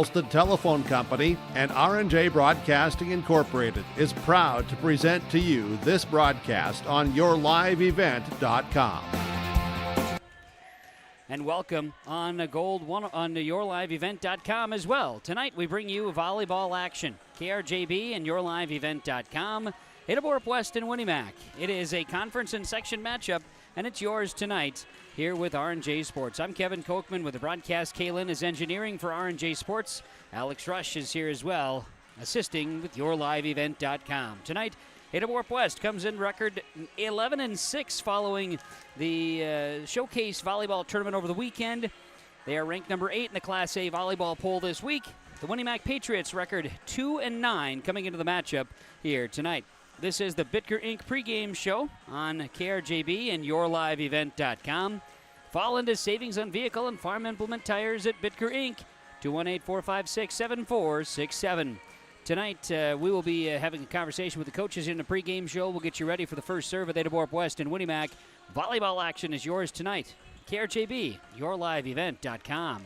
Ulster Telephone Company and R&J Broadcasting Incorporated is proud to present to you this broadcast on YourLiveEvent.com. And welcome on Gold One on YourLiveEvent.com as well. Tonight we bring you volleyball action. KRJB and YourLiveEvent.com. Ada-Borup-West and Winnie-Mac. It is a conference and section matchup, and it's yours tonight here with R&J Sports. I'm Kevin Kochman with the broadcast. Kaylin is engineering for R&J Sports. Alex Rush is here as well, assisting with YourLiveEvent.com. Tonight, Ada-Borup-West comes in record 11-6 following the Showcase Volleyball Tournament over the weekend. They are ranked number 8 in the Class A volleyball poll this week. The Winnie-Mac Patriots record 2-9 coming into the matchup here tonight. This is the Bitker Inc. pregame show on KRJB and YourLiveEvent.com. Fall into savings on vehicle and farm implement tires at Bitker Inc. 218-456-7467. Tonight, we will be having a conversation with the coaches in the pregame show. We'll get you ready for the first serve at Ada-Borup-West and Winnie-Mac. Volleyball action is yours tonight. KRJB, YourLiveEvent.com.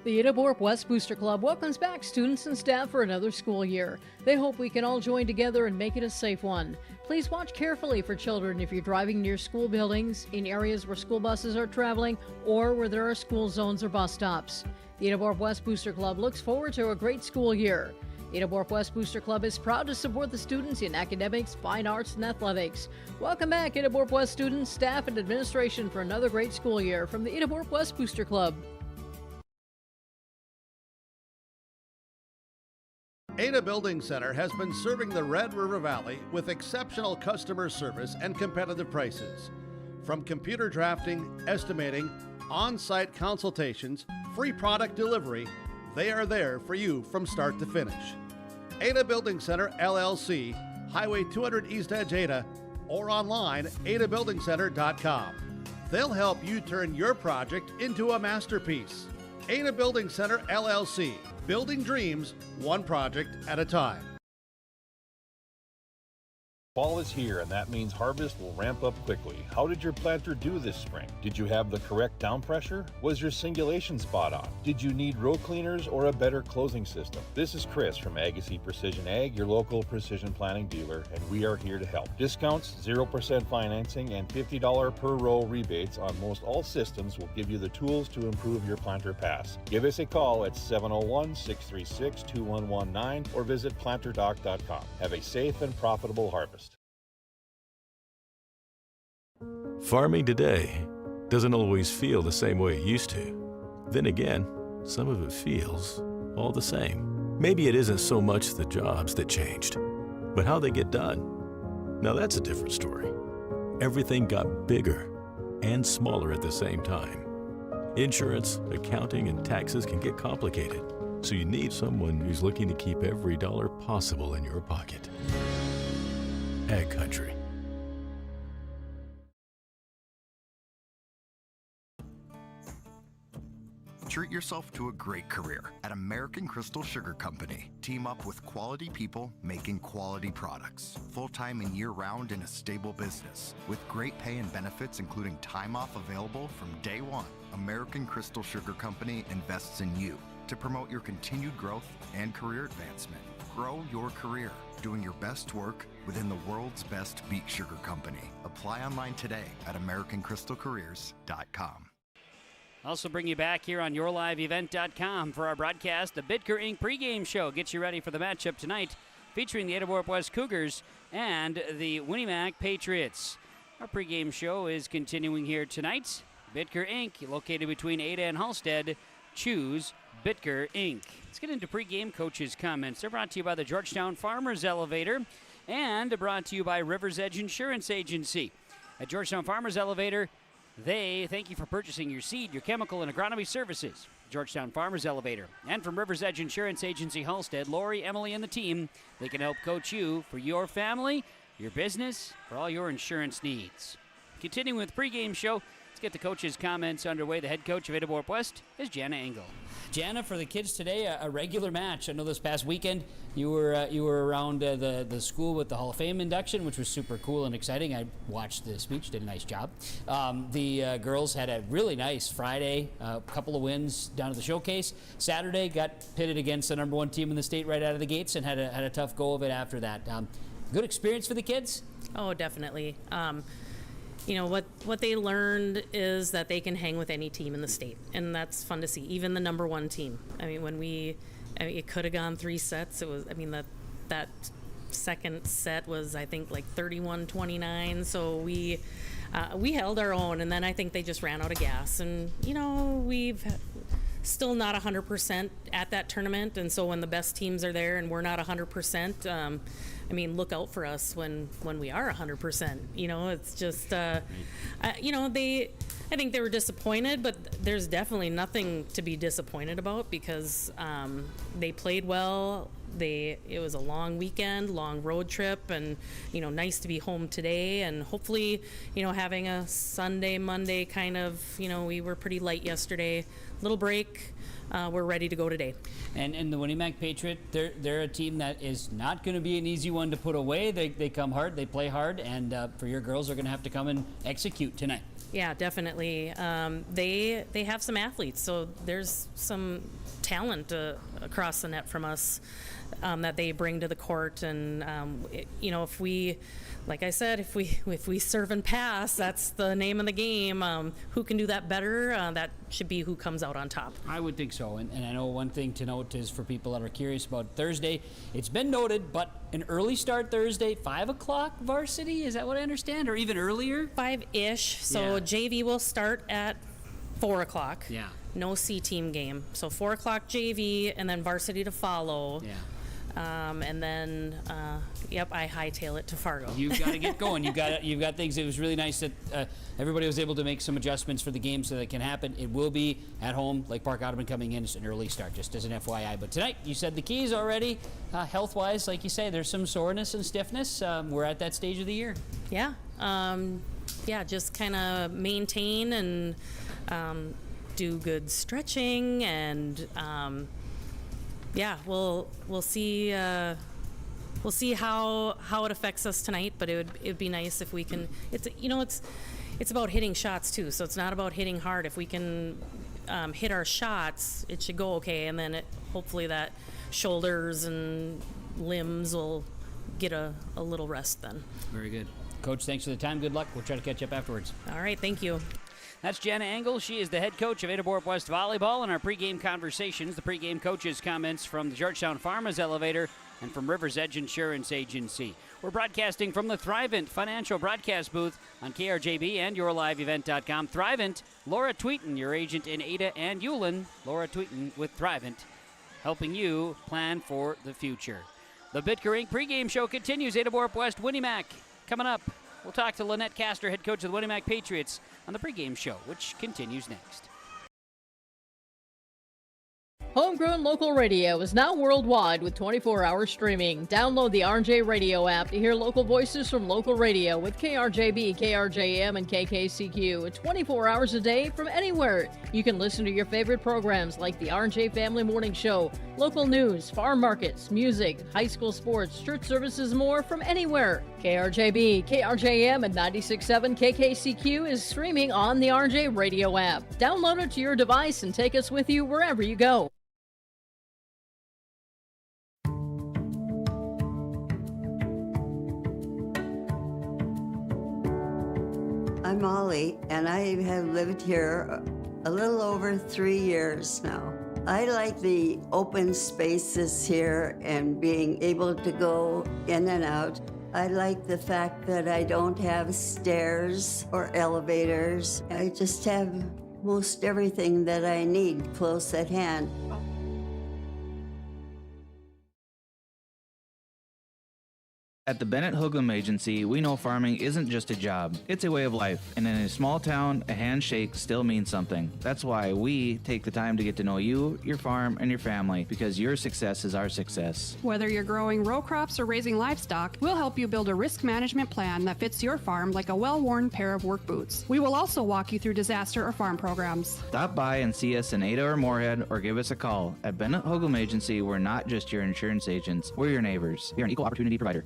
The Ada-Borup-West Booster Club welcomes back students and staff for another school year. They hope we can all join together and make it a safe one. Please watch carefully for children if you're driving near school buildings, in areas where school buses are traveling, or where there are school zones or bus stops. The Ada-Borup-West Booster Club looks forward to a great school year. Ada-Borup-West Booster Club is proud to support the students in academics, fine arts, and athletics. Welcome back, Ada-Borup-West students, staff, and administration for another great school year from the Ada-Borup-West Booster Club. Ada Building Center has been serving the Red River Valley with exceptional customer service and competitive prices. From computer drafting, estimating, on-site consultations, free product delivery, they are there for you from start to finish. Ada Building Center, LLC, Highway 200 East Edge, Ada, or online, adabuildingcenter.com. They'll help you turn your project into a masterpiece. Ada Building Center, LLC, building dreams, one project at a time. Fall is here, and that means harvest will ramp up quickly. How did your planter do this spring? Did you have the correct down pressure? Was your singulation spot on? Did you need row cleaners or a better closing system? This is Chris from Agassiz Precision Ag, your local precision planting dealer, and we are here to help. Discounts, 0% financing, and $50 per row rebates on most all systems will give you the tools to improve your planter pass. Give us a call at 701-636-2119 or visit planterdoc.com. Have a safe and profitable harvest. Farming today doesn't always feel the same way it used to. Then again, some of it feels all the same. Maybe it isn't so much the jobs that changed, but how they get done. Now that's a different story. Everything got bigger and smaller at the same time. Insurance, accounting, and taxes can get complicated, so you need someone who's looking to keep every dollar possible in your pocket. Ag Country. Treat yourself to a great career at American Crystal Sugar Company. Team up with quality people making quality products. Full-time and year-round in a stable business. With great pay and benefits including time off available from day one. American Crystal Sugar Company invests in you to promote your continued growth and career advancement. Grow your career doing your best work within the world's best beet sugar company. Apply online today at AmericanCrystalCareers.com. Also bring you back here on YourLiveEvent.com for our broadcast. The Bitker Inc. pregame show gets you ready for the matchup tonight, featuring the Ada-Borup-West Cougars and the Winnie-Mac Patriots. Our pregame show is continuing here tonight. Bitker Inc., located between Ada and Halstead. Choose Bitker Inc. Let's get into pregame coaches' comments. They're brought to you by the Georgetown Farmers Elevator and brought to you by River's Edge Insurance Agency. At Georgetown Farmers Elevator, they thank you for purchasing your seed, your chemical, and agronomy services. Georgetown Farmers Elevator. And from River's Edge Insurance Agency Halstead, Lori, Emily, and the team, they can help coach you for your family, your business, for all your insurance needs. Continuing with pregame show, Let's get the coach's comments underway. The head coach of Ada-Borup-West is Jana Engel. Jana, for the kids today, a regular match. I know this past weekend you were around the school with the Hall of Fame induction, which was super cool and exciting. I watched the speech, did a nice job. The girls had a really nice Friday, a couple of wins down to the showcase. Saturday got pitted against the #1 team in the state right out of the gates and had a tough go of it after that. Good experience for the kids? Oh, definitely. What they learned is that they can hang with any team in the state, and that's fun to see. Even the #1 team. I mean, it could have gone 3 sets. It was, that second set was, I think, like 31-29. So we held our own, and then I think they just ran out of gas. And we've still not 100% at that tournament, and so when the best teams are there and we're not 100%. Look out for us when we are 100%. It's just, I think they were disappointed, but there's definitely nothing to be disappointed about because they played well. It was a long weekend, long road trip, and nice to be home today. And hopefully, having a Sunday, Monday kind of, we were pretty light yesterday. Little break. We're ready to go today. And the Winnie Mac Patriot, they're a team that is not going to be an easy one to put away. They come hard, they play hard, and for your girls, they're going to have to come and execute tonight. Yeah, definitely. They have some athletes, so there's some talent across the net from us that they bring to the court. And if we, like I said, if we serve and pass, that's the name of the game. Who can do that better? That should be who comes out on top. I would think so. And I know one thing to note is for people that are curious about Thursday, it's been noted, but an early start Thursday, 5 o'clock varsity, is that what I understand? Or even earlier? 5-ish. So Yeah. JV will start at 4 o'clock. Yeah. No C-team game. So 4 o'clock JV and then varsity to follow. Yeah. And then, I hightail it to Fargo. You've got to get going. You've got things. It was really nice that everybody was able to make some adjustments for the game so that it can happen. It will be at home, Lake Park Audubon coming in. It's an early start, just as an FYI. But tonight, you said the keys already. Health-wise, like you say, there's some soreness and stiffness. We're at that stage of the year. Yeah. Just kind of maintain and do good stretching and we'll see how it affects us tonight, but it'd be nice if we can. It's about hitting shots too, so it's not about hitting hard. If we can hit our shots, it should go okay, and then hopefully that shoulders and limbs will get a little rest then. Very good. Coach, thanks for the time. Good luck. We'll try to catch up afterwards. All right, thank you. That's Jana Engel. She is the head coach of Ada-Borup-West Volleyball. In our pregame conversations, the pregame coaches' comments from the Georgetown Farmers Elevator and from River's Edge Insurance Agency. We're broadcasting from the Thrivent Financial Broadcast booth on KRJB and YourLiveEvent.com. Thrivent, Laura Tweeten, your agent in Ada and Ulen. Laura Tweeten with Thrivent, helping you plan for the future. The Bitker Inc. pregame show continues. Ada-Borup-West, Winnie Mac. Coming up, we'll talk to Lynette Castor, head coach of the Winnie Mac Patriots, on the pregame show, which continues next. Homegrown local radio is now worldwide with 24-hour streaming. Download the RJ Radio app to hear local voices from local radio with KRJB, KRJM, and KKCQ 24 hours a day from anywhere. You can listen to your favorite programs like the RJ Family Morning Show, local news, farm markets, music, high school sports, church services, more from anywhere. KRJB, KRJM, and 96.7 KKCQ is streaming on the RJ Radio app. Download it to your device and take us with you wherever you go. I'm Molly, and I have lived here a little over 3 years now. I like the open spaces here and being able to go in and out. I like the fact that I don't have stairs or elevators. I just have most everything that I need close at hand. At the Bennett Hoogland Agency, we know farming isn't just a job, it's a way of life. And in a small town, a handshake still means something. That's why we take the time to get to know you, your farm, and your family, because your success is our success. Whether you're growing row crops or raising livestock, we'll help you build a risk management plan that fits your farm like a well-worn pair of work boots. We will also walk you through disaster or farm programs. Stop by and see us in Ada or Moorhead, or give us a call. At Bennett Hoogland Agency, we're not just your insurance agents, we're your neighbors. We are an equal opportunity provider.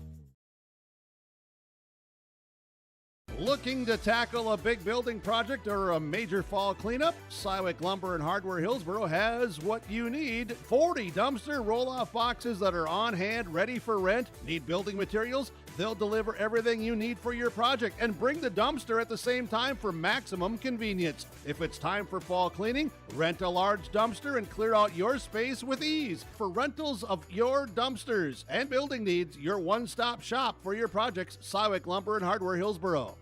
Looking to tackle a big building project or a major fall cleanup? Sywick Lumber and Hardware Hillsboro has what you need. 40 dumpster roll-off boxes that are on hand, ready for rent. Need building materials? They'll deliver everything you need for your project and bring the dumpster at the same time for maximum convenience. If it's time for fall cleaning, rent a large dumpster and clear out your space with ease. For rentals of your dumpsters and building needs, your one-stop shop for your projects, Sywick Lumber and Hardware Hillsboro.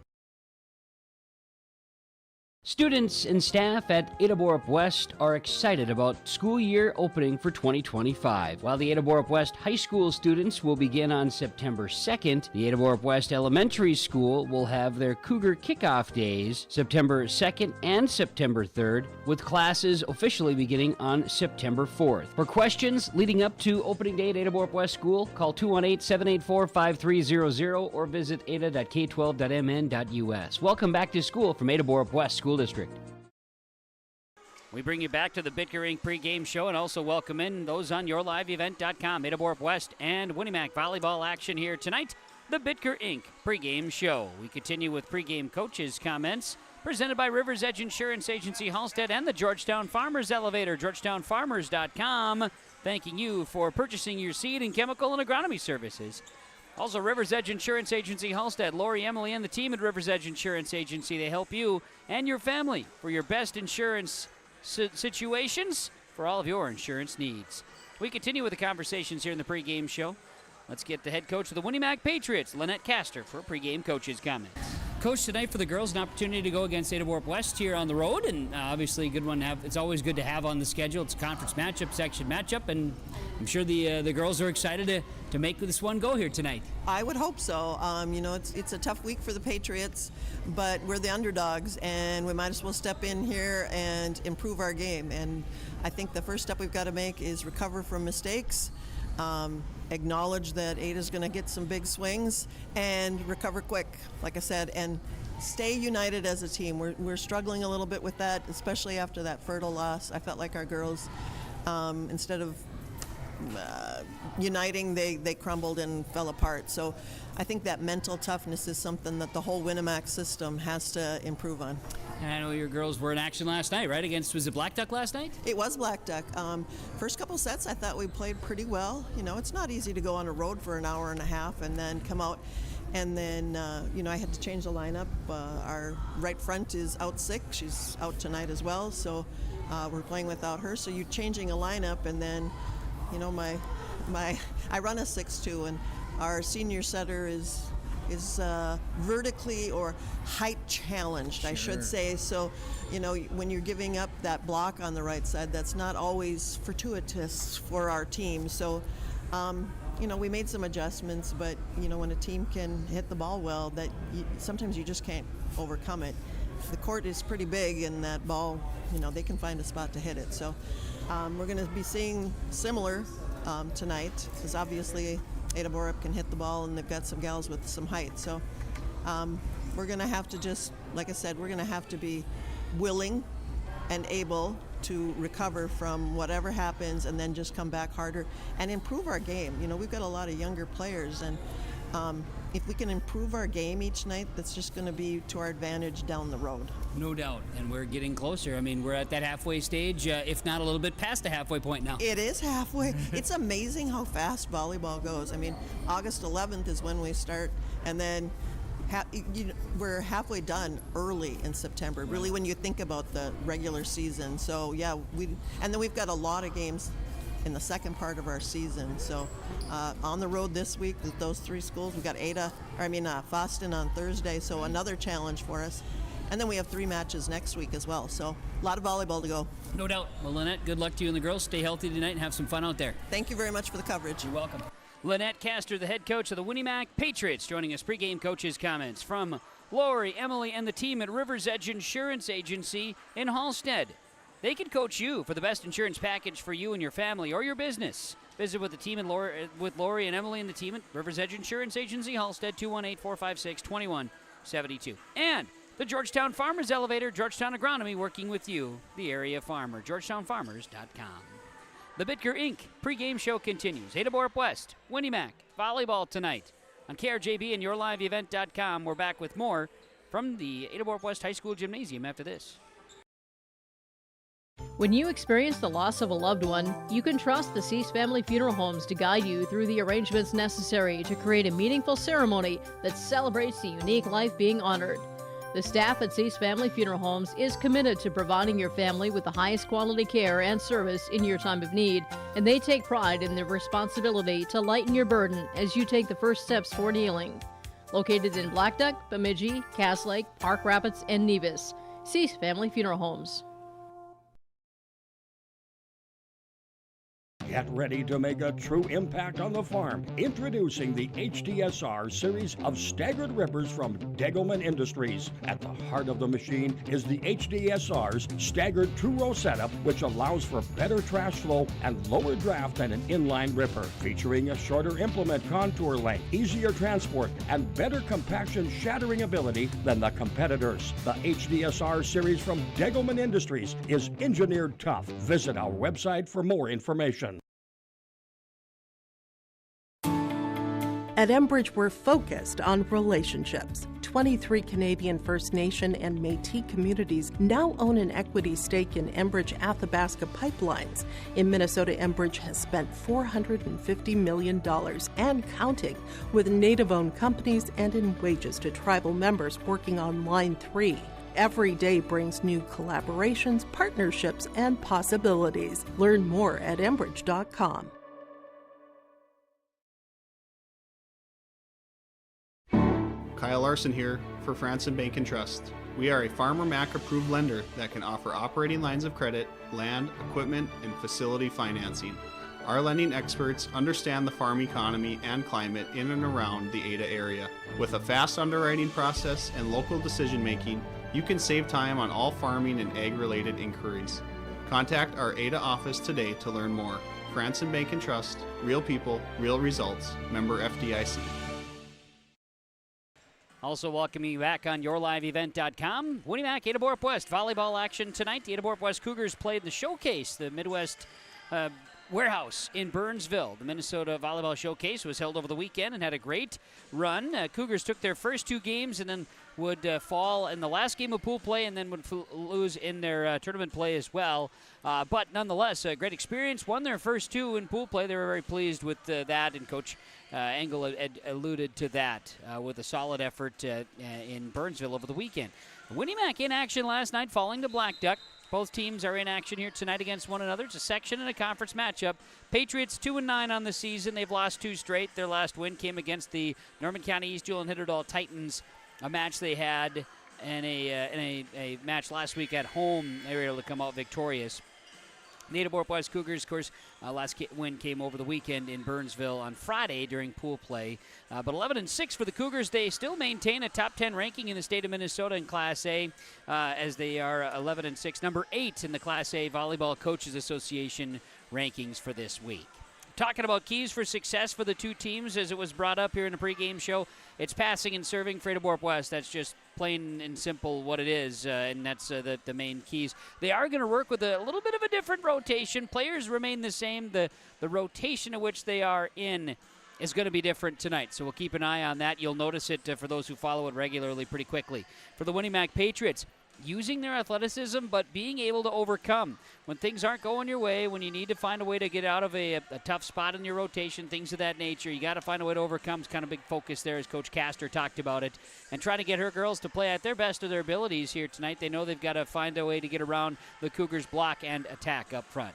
Students and staff at Ada-Borup-West are excited about school year opening for 2025. While the Ada-Borup-West High School students will begin on September 2nd, the Ada-Borup-West Elementary School will have their Cougar Kickoff Days September 2nd and September 3rd, with classes officially beginning on September 4th. For questions leading up to opening day at Ada-Borup-West School, call 218-784-5300 or visit ada.k12.mn.us. Welcome back to school from Ada-Borup-West School District. We bring you back to the Bitker Inc. pregame show and also welcome in those on yourliveevent.com. Ada-Borup-West and Winnimac volleyball action here tonight. The Bitker Inc. pregame show. We continue with pregame coaches' comments presented by Rivers Edge Insurance Agency Halstead and the Georgetown Farmers Elevator. GeorgetownFarmers.com. Thanking you for purchasing your seed and chemical and agronomy services. Also, Rivers Edge Insurance Agency Halstead. Lori, Emily, and the team at Rivers Edge Insurance Agency. They help you and your family for your best insurance situations for all of your insurance needs. We continue with the conversations here in the pregame show. Let's get the head coach of the Winnimac Patriots, Lynette Castor, for pregame coaches' comments. Coach, tonight for the girls, an opportunity to go against Ada-Borup-West here on the road, and obviously a good one to have. It's always good to have on the schedule. It's a conference matchup, section matchup, and I'm sure the girls are excited to make this one go here tonight. I would hope so. It's a tough week for the Patriots, but we're the underdogs, and we might as well step in here and improve our game. And I think the first step we've got to make is recover from mistakes, acknowledge that Ada's going to get some big swings, and recover quick, like I said, and stay united as a team. We're struggling a little bit with that, especially after that Fertile loss. I felt like our girls, instead of uniting, they crumbled and fell apart. So I think that mental toughness is something that the whole Winnimac system has to improve on. And I know your girls were in action last night, right? Was it Black Duck last night? It was Black Duck. First couple sets, I thought we played pretty well. It's not easy to go on a road for an hour and a half and then come out. And then, I had to change the lineup. Our right front is out sick. She's out tonight as well. So we're playing without her. So you're changing a lineup, and then, I run a 6-2, and our senior setter is vertically or height challenged, sure. I should say. So, when you're giving up that block on the right side, that's not always fortuitous for our team. So, we made some adjustments, but, when a team can hit the ball well, sometimes you just can't overcome it. The court is pretty big, and that ball, they can find a spot to hit it. So, we're going to be seeing similar tonight, because obviously Ada-Borup can hit the ball, and they've got some gals with some height. So we're going to have to just, like I said, we're going to have to be willing and able to recover from whatever happens and then just come back harder and improve our game. We've got a lot of younger players, and if we can improve our game each night, that's just going to be to our advantage down the road. No doubt, and we're getting closer. I mean, we're at that halfway stage, if not a little bit past the halfway point now. It is halfway. It's amazing how fast volleyball goes. I mean, August 11th is when we start, and then we're halfway done early in September, really, when you think about the regular season. So, yeah, and then we've got a lot of games in the second part of our season. So on the road this week with those three schools, we've got Foston on Thursday, so another challenge for us. And then we have 3 matches next week as well. So a lot of volleyball to go. No doubt. Well, Lynette, good luck to you and the girls. Stay healthy tonight and have some fun out there. Thank you very much for the coverage. You're welcome. Lynette Castor, the head coach of the Winnie-Mac Patriots, joining us. Pregame coaches' comments from Lori, Emily, and the team at River's Edge Insurance Agency in Hallstead. They can coach you for the best insurance package for you and your family or your business. Visit with the team and with Lori and Emily and the team at River's Edge Insurance Agency, Hallstead, 218-456-2172. And the Georgetown Farmers Elevator, Georgetown Agronomy, working with you, the area farmer, georgetownfarmers.com. The Bitker Inc. pregame show continues. Ada-Borup-West, Winnie-Mac, volleyball tonight on KRJB and YourLiveEvent.com. We're back with more from the Ada-Borup-West High School Gymnasium after this. When you experience the loss of a loved one, you can trust the Cease Family Funeral Homes to guide you through the arrangements necessary to create a meaningful ceremony that celebrates the unique life being honored. The staff at Cease Family Funeral Homes is committed to providing your family with the highest quality care and service in your time of need, and they take pride in their responsibility to lighten your burden as you take the first steps toward healing. Located in Black Duck, Bemidji, Cass Lake, Park Rapids, and Nevis, Cease Family Funeral Homes. Get ready to make a true impact on the farm. Introducing the HDSR series of staggered rippers from Degelman Industries. At the heart of the machine is the HDSR's staggered two-row setup, which allows for better trash flow and lower draft than an inline ripper. Featuring a shorter implement contour length, easier transport, and better compaction shattering ability than the competitors. The HDSR series from Degelman Industries is engineered tough. Visit our website for more information. At Enbridge, we're focused on relationships. 23 Canadian First Nation and Métis communities now own an equity stake in Enbridge Athabasca Pipelines. In Minnesota, Enbridge has spent $450 million and counting with Native-owned companies and in wages to tribal members working on Line 3. Every day brings new collaborations, partnerships, and possibilities. Learn more at Enbridge.com. Kyle Larson here for Franson Bank and Trust. We are a Farmer Mac approved lender that can offer operating lines of credit, land, equipment, and facility financing. Our lending experts understand the farm economy and climate in and around the Ada area. With a fast underwriting process and local decision making, you can save time on all farming and ag-related inquiries. Contact our Ada office today to learn more. Franson Bank and Trust, real people, real results. Member FDIC. Also welcoming you back on YourLiveEvent.com. Winnie-Mac, Ada-Borup-West volleyball action tonight. The Ada-Borup-West Cougars played the Showcase, the Midwest Warehouse in Burnsville. The Minnesota Volleyball Showcase was held over the weekend and had a great run. Cougars took their first two games and then would fall in the last game of pool play and then would lose in their tournament play as well. But nonetheless, a great experience. Won their first two in pool play. They were very pleased with that, and Coach Engel had alluded to that with a solid effort in Burnsville over the weekend. Winnie-Mac in action last night, falling to Black Duck. Both teams are in action here tonight against one another. It's a section and a conference matchup. Patriots 2-9 on the season. They've lost two straight. Their last win came against the Norman County East Jewel and Hitterdall Titans, a match they had in a match last week at home. They were able to come out victorious. The Ada-Borup-West Cougars, of course, last win came over the weekend in Burnsville on Friday during pool play. But 11-6 for the Cougars. They still maintain a top 10 ranking in the state of Minnesota in Class A, as they are 11-6, number 8 in the Class A Volleyball Coaches Association rankings for this week. Talking about keys for success for the two teams, as it was brought up here in the pregame show, it's passing and serving for Ada-Borup-West. That's just plain and simple what it is, and that's the main keys. They are going to work with a little bit of a different rotation. Players remain the same. The rotation in which they are in is going to be different tonight, so we'll keep an eye on that. You'll notice it for those who follow it regularly pretty quickly. For the Winnie-Mac Patriots, using their athleticism, but being able to overcome when things aren't going your way, when you need to find a way to get out of a tough spot in your rotation, things of that nature. You got to find a way to overcome. It's kind of big focus there, as Coach Castor talked about it, and trying to get her girls to play at their best of their abilities here tonight. They know they've got to find a way to get around the Cougars' block and attack up front.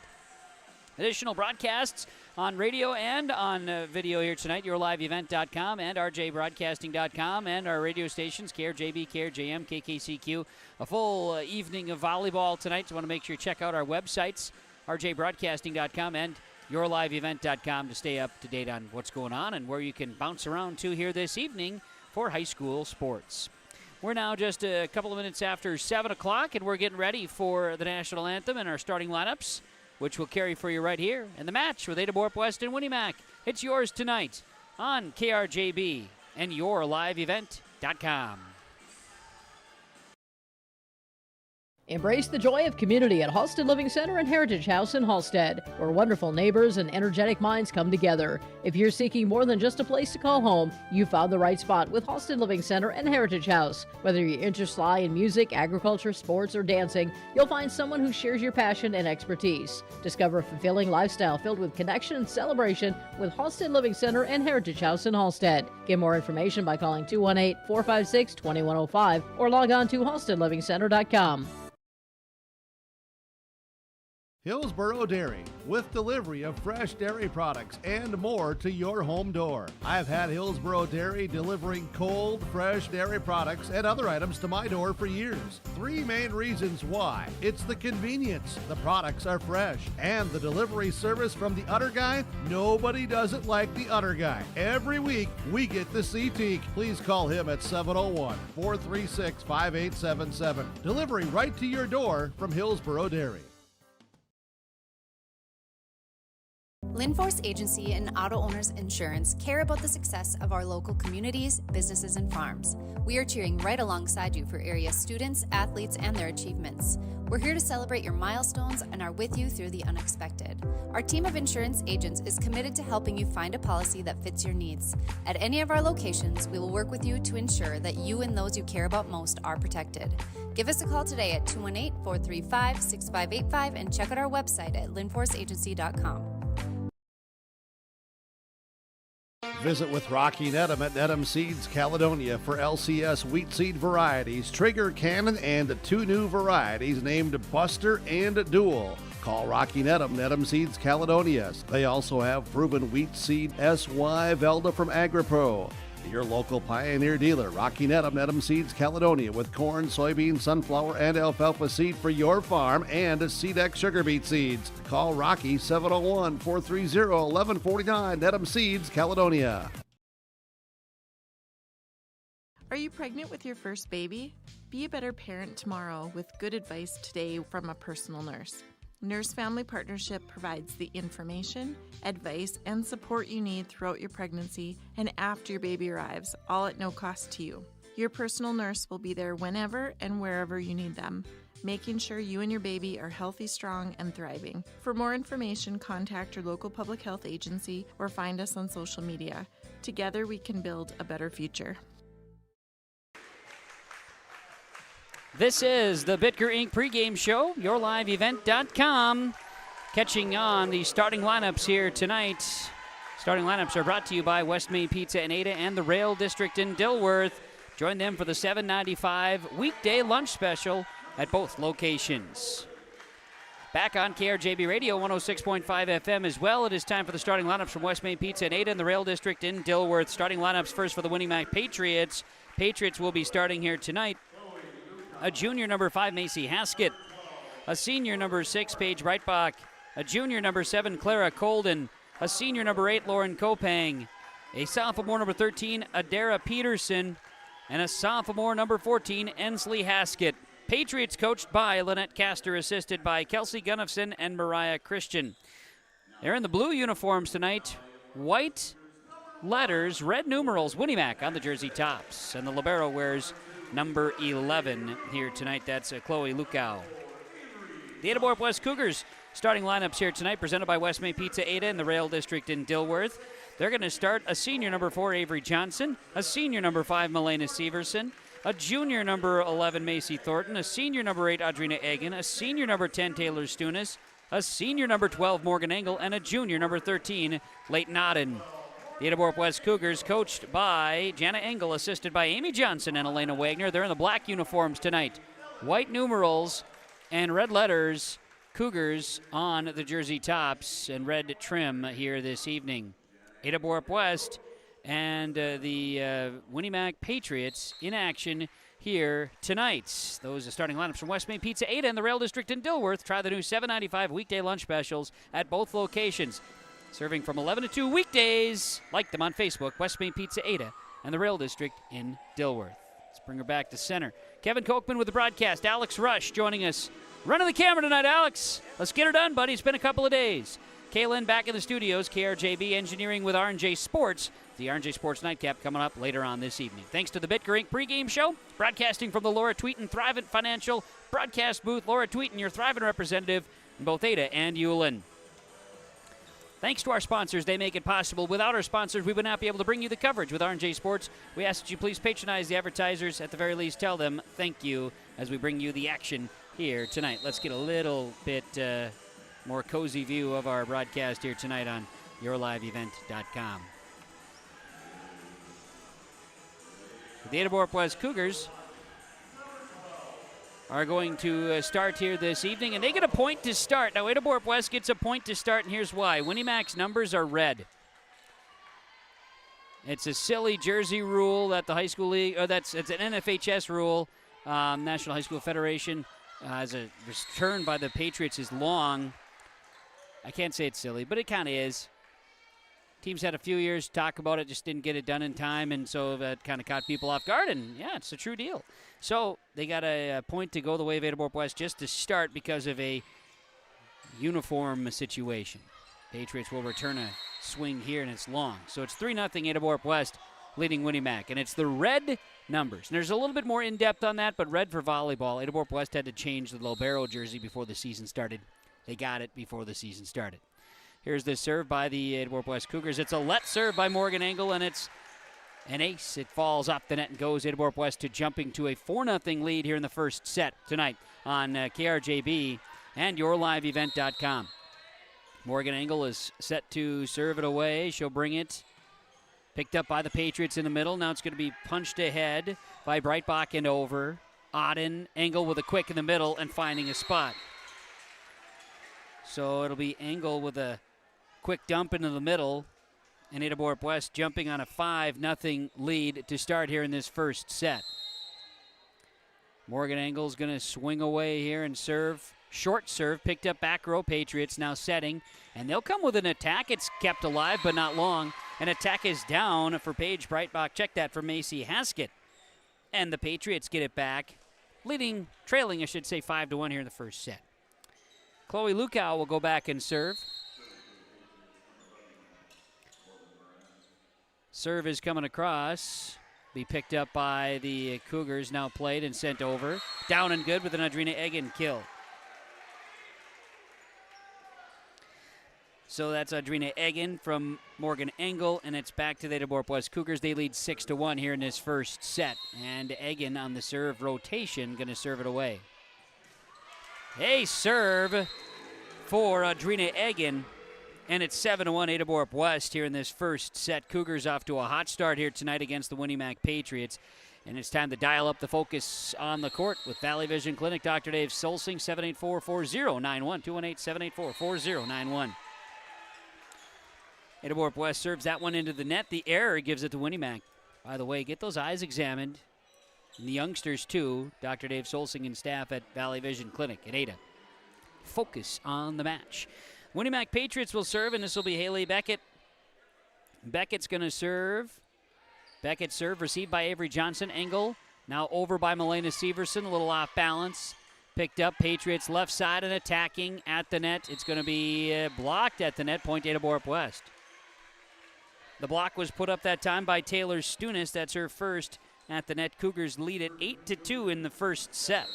Additional broadcasts on radio and on video here tonight, YourLiveEvent.com and RJBroadcasting.com, and our radio stations, KRJB, KRJM, KKCQ. A full evening of volleyball tonight, so want to make sure you check out our websites, RJBroadcasting.com and yourliveevent.com to stay up to date on what's going on and where you can bounce around to here this evening for high school sports. We're now just a couple of minutes after 7 o'clock, and we're getting ready for the national anthem and our starting lineups, which we'll carry for you right here in the match with Ada-Borup-West and Winnie Mac. It's yours tonight on KRJB and yourliveevent.com. Embrace the joy of community at Halsted Living Center and Heritage House in Halsted, where wonderful neighbors and energetic minds come together. If you're seeking more than just a place to call home, you found the right spot with Halsted Living Center and Heritage House. Whether your interests lie in music, agriculture, sports, or dancing, you'll find someone who shares your passion and expertise. Discover a fulfilling lifestyle filled with connection and celebration with Halsted Living Center and Heritage House in Halsted. Get more information by calling 218-456-2105 or log on to halstedlivingcenter.com. Hillsboro Dairy, with delivery of fresh dairy products and more to your home door. I've had Hillsboro Dairy delivering cold, fresh dairy products and other items to my door for years. 3 main reasons why. It's the convenience, the products are fresh, and the delivery service from the Udder Guy. Nobody does it like the Udder Guy. Every week, we get to see Teak. Please call him at 701-436-5877. Delivery right to your door from Hillsboro Dairy. Linforce Agency and Auto Owners Insurance care about the success of our local communities, businesses, and farms. We are cheering right alongside you for area students, athletes, and their achievements. We're here to celebrate your milestones and are with you through the unexpected. Our team of insurance agents is committed to helping you find a policy that fits your needs. At any of our locations, we will work with you to ensure that you and those you care about most are protected. Give us a call today at 218-435-6585 and check out our website at linforceagency.com. Visit with Rocky Nedham at Nedham Seeds Caledonia for LCS wheat seed varieties, Trigger, Cannon, and 2 new varieties named Buster and Dual. Call Rocky Nedham, Nedham Seeds Caledonia. They also have proven wheat seed SY Velda from AgriPro. Your local Pioneer dealer, Rocky Nedham, Nedham Seeds Caledonia, with corn, soybean, sunflower, and alfalfa seed for your farm and Seedex sugar beet seeds. Call Rocky 701-430-1149, Nedham Seeds Caledonia. Are you pregnant with your first baby? Be a better parent tomorrow with good advice today from a personal nurse. Nurse Family Partnership provides the information, advice, and support you need throughout your pregnancy and after your baby arrives, all at no cost to you. Your personal nurse will be there whenever and wherever you need them, making sure you and your baby are healthy, strong, and thriving. For more information, contact your local public health agency or find us on social media. Together, we can build a better future. This is the Bitker Inc. pregame show, yourliveevent.com. Catching on the starting lineups here tonight. Starting lineups are brought to you by West Main Pizza in Ada and the Rail District in Dilworth. Join them for the $7.95 weekday lunch special at both locations. Back on KRJB Radio 106.5 FM as well. It is time for the starting lineups from West Main Pizza in Ada and the Rail District in Dilworth. Starting lineups first for the Winnie Mac Patriots. Patriots will be starting here tonight. A junior number 5, Macy Haskett. A senior number 6, Paige Breitbach. A junior number 7, Clara Colden. A senior number 8, Lauren Kopang. A sophomore number 13, Adara Peterson. And a sophomore number 14, Ensley Haskett. Patriots coached by Lynette Castor, assisted by Kelsey Gunnifson and Mariah Christian. They're in the blue uniforms tonight. White letters, red numerals, Winnie Mac on the jersey tops. And the libero wears number 11 here tonight. That's Chloe Lukau. The Ada-Borup-West Cougars starting lineups here tonight, presented by West Main Pizza Ada and the Rail District in Dilworth. They're going to start a senior number 4, Avery Johnson, a senior number 5, Melena Severson, a junior number 11, Macy Thornton, a senior number 8, Audrina Egan, a senior number 10, Taylor Stunis, a senior number 12, Morgan Engel, and a junior number 13, Leighton Odden. The Ada-Borup-West Cougars coached by Jana Engel, assisted by Amy Johnson and Elena Wagner. They're in the black uniforms tonight. White numerals and red letters, Cougars on the jersey tops and red trim here this evening. Ada-Borup-West and the Winnie Mac Patriots in action here tonight. Those are starting lineups from West Main Pizza Ada and the Rail District in Dilworth. Try the new $7.95 weekday lunch specials at both locations. Serving from 11 to 2 weekdays. Like them on Facebook, West Main Pizza Ada and the Rail District in Dilworth. Let's bring her back to center. Kevin Kochman with the broadcast. Alex Rush joining us. Running the camera tonight, Alex. Let's get her done, buddy. It's been a couple of days. Kaylin back in the studios. KRJB engineering with R&J Sports. The R&J Sports Nightcap coming up later on this evening. Thanks to the Bitker Inc. pregame show. Broadcasting from the Laura Tweeten Thrivent Financial broadcast booth. Laura Tweeten, your Thrivent representative in both Ada and Ulen. Thanks to our sponsors, they make it possible. Without our sponsors, we would not be able to bring you the coverage with R&J Sports. We ask that you please patronize the advertisers. At the very least, tell them thank you as we bring you the action here tonight. Let's get a little bit more cozy view of our broadcast here tonight on yourliveevent.com. The Ada-Borup-West Cougars are going to start here this evening, and they get a point to start. Now, Ada-Borup-West gets a point to start, and here's why. Winnie Mac's numbers are red. It's a silly jersey rule that the high school league, or it's an NFHS rule, National High School Federation, as a return by the Patriots is long. I can't say it's silly, but it kind of is. Teams had a few years to talk about it, just didn't get it done in time, and so that kind of caught people off guard, and yeah, it's a true deal. So they got a point to go the way of Ada-Borup-West just to start because of a uniform situation. Patriots will return a swing here, and it's long. So it's 3-0 Ada-Borup-West leading Winnie Mac, and it's the red numbers. And there's a little bit more in-depth on that, but red for volleyball. Ada-Borup-West had to change the Lobero jersey before the season started. They got it before the season started. Here's the serve by the Ada-Borup-West Cougars. It's a let serve by Morgan Engel, and it's an ace. It falls off the net and goes Ada-Borup-West to jumping to a 4-0 lead here in the first set tonight on KRJB and yourliveevent.com. Morgan Engel is set to serve it away. She'll bring it. Picked up by the Patriots in the middle. Now it's going to be punched ahead by Breitbach and over. Auden, Engel with a quick in the middle and finding a spot. So it'll be Engel with a quick dump into the middle, and Ada-Borup-West jumping on a 5-0 lead to start here in this first set. Morgan Engel's going to swing away here and serve. Short serve, picked up back row. Patriots now setting, and they'll come with an attack. It's kept alive, but not long. An attack is down for Paige Breitbach. Check that for Macy Haskett. And the Patriots get it back, trailing, I should say, 5-1 here in the first set. Chloe Lukow will go back and serve. Serve is coming across. Be picked up by the Cougars, now played and sent over. Down and good with an Audrina Egan kill. So that's Audrina Egan from Morgan Engel, and it's back to the Ada-Borup-West Cougars. They lead 6-1 here in this first set. And Egan on the serve rotation, going to serve it away. A serve for Audrina Egan, and it's 7-1 Ada-Borup-West here in this first set. Cougars off to a hot start here tonight against the Winnie Mac Patriots. And it's time to dial up the focus on the court with Valley Vision Clinic. Dr. Dave Solsing, 784-4091, 218-784-4091. Ada-Borup-West serves that one into the net. The error gives it to Winnie Mac. By the way, get those eyes examined. And the youngsters, too. Dr. Dave Solsing and staff at Valley Vision Clinic at Ada. Focus on the match. Winnie Mac Patriots will serve, and this will be Haley Beckett. Beckett's going to serve. Beckett serve, received by Avery Johnson. Engel now over by Milena Severson, a little off balance. Picked up, Patriots left side and attacking at the net. It's going to be blocked at the net, point Ada-Borup-West. The block was put up that time by Taylor Stunis. That's her first at the net. Cougars lead it 8-2 in the first set.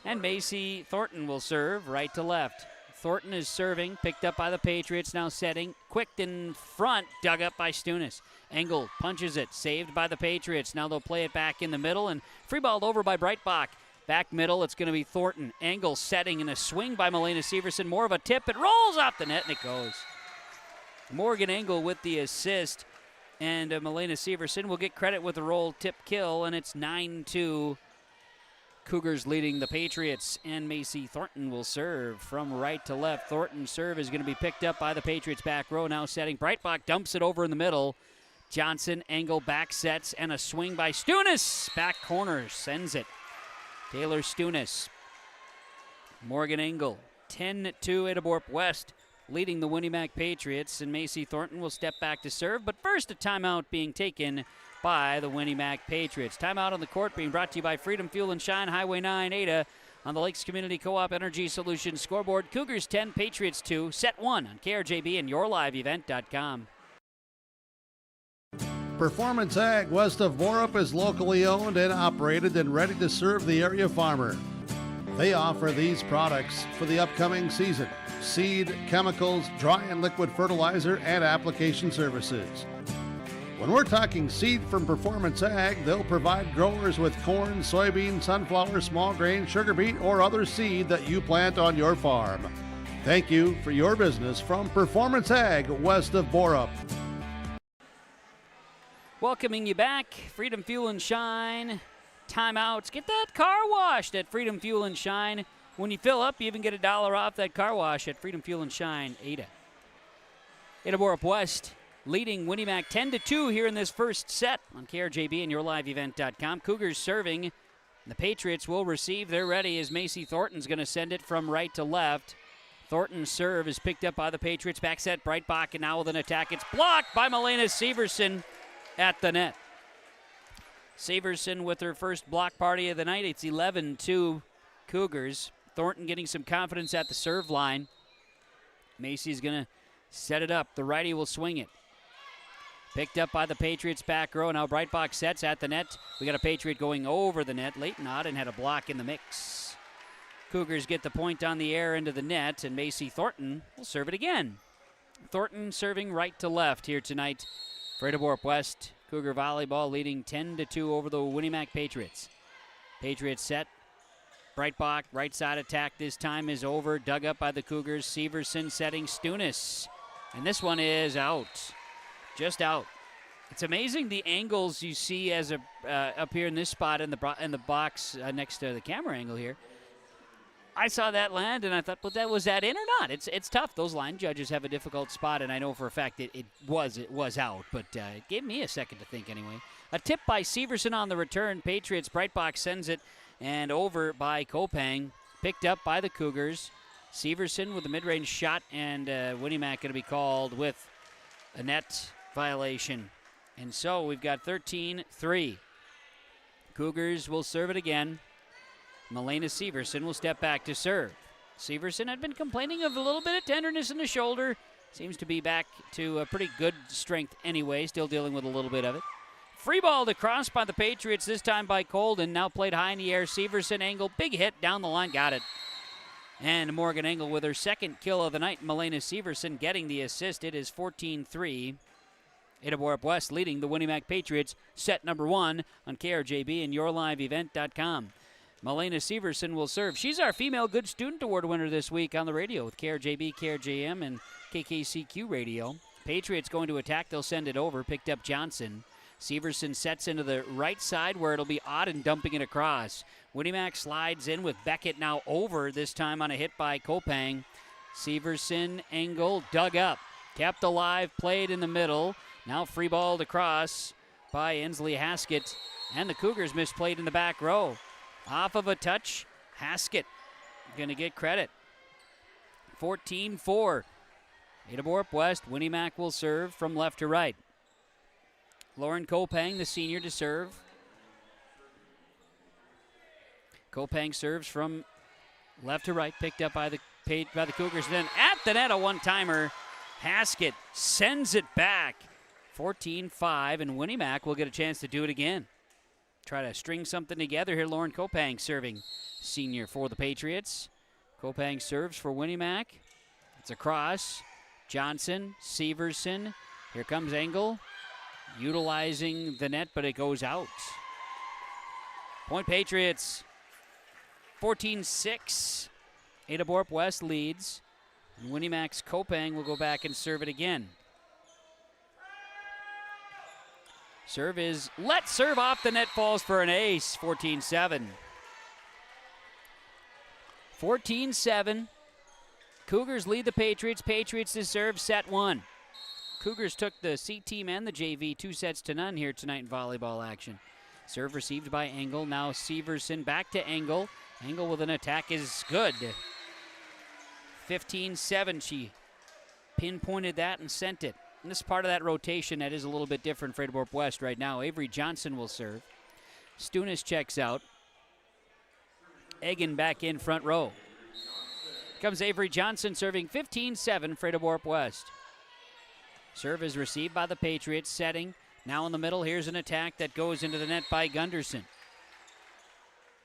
And Macy Thornton will serve right to left. Thornton is serving, picked up by the Patriots, now setting. Quick in front, dug up by Stunis. Engel punches it, saved by the Patriots. Now they'll play it back in the middle, and free balled over by Breitbach. Back middle, it's going to be Thornton. Engel setting in a swing by Milena Severson. More of a tip. It rolls off the net, and it goes. Morgan Engel with the assist. And Milena Severson will get credit with the roll tip kill, and it's 9-2. Cougars leading the Patriots, and Macy Thornton will serve from right to left. Thornton's serve is going to be picked up by the Patriots back row, now setting. Breitbach dumps it over in the middle. Johnson, Engel back sets, and a swing by Stunis. Back corner sends it. Taylor Stunis. Morgan Engel, 10-2 Ada-Borup-West. leading the Winnie-Mac Patriots, and Macy Thornton will step back to serve. But first, a timeout being taken by the Winnie-Mac Patriots. Timeout on the court being brought to you by Freedom Fuel and Shine, Highway 9, Ada. On the Lakes Community Co-op Energy Solutions scoreboard, Cougars 10, Patriots 2, set 1 on KRJB and yourliveevent.com. Performance Ag west of Borup is locally owned and operated and ready to serve the area farmer. They offer these products for the upcoming season: seed, chemicals, dry and liquid fertilizer, and application services. When we're talking seed from Performance Ag, they'll provide growers with corn, soybean, sunflower, small grain, sugar beet, or other seed that you plant on your farm. Thank you for your business from Performance Ag west of Borup. Welcoming you back, Freedom Fuel and Shine. Timeouts. Get that car washed at Freedom Fuel and Shine. When you fill up, you even get $1 off that car wash at Freedom Fuel and Shine, Ada. Ada-Borup-West leading Winnie-Mac 10-2 here in this first set on KRJB and yourliveevent.com. Cougars serving. The Patriots will receive. They're ready as Macy Thornton's going to send it from right to left. Thornton's serve is picked up by the Patriots. Back set, Breitbach, and now with an attack. It's blocked by Milena Severson at the net. Severson with her first block party of the night. It's 11-2 Cougars. Thornton getting some confidence at the serve line. Macy's going to set it up. The righty will swing it. Picked up by the Patriots back row. Now Breitbach sets at the net. We got a Patriot going over the net. Leighton Auden had a block in the mix. Cougars get the point on the air into the net, and Macy Thornton will serve it again. Thornton serving right to left here tonight for Ada-Borup-West. Cougar volleyball leading 10-2 over the Winnie-Mac Patriots. Patriots set. Breitbach, right side attack this time is over. Dug up by the Cougars. Severson setting Stunis. And this one is out. Just out. It's amazing the angles you see as up here in this spot in the box next to the camera angle here. I saw that land and I thought, well, was that in or not? It's tough. Those line judges have a difficult spot, and I know for a fact it was out, but it gave me a second to think anyway. A tip by Severson on the return. Patriots, Breitbach sends it, and over by Kopang. Picked up by the Cougars. Severson with a mid-range shot, and Winnie-Mac going to be called with a net violation. And so we've got 13-3. Cougars will serve it again. Milena Severson will step back to serve. Severson had been complaining of a little bit of tenderness in the shoulder. Seems to be back to a pretty good strength anyway, still dealing with a little bit of it. Free ball across by the Patriots, this time by Colden. Now played high in the air. Severson angle, big hit down the line, got it. And Morgan Engel with her second kill of the night. Milena Severson getting the assist. It is 14-3. Ada-Borup-West leading the Winnie-Mac Patriots. Set number 1 on KRJB and yourliveevent.com. Milena Severson will serve. She's our Female Good Student Award winner this week on the radio with KRJB, KRJM, and KKCQ radio. Patriots going to attack. They'll send it over. Picked up Johnson. Severson sets into the right side where it'll be Auden dumping it across. Winnie-Mac slides in with Beckett now over, this time on a hit by Kopang. Severson, Engel, dug up. Kept alive, played in the middle. Now free balled across by Ensley Haskett. And the Cougars misplayed in the back row. Off of a touch, Haskett going to get credit. 14-4. Ada-Borup-West. Winnie-Mac will serve from left to right. Lauren Kopang, the senior, to serve. Kopang serves from left to right, picked up by the Cougars. Then at the net, a one-timer. Haskett sends it back. 14-5, and Winnie-Mac will get a chance to do it again. Try to string something together here. Lauren Kopang serving, senior, for the Patriots. Kopang serves for Winnie-Mac. It's across. Johnson, Severson. Here comes Engel, utilizing the net, but it goes out. Point Patriots, 14-6. Ada-Borup-West leads. And Winnie-Mac's Kopang will go back and serve it again. Serve is serve off the net, falls for an ace. 14-7. 14-7. Cougars lead the Patriots. Patriots to serve, set 1. Cougars took the C team and the JV 2-0 here tonight in volleyball action. Serve received by Engel. Now Severson back to Engel. Engel with an attack is good. 15-7. She pinpointed that and sent it. And this is part of that rotation that is a little bit different for Ada-Borup-West right now. Avery Johnson will serve. Stunis checks out. Egan back in front row. Comes Avery Johnson serving 15-7 for Ada-Borup-West. Serve is received by the Patriots, setting. Now in the middle, here's an attack that goes into the net by Gunderson.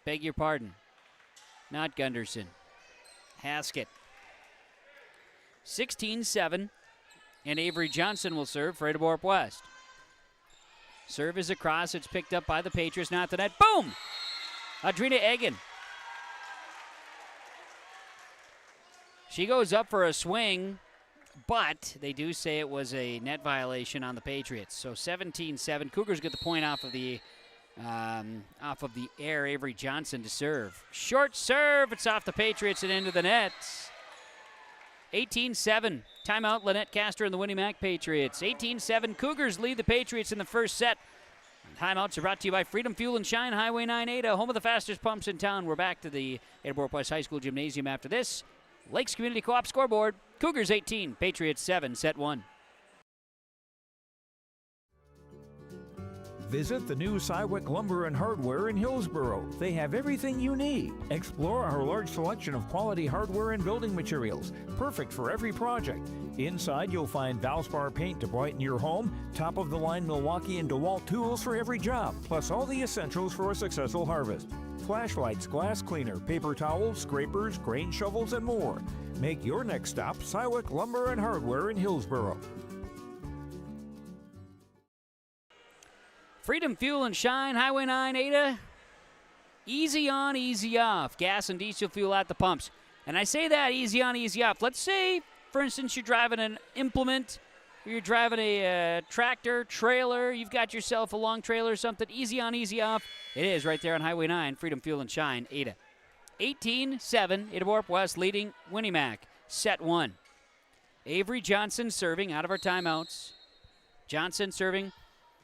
Beg your pardon. Not Gunderson. Haskett. 16-7, and Avery Johnson will serve for Ada-Borup-West. Serve is across. It's picked up by the Patriots. Not the net. Boom! Adrina Egan. She goes up for a swing, but they do say it was a net violation on the Patriots. So 17-7. Cougars get the point off of the air. Avery Johnson to serve. Short serve. It's off the Patriots and into the net. 18-7. Timeout, Lynette Castor and the Winnie Mac Patriots. 18-7. Cougars lead the Patriots in the first set. Timeouts are brought to you by Freedom Fuel and Shine, Highway 9 Ada, home of the fastest pumps in town. We're back to the Ada-Borup-West High School Gymnasium after this. Lakes Community Co-op scoreboard. Cougars 18, Patriots 7, set 1. Visit the new Cywick Lumber and Hardware in Hillsboro. They have everything you need. Explore our large selection of quality hardware and building materials, perfect for every project. Inside, you'll find Valspar paint to brighten your home, top-of-the-line Milwaukee and DeWalt tools for every job, plus all the essentials for a successful harvest. Flashlights, glass cleaner, paper towels, scrapers, grain shovels, and more. Make your next stop Cywick Lumber and Hardware in Hillsboro. Freedom Fuel and Shine, Highway 9 Ada. Easy on, easy off. Gas and diesel fuel at the pumps. And I say that, easy on, easy off. Let's say, for instance, you're driving an implement, or you're driving a tractor, trailer, you've got yourself a long trailer or something. Easy on, easy off. It is right there on Highway 9, Freedom Fuel and Shine, Ada. 18-7, Ada-Borup-West leading Winnie Mac. Set 1. Avery Johnson serving out of our timeouts. Johnson serving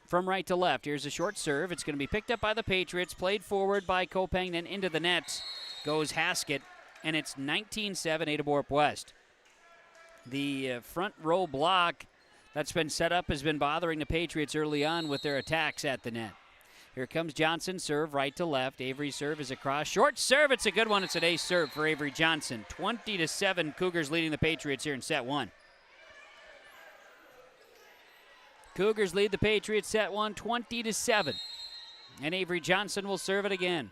from right to left. Here's a short serve. It's going to be picked up by the Patriots, played forward by Kopang, then into the net goes Haskett, and it's 19-7 Ada-Borup-West. The front row block that's been set up has been bothering the Patriots early on with their attacks at the net. Here comes Johnson, serve right to left. Avery's serve is across. Short serve, it's a good one. It's an ace serve for Avery Johnson. 20-7, Cougars leading the Patriots here in set 1. Cougars lead the Patriots set 1, 20-7. And Avery Johnson will serve it again.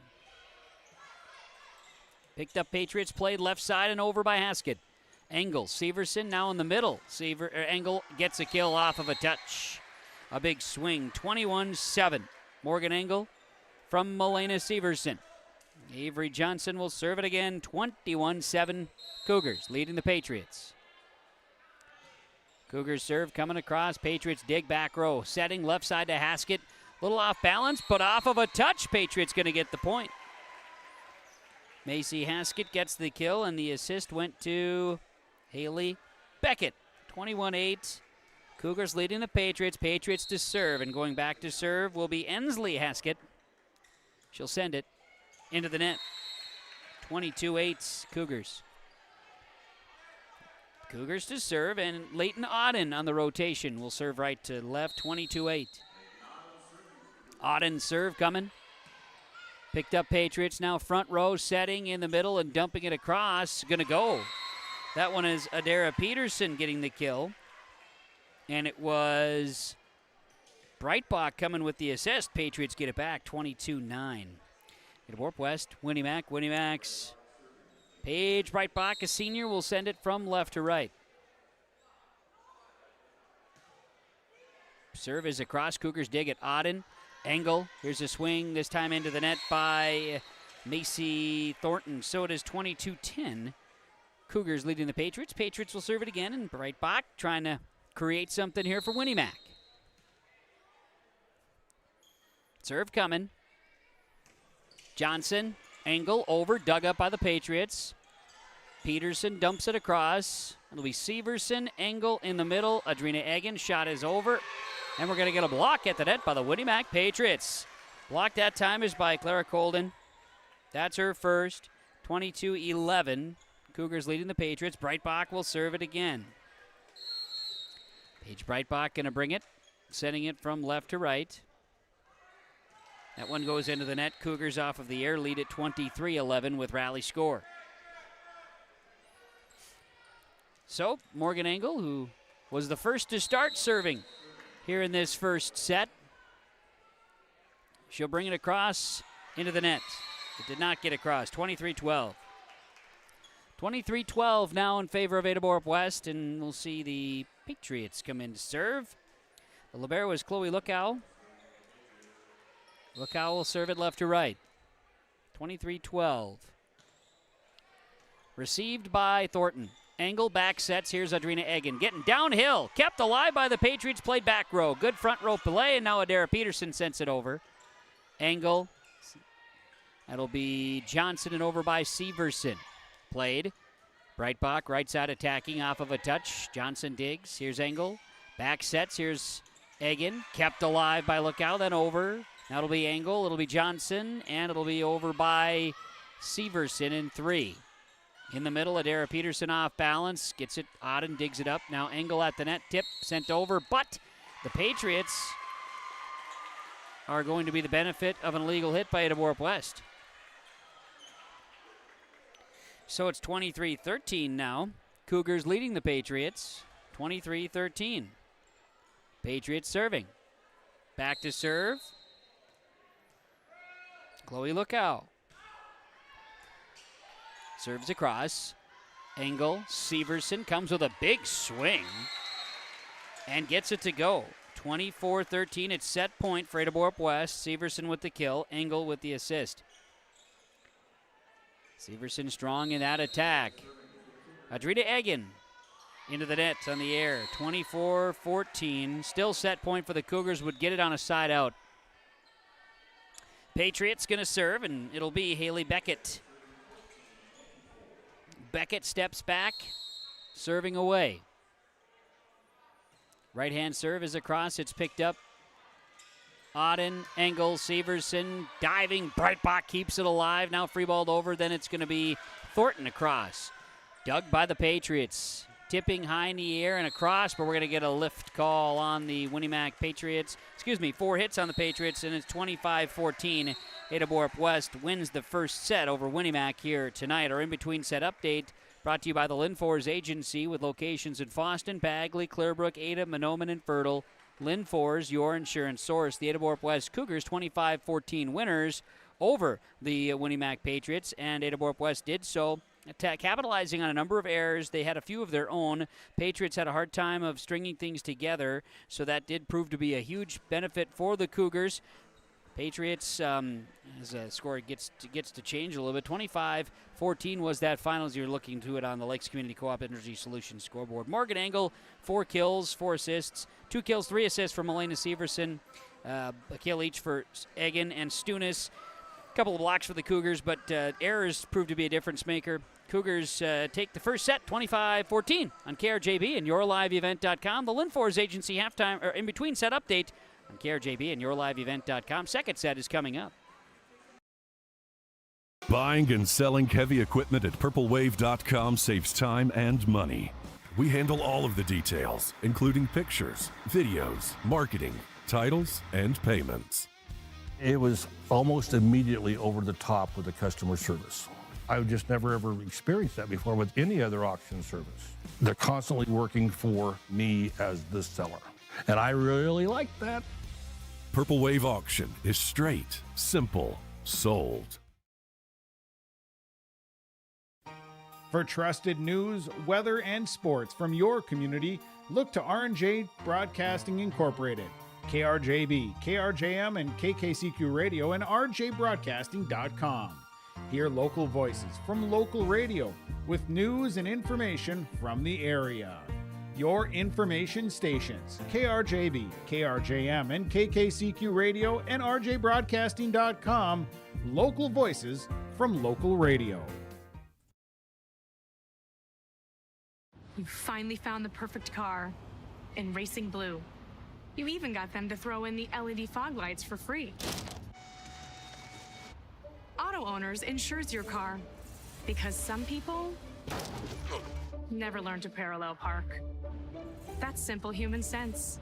Picked up Patriots, played left side and over by Haskett. Engel, Severson now in the middle. Engel gets a kill off of a touch. A big swing, 21-7. Morgan Engel from Milena Severson. Avery Johnson will serve it again, 21-7. Cougars leading the Patriots. Cougars serve coming across. Patriots dig back row. Setting left side to Haskett. A little off balance, but off of a touch. Patriots going to get the point. Macy Haskett gets the kill, and the assist went to Haley Beckett. 21-8. Cougars leading the Patriots. Patriots to serve, and going back to serve will be Ensley Haskett. She'll send it into the net. 22-8 Cougars. Cougars to serve, and Leighton Auden on the rotation will serve right to left, 22-8. Auden serve coming. Picked up Patriots, now front row, setting in the middle and dumping it across. Gonna go. That one is Adara Peterson getting the kill. And it was Breitbach coming with the assist. Patriots get it back, 22-9. Ada-Borup-West, Winnie Mac. Winnie Mac's Paige Breitbach, a senior, will send it from left to right. Serve is across. Cougars dig it. Auden. Engel. Here's a swing, this time into the net by Macy Thornton. So it is 22-10. Cougars leading the Patriots. Patriots will serve it again, and Breitbach trying to create something here for Winnie Mac. Serve coming. Johnson. Engel over, dug up by the Patriots. Peterson dumps it across. It'll be Severson, Engel in the middle. Adrina Egan, shot is over. And we're going to get a block at the net by the Winnie Mac Patriots. Block that time is by Clara Colden. That's her first. 22-11. Cougars leading the Patriots. Breitbach will serve it again. Paige Breitbach going to bring it, sending it from left to right. That one goes into the net. Cougars off of the air lead at 23-11 with rally score. So, Morgan Engel, who was the first to start serving here in this first set. She'll bring it across into the net. It did not get across. 23-12. 23-12 now in favor of Ada-Borup-West, and we'll see the Patriots come in to serve. The libero is Chloe Lookow. Lookow will serve it left to right. 23-12. Received by Thornton. Engel back sets. Here's Audrina Egan. Getting downhill. Kept alive by the Patriots. Played back row. Good front row play, and now Adara Peterson sends it over. Engel. That'll be Johnson and over by Severson. Played. Breitbach right side attacking off of a touch. Johnson digs. Here's Engel. Back sets. Here's Egan. Kept alive by Lookout. Then over. Now it'll be Engel. It'll be Johnson. And it'll be over by Severson in 3. In the middle, Adara Peterson off balance. Gets it. Auden digs it up. Now Engel at the net. Tip sent over. But the Patriots are going to be the benefit of an illegal hit by Ada-Borup-West. So it's 23-13 now. Cougars leading the Patriots. 23-13. Patriots serving. Back to serve. Chloe Lookow. Serves across. Engel. Severson comes with a big swing and gets it to go. 24-13. It's set point for Ada-Borup-West. Severson with the kill. Engel with the assist. Severson strong in that attack. Adrina Egan into the net on the air. 24-14. Still set point for the Cougars. Would get it on a side out. Patriots going to serve, and it'll be Haley Beckett. Beckett steps back, serving away. Right-hand serve is across. It's picked up. Auden, Engel, Severson, diving. Breitbach keeps it alive. Now free-balled over. Then it's going to be Thornton across. Dug by the Patriots. Tipping high in the air and across, but we're going to get a lift call on the Winnimac Patriots. 4 hits on the Patriots, and it's 25-14. Ada-Borup-West wins the first set over Winnimac here tonight. Our in-between set update brought to you by the Linfors Agency with locations in Fosston, Bagley, Clearbrook, Ada, Mahnomen, and Fertile. Linfors, your insurance source. The Ada-Borup-West Cougars 25-14 winners over the Winnimac Patriots, and Ada-Borup-West did so capitalizing on a number of errors. They had a few of their own. Patriots had a hard time of stringing things together, so that did prove to be a huge benefit for the Cougars. Patriots, as a score gets to change a little bit. 25-14 was that final as you're looking to it on the Lakes Community Co-op Energy Solutions scoreboard. Morgan Engel, 4 kills, 4 assists. 2 kills, 3 assists from Elena Severson. A kill each for Egan and Stunis. A couple of blocks for the Cougars, but errors proved to be a difference maker. Cougars take the first set, 25-14 on KRJB and YourLiveEvent.com. The Linfors Agency halftime or in-between set update on KRJB and YourLiveEvent.com. Second set is coming up. Buying and selling heavy equipment at PurpleWave.com saves time and money. We handle all of the details, including pictures, videos, marketing, titles, and payments. It was almost immediately over the top with the customer service. I've just never ever experienced that before with any other auction service. They're constantly working for me as the seller, and I really like that. Purple Wave Auction is straight, simple, sold. For trusted news, weather, and sports from your community, look to R&J Broadcasting Incorporated. KRJB, KRJM, and KKCQ Radio and rjbroadcasting.com. Hear local voices from local radio with news and information from the area. Your information stations, KRJB, KRJM, and KKCQ Radio and rjbroadcasting.com. Local voices from local radio. You finally found the perfect car in Racing Blue. You even got them to throw in the LED fog lights for free. Auto Owners insures your car because some people never learn to parallel park. That's simple human sense.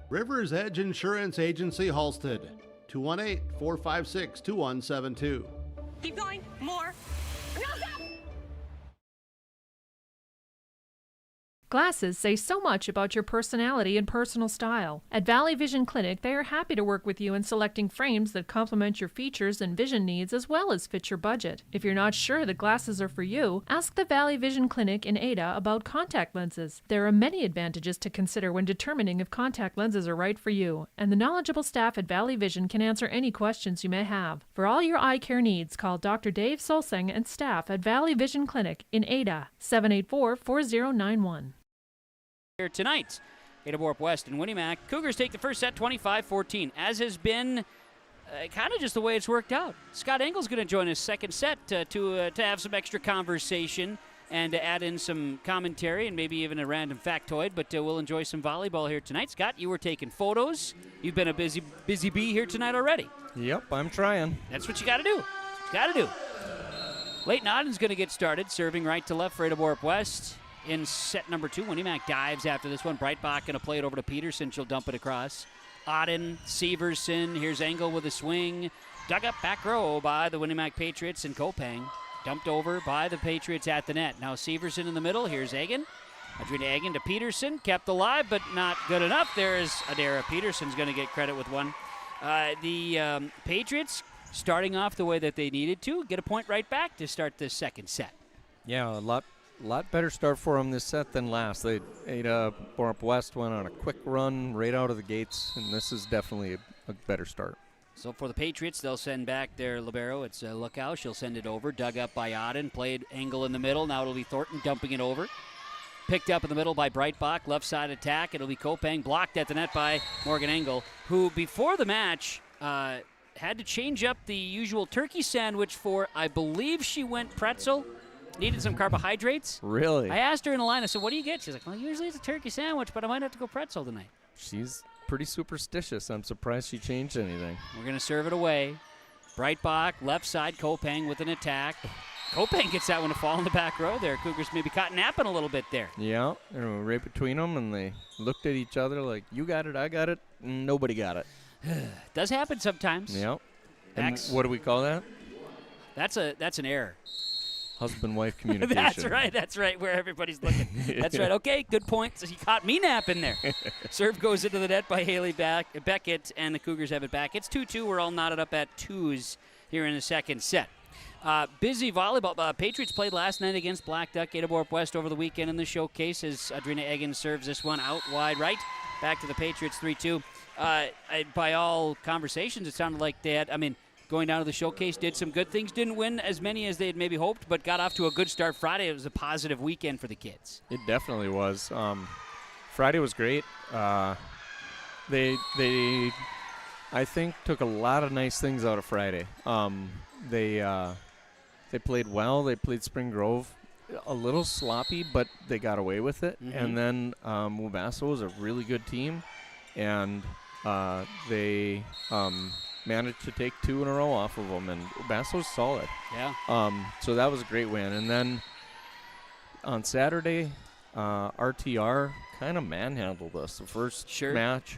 River's Edge Insurance Agency, Halstead, 218-456-2172. Keep going. More. No, stop! Glasses say so much about your personality and personal style. At Valley Vision Clinic, they are happy to work with you in selecting frames that complement your features and vision needs as well as fit your budget. If you're not sure that glasses are for you, ask the Valley Vision Clinic in Ada about contact lenses. There are many advantages to consider when determining if contact lenses are right for you, and the knowledgeable staff at Valley Vision can answer any questions you may have. For all your eye care needs, call Dr. Dave Solseng and staff at Valley Vision Clinic in Ada, 784-4091. Here tonight, Ada-Borup-West and Winnie-Mac. Cougars take the first set 25-14, as has been kind of just the way it's worked out. Scott Engel's going to join us second set to have some extra conversation and to add in some commentary and maybe even a random factoid, but we'll enjoy some volleyball here tonight. Scott, you were taking photos. You've been a busy bee here tonight already. Yep, I'm trying. That's what you got to do. Leighton Aden's going to get started, serving right to left for Ada-Borup-West. In set number 2, Winnie-Mac dives after this one. Breitbach going to play it over to Peterson. She'll dump it across. Aden, Severson. Here's Engel with a swing. Dug up back row by the Winnie-Mac Patriots and Kopang. Dumped over by the Patriots at the net. Now Severson in the middle. Here's Egan. Adrina Egan to Peterson. Kept alive, but not good enough. There is Adara. Peterson's going to get credit with one. The Patriots starting off the way that they needed to. Get a point right back to start this second set. Yeah, a lot better start for them this set than last. Ada-Borup-West went on a quick run right out of the gates, and this is definitely a better start. So for the Patriots, they'll send back their libero. It's Lookout. She'll send it over. Dug up by Aden. Played Engel in the middle. Now it'll be Thornton dumping it over. Picked up in the middle by Breitbach. Left side attack. It'll be Kopang. Blocked at the net by Morgan Engel, who before the match had to change up the usual turkey sandwich for, I believe she went pretzel. Needed some carbohydrates. Really? I asked her in the line, I said, what do you get? She's like, well, usually it's a turkey sandwich, but I might have to go pretzel tonight. She's pretty superstitious. I'm surprised she changed anything. We're going to serve it away. Breitbach, left side, Kopang with an attack. Kopang gets that one to fall in the back row there. Cougars maybe caught napping a little bit there. Yeah, right between them, and they looked at each other like, you got it, I got it, and nobody got it. Does happen sometimes. Yeah. And what do we call that? That's an error. Husband-wife communication. That's right, where everybody's looking. That's right. Okay, good point. So he caught me napping there. Serve goes into the net by Haley Beckett, and the Cougars have it back. It's 2-2. We're all knotted up at 2s here in the second set. Busy volleyball. Patriots played last night against Black Duck. Ada-Borup-West over the weekend in the showcase as Adrina Egan serves this one out wide right. Back to the Patriots, 3-2. By all conversations, it sounded like they had, going down to the showcase, did some good things. Didn't win as many as they had maybe hoped, but got off to a good start Friday. It was a positive weekend for the kids. It definitely was. Friday was great. They I think, took a lot of nice things out of Friday. They played well. They played Spring Grove a little sloppy, but they got away with it. Mm-hmm. And then Wabasso was a really good team, and they managed to take 2 in a row off of them, and Basso's solid. Yeah. So that was a great win. And then on Saturday, RTR kind of manhandled us the first match.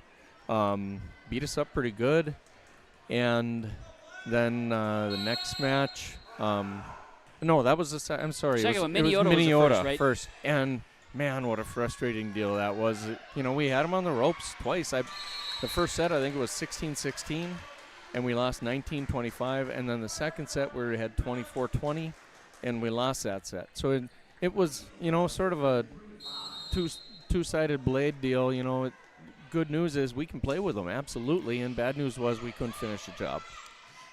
Beat us up pretty good. And then the next match, no, that was the I'm sorry. Second one, it was Minneota first. And, man, what a frustrating deal that was. You know, we had them on the ropes twice. The first set, I think it was 16-16. And we lost 19-25, and then the second set we had 24-20, and we lost that set. So it was, you know, sort of a two-sided blade deal. You know, good news is we can play with them, absolutely, and bad news was we couldn't finish the job.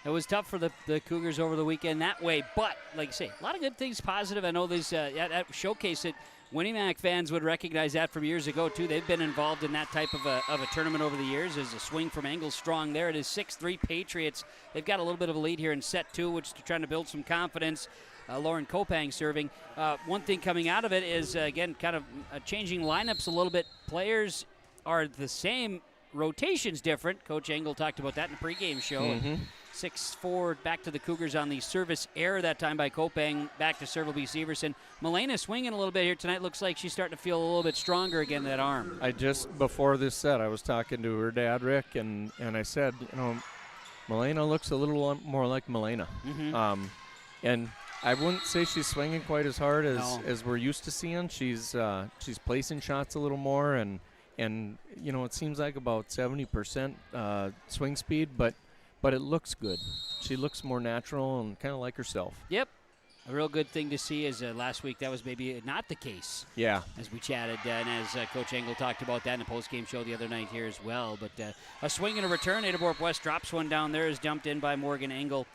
It was tough for the Cougars over the weekend that way, but, like I say, a lot of good things positive. I know there's that showcase that Winnie-Mac fans would recognize that from years ago, too. They've been involved in that type of a tournament over the years. There's a swing from Engel strong there. It is 6-3 Patriots. They've got a little bit of a lead here in set 2, which they're trying to build some confidence. Lauren Kopang serving. One thing coming out of it is, again, kind of changing lineups a little bit. Players are the same, rotations different. Coach Engel talked about that in the pregame show. Mm-hmm. 6-4 back to the Cougars on the service error that time by Kopang. Back to serve will be Severson. Milena swinging a little bit here tonight. Looks like she's starting to feel a little bit stronger again, that arm. Before this set, I was talking to her dad, Rick, and I said, Milena looks a little more like Milena. Mm-hmm. And I wouldn't say she's swinging quite as hard as we're used to seeing. She's placing shots a little more, and it seems like about 70% swing speed, but it looks good. She looks more natural and kind of like herself. Yep. A real good thing to see is last week that was maybe not the case. Yeah. As we chatted, and as Coach Engel talked about that in the postgame show the other night here as well. But a swing and a return. Ada-Borup-West drops one down there, is dumped in by Morgan Engel.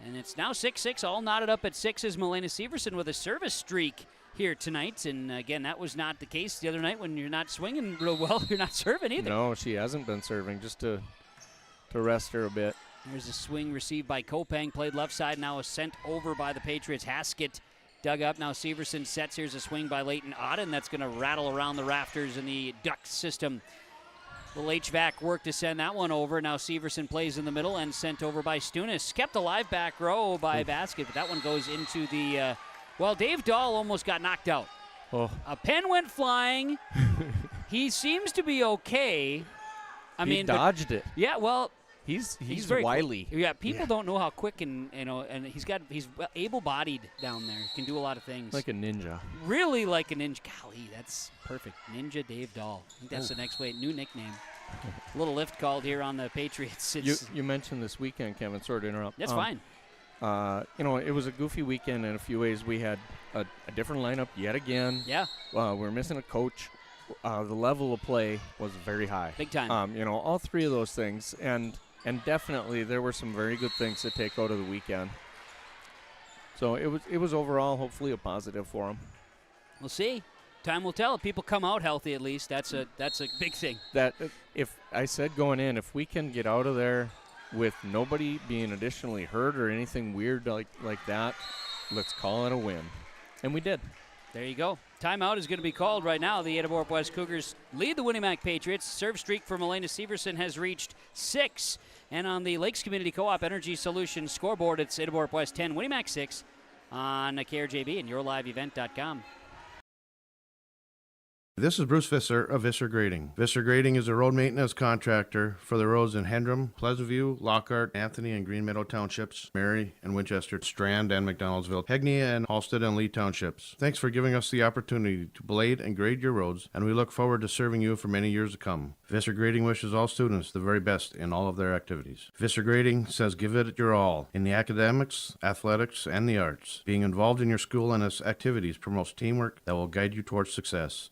And it's now 6-6, all knotted up at 6 is Milena Severson with a service streak here tonight. And again, that was not the case the other night. When you're not swinging real well, you're not serving either. No, she hasn't been serving, just to rest her a bit. There's a swing received by Kopang, played left side, now is sent over by the Patriots. Haskett dug up, now Severson sets. Here's a swing by Leighton Auden that's going to rattle around the rafters in the duct system. Little HVAC work to send that one over. Now Severson plays in the middle and sent over by Stunis. Kept alive back row by Basket, but that one goes into the, Dave Dahl almost got knocked out. Oh. A pen went flying. He seems to be okay. He dodged it. Yeah, well, He's very wily. Quick. Yeah, people don't know how quick and he's able-bodied down there. Can do a lot of things. Like a ninja. Really like a ninja. Golly, that's perfect. Ninja Dave Dahl. I think that's the next new nickname. A little lift called here on the Patriots. You mentioned this weekend, Kevin. Sorry to interrupt. That's fine. It was a goofy weekend in a few ways. We had a different lineup yet again. Yeah. We're missing a coach. The level of play was very high. Big time. All three of those things. And definitely there were some very good things to take out of the weekend. So it was overall hopefully a positive for them. We'll see. Time will tell. If people come out healthy, at least that's a big thing. That if I said going in, if we can get out of there with nobody being additionally hurt or anything weird like that, let's call it a win. And we did. There you go. Timeout is going to be called right now. The Ada-Borup-West Cougars lead the Winnimac Patriots. Serve streak for Milena Severson has reached 6. And on the Lakes Community Co-op Energy Solutions scoreboard, it's Ada-Borup-West 10, Winnimac 6 on KRJB and YourLiveEvent.com. This is Bruce Visser of Visser Grading. Visser Grading is a road maintenance contractor for the roads in Hendrum, Pleasant View, Lockhart, Anthony and Green Meadow Townships, Mary and Winchester, Strand and McDonaldsville, Hegney and Halsted and Lee Townships. Thanks for giving us the opportunity to blade and grade your roads, and we look forward to serving you for many years to come. Visser Grading wishes all students the very best in all of their activities. Visser Grading says give it your all in the academics, athletics, and the arts. Being involved in your school and its activities promotes teamwork that will guide you towards success.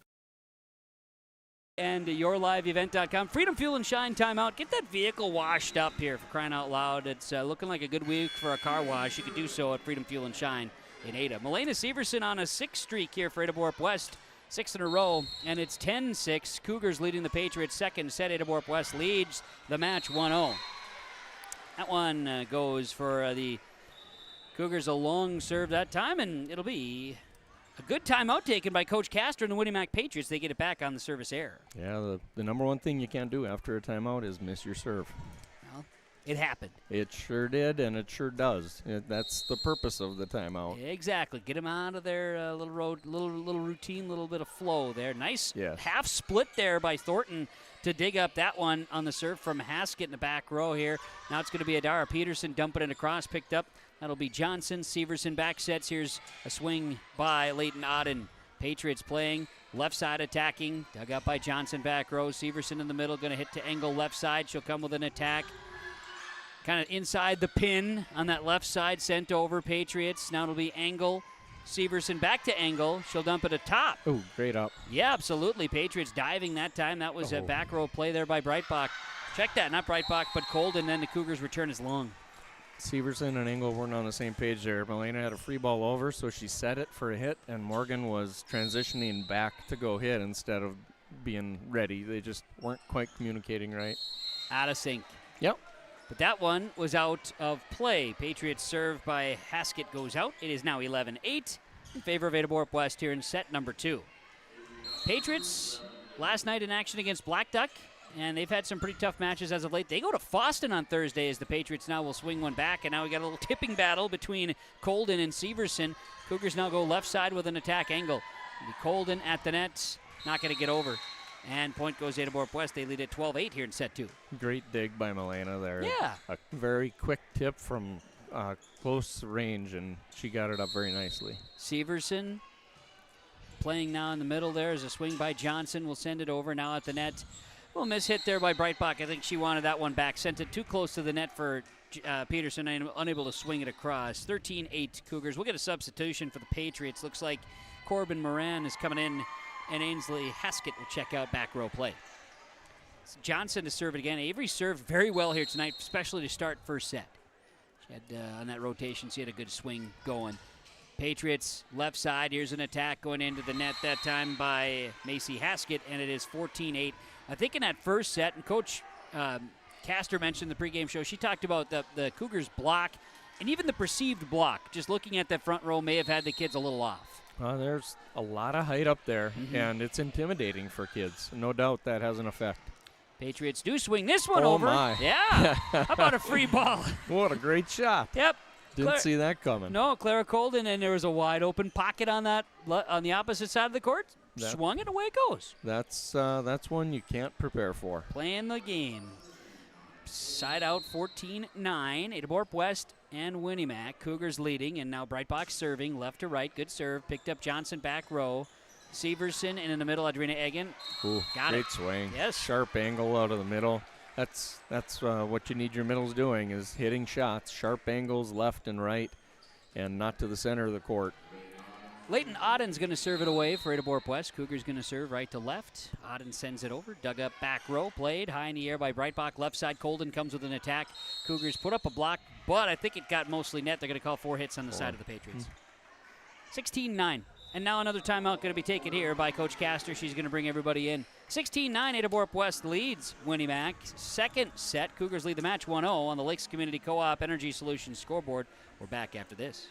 And YourLiveEvent.com. Freedom Fuel and Shine timeout. Get that vehicle washed up here, for crying out loud. It's looking like a good week for a car wash. You could do so at Freedom Fuel and Shine in Ada. Milena Severson on a 6 streak here for Ada-Borup-West. 6 in a row, and it's 10-6. Cougars leading the Patriots second set. Ada-Borup-West leads the match 1-0. That one goes for the Cougars a long serve that time, and it'll be a good timeout taken by Coach Castor and the Winnimac Patriots. They get it back on the service error. Yeah, the number one thing you can't do after a timeout is miss your serve. Well, it happened. It sure did, and it sure does. That's the purpose of the timeout. Exactly. Get them out of their little routine, little bit of flow there. Nice half split there by Thornton to dig up that one on the serve from Haskett in the back row here. Now it's going to be Adara Peterson dumping it across, picked up. That'll be Johnson. Severson back sets. Here's a swing by Leighton Auden. Patriots playing left side attacking. Dug up by Johnson back row. Severson in the middle. Going to hit to Engel left side. She'll come with an attack. Kind of inside the pin on that left side. Sent over Patriots. Now it'll be Engel. Severson back to Engel. She'll dump it atop. Oh, great up. Yeah, absolutely. Patriots diving that time. That was a back row play there by Breitbach. Check that. Not Breitbach, but Colden. Then the Cougars return is long. Severson and Engel weren't on the same page there. Milena had a free ball over, so she set it for a hit, and Morgan was transitioning back to go hit instead of being ready. They just weren't quite communicating right. Out of sync. Yep. But that one was out of play. Patriots serve by Haskett goes out. It is now 11-8 in favor of Ada-Borup-West here in set number 2. Patriots last night in action against Black Duck and they've had some pretty tough matches as of late. They go to Boston on Thursday as the Patriots now will swing one back, and now we got a little tipping battle between Colden and Severson. Cougars now go left side with an attack angle. Colden at the net, not going to get over. And point goes Ada-Borup-West. They lead at 12-8 here in set 2. Great dig by Milena there. Yeah. A very quick tip from close range, and she got it up very nicely. Severson playing now in the middle there as a swing by Johnson. Will send it over now at the net. Well, miss hit there by Breitbach. I think she wanted that one back. Sent it too close to the net for Peterson, and unable to swing it across. 13-8 Cougars. We'll get a substitution for the Patriots. Looks like Corbin Moran is coming in, and Ainsley Haskett will check out back row play. So Johnson to serve it again. Avery served very well here tonight, especially to start first set. She had, on that rotation, she had a good swing going. Patriots left side. Here's an attack going into the net that time by Macy Haskett, and it is 14-8. I think in that first set, and Coach Castor mentioned the pregame show, she talked about the Cougars block and even the perceived block. Just looking at that front row may have had the kids a little off. There's a lot of height up there, and it's intimidating for kids. No doubt that has an effect. Patriots do swing this one over. Oh, my. Yeah. How about a free ball? What a great shot. Yep. Didn't see that coming. No, Clara Colden, and there was a wide open pocket on that on the opposite side of the court. Swung it, away it goes. That's one you can't prepare for. Playing the game. Side out 14-9. Ada-Borup-West and Winnimac. Cougars leading, and now Breitbach serving left to right. Good serve. Picked up Johnson back row. Severson, and in the middle, Adrina Egan. Ooh, Got great it. swing. Yes. Sharp angle out of the middle. That's what you need your middles doing, is hitting shots, sharp angles left and right, and not to the center of the court. Leighton Auden's going to serve it away for Ada-Borup-West. Cougars going to serve right to left. Auden sends it over. Dug up back row. Played high in the air by Breitbach. Left side, Colden comes with an attack. Cougars put up a block, but I think it got mostly net. They're going to call 4 hits on the side of the Patriots. 16-9. And now another timeout going to be taken here by Coach Castor. She's going to bring everybody in. 16-9, Ada-Borup-West leads Winnimac. Second set, Cougars lead the match 1-0 on the Lakes Community Co-op Energy Solutions scoreboard. We're back after this.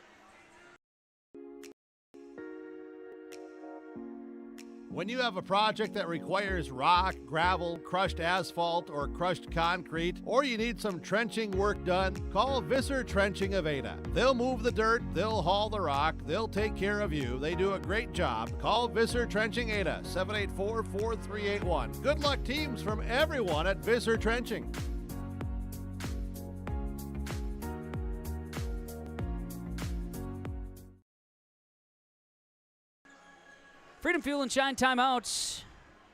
When you have a project that requires rock, gravel, crushed asphalt, or crushed concrete, or you need some trenching work done, call Visser Trenching of Ada. They'll move the dirt, they'll haul the rock, they'll take care of you. They do a great job. Call Visser Trenching Ada, 784-4381. Good luck, teams, from everyone at Visser Trenching. Freedom Fuel and Shine timeouts.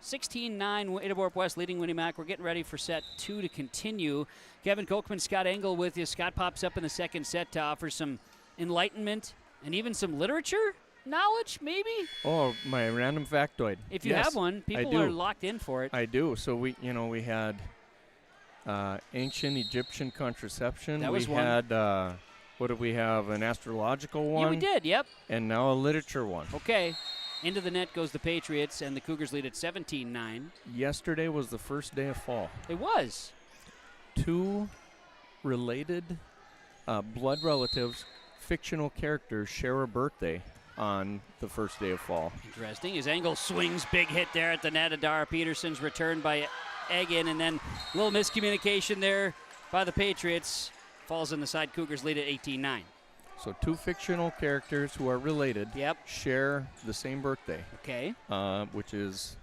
16-9, Ada-Borup-West leading Winnimac. We're getting ready for set 2 to continue. Kevin Kochman, Scott Engel with you. Scott pops up in the second set to offer some enlightenment and even some literature knowledge, maybe? Oh, my random factoid. If you have one, people are locked in for it. I do. So we had ancient Egyptian contraception. That was we one. had what did we have? An astrological one. Yeah, we did. Yep. And now a literature one. Okay. Into the net goes the Patriots, and the Cougars lead at 17-9. Yesterday was the first day of fall. It was. 2 related blood relatives, fictional characters, share a birthday on the first day of fall. Interesting. His angle swings, big hit there at the net. Adara Peterson's returned by Egan, and then a little miscommunication there by the Patriots. Falls on the side. Cougars lead at 18-9. So 2 fictional characters who are related share the same birthday. Okay. Which is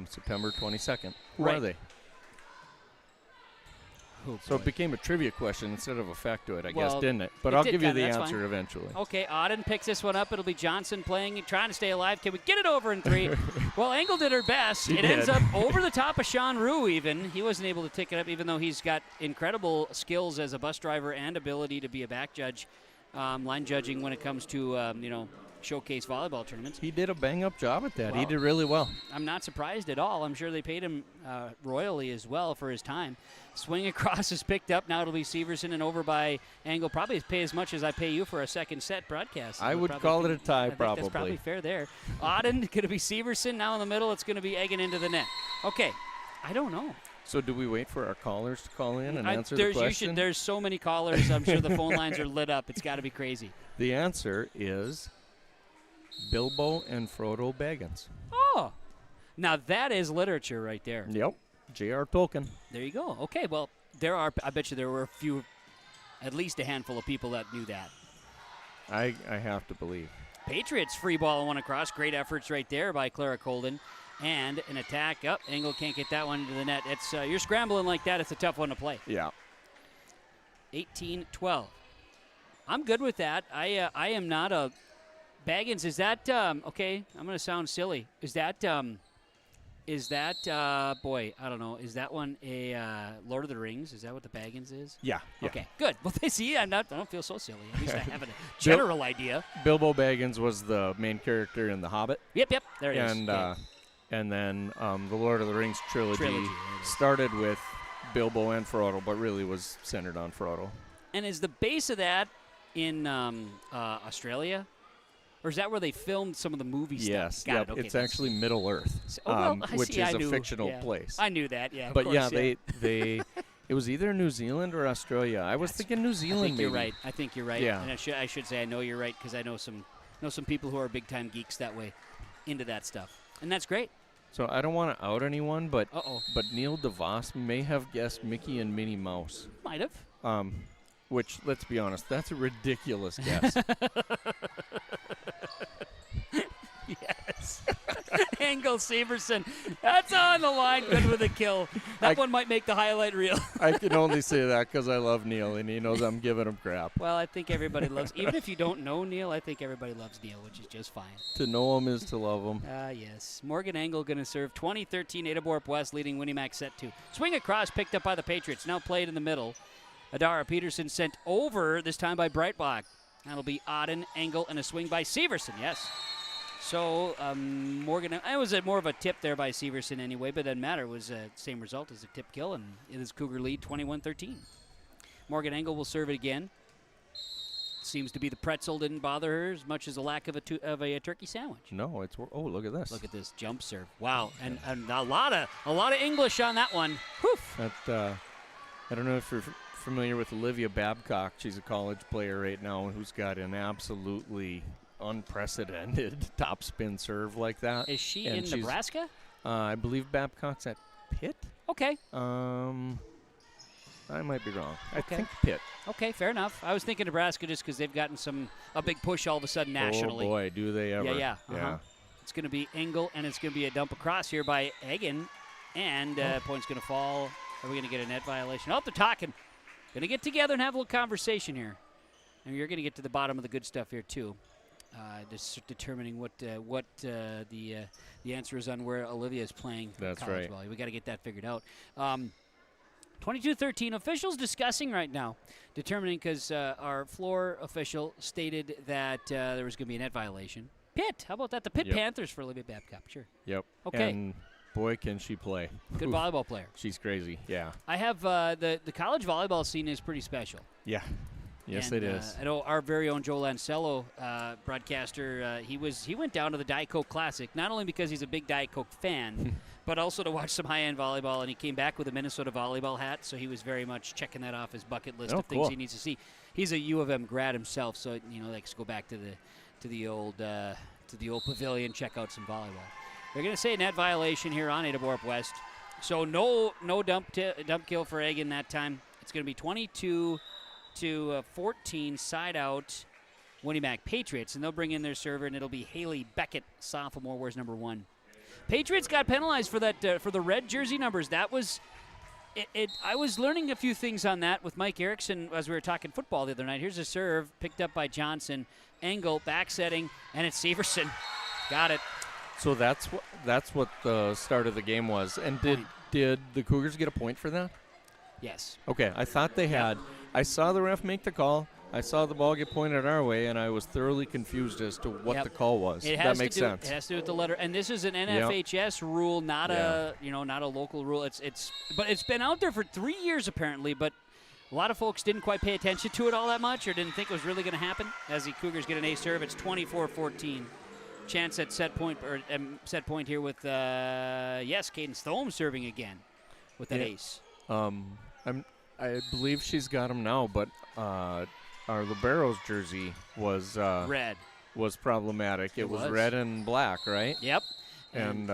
September 22nd. Who are they? So it became a trivia question instead of a factoid, I guess, didn't it? But I'll give you the answer eventually. Okay, Auden picks this one up. It'll be Johnson playing, trying to stay alive. Can we get it over in 3? Well, Engel did her best. It ends up over the top of Sean Rue even. He wasn't able to tick it up, even though he's got incredible skills as a bus driver and ability to be a back judge. Line judging when it comes to, showcase volleyball tournaments. He did a bang-up job at that. Well, he did really well. I'm not surprised at all. I'm sure they paid him royally as well for his time. Swing across is picked up. Now it'll be Severson and over by Engel. Probably pay as much as I pay you for a second set broadcast. I would call it a tie, probably. That's probably fair there. Auden going to be Severson. Now in the middle, it's going to be Egan into the net. Okay, I don't know. So do we wait for our callers to call in and answer the question? There's so many callers. I'm sure the phone lines are lit up. It's got to be crazy. The answer is Bilbo and Frodo Baggins. Oh, now that is literature right there. Yep. J.R. Tolkien. There you go. Okay, well, I bet you there were at least a handful of people that knew that. I have to believe. Patriots free ball and one across. Great efforts right there by Clara Colden. And an attack up. Engel can't get that one into the net. It's you're scrambling like that. It's a tough one to play. Yeah. 18-12. I'm good with that. I am not a Baggins. Is that okay? I'm going to sound silly. Is that boy? I don't know. Is that one a Lord of the Rings? Is that what the Baggins is? Yeah. Okay. Good. Well, see, I don't feel so silly. At least I have a general idea. Bilbo Baggins was the main character in The Hobbit. Yep. There it is. And okay. And then the Lord of the Rings trilogy started with Bilbo and Frodo, but really was centered on Frodo. And is the base of that in Australia? Or is that where they filmed some of the movie stuff? Yes. Got it. Okay, it's actually Middle Earth, which is a fictional place. I knew that, yeah. But of course, they it was either New Zealand or Australia. I was thinking New Zealand. I think you're right. Yeah. And I should say I know you're right because I know some people who are big-time geeks that way into that stuff. And that's great. So I don't want to out anyone, but Neil DeVos may have guessed Mickey and Minnie Mouse. Might have. Which, let's be honest, that's a ridiculous guess. Yes. Engel Severson. That's on the line. Good with a kill. That one might make the highlight reel. I can only say that because I love Neil, and he knows I'm giving him crap. Well, I think everybody loves, even if you don't know Neil, I think everybody loves Neil, which is just fine. To know him is to love him. Yes. Morgan Engel going to serve. 2013 Ada-Borup-West leading Winnie-Mac set 2. Swing across, picked up by the Patriots. Now played in the middle. Adara Peterson sent over, this time by Breitbach. That'll be Auden, Engel, and a swing by Severson. Yes. So Morgan, it was more of a tip there by Severson anyway, but it doesn't matter. It was the same result as a tip kill, and it is Cougar lead 21-13. Morgan Engel will serve it again. Seems to be the pretzel didn't bother her as much as the lack of a turkey sandwich. No, it's look at this. Look at this jump serve. Wow, and a lot of English on that one. Whew. That I don't know if you're familiar with Olivia Babcock. She's a college player right now who's got an absolutely unprecedented top spin serve like that. Is she in Nebraska? I believe Babcock's at Pitt. Okay. I might be wrong. Okay. I think Pitt. Okay, fair enough. I was thinking Nebraska just because they've gotten a big push all of a sudden nationally. Oh boy, do they ever! Yeah. Uh-huh. It's going to be Engel, and it's going to be a dump across here by Egan, and point's going to fall. Are we going to get a net violation? Oh, they're talking. Going to get together and have a little conversation here. And you're going to get to the bottom of the good stuff here, too. Just determining what the answer is on where Olivia is playing. That's college right. Volley. We got to get that figured out. 22-13. Officials discussing right now, determining because our floor official stated that there was going to be a net violation. Pitt, how about that? The Pitt Panthers for Olivia Babcock. Sure. Yep. Okay. And boy, can she play. Good volleyball player. She's crazy, yeah. I have the college volleyball scene is pretty special. Yeah. Yes, and, it is. I know our very own Joe Lancello, broadcaster, he went down to the Diet Coke Classic, not only because he's a big Diet Coke fan, but also to watch some high-end volleyball, and he came back with a Minnesota volleyball hat, so he was very much checking that off his bucket list of things he needs to see. He's a U of M grad himself, so likes to go back to the old pavilion, check out some volleyball. They're going to say net violation here on Ada-Borup-West. So no dump kill for Egan that time. It's going to be 22-14 side out Winnie-Mac Patriots, and they'll bring in their server, and it'll be Haley Beckett, sophomore, wears number 1. Patriots got penalized for that for the red jersey numbers. That was it. I was learning a few things on that with Mike Erickson as we were talking football the other night. Here's a serve picked up by Johnson. Engel back setting, and it's Severson. Got it. So that's what the start of the game was. And did the Cougars get a point for that? Yes. Okay, I thought they had. I saw the ref make the call. I saw the ball get pointed our way, and I was thoroughly confused as to what the call was. That makes sense. It has to do with the letter, and this is an NFHS rule, not a local rule. But it's been out there for 3 years apparently. But a lot of folks didn't quite pay attention to it all that much, or didn't think it was really going to happen. As the Cougars get an ace serve, it's 24-14. Chance at set point here with Cadence Thome serving again with that ace. I believe she's got him now, but our Libero's jersey was red. Was problematic. It was red and black, right? Yep. And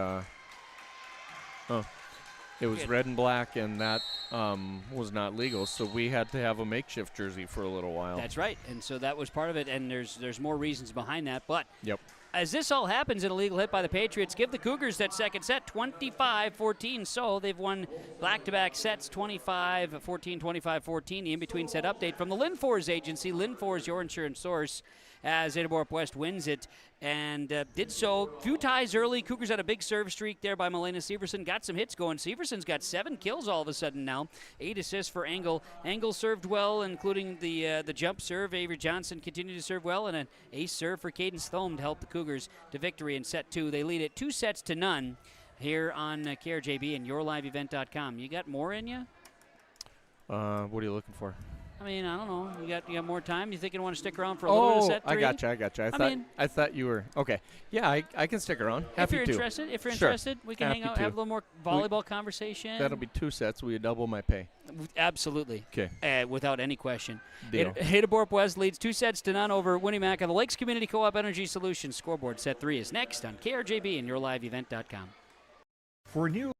It was red and black, and that was not legal, so we had to have a makeshift jersey for a little while. That's right, and so that was part of it, and there's more reasons behind that. But Yep. as this all happens, an illegal hit by the Patriots, give the Cougars that second set 25-14. So they've won back-to-back sets 25-14, 25-14. The in-between set update from the Linfors agency. Linfors, your insurance source, as Ada-Borup-West wins it and did so. Few ties early. Cougars had a big serve streak there by Milena Severson. Got some hits going. Severson's got 7 kills all of a sudden now. 8 assists for Engel. Engel served well, including the jump serve. Avery Johnson continued to serve well, and an ace serve for Cadence Thome to help the Cougars to victory in set 2. They lead it 2-0 here on KRJB and YourLiveEvent.com. You got more in you? What are you looking for? I mean, I don't know. You got more time? You think you want to stick around for a little bit of set 3? I got you. I thought you were okay. Yeah, I can stick around. If you're interested, Sure. we can hang out, Happy have a to. little more volleyball conversation. That'll be 2 sets. We double my pay. Absolutely. Okay. Without any question. Deal. Ada-Borup-West leads 2-0 over Winnie-Mac on the Lakes Community Co-op Energy Solutions scoreboard. Set 3 is next on KRJB and YourLiveEvent.com. For nearly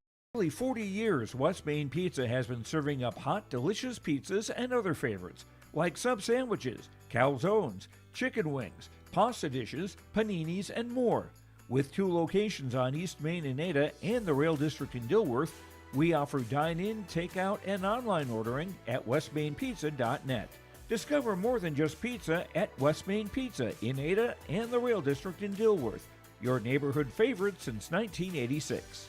40 years, West Main Pizza has been serving up hot, delicious pizzas and other favorites, like sub sandwiches, calzones, chicken wings, pasta dishes, paninis, and more. With 2 locations on East Main in Ada and the Rail District in Dilworth, we offer dine-in, takeout, and online ordering at westmainpizza.net. Discover more than just pizza at West Main Pizza in Ada and the Rail District in Dilworth, your neighborhood favorite since 1986.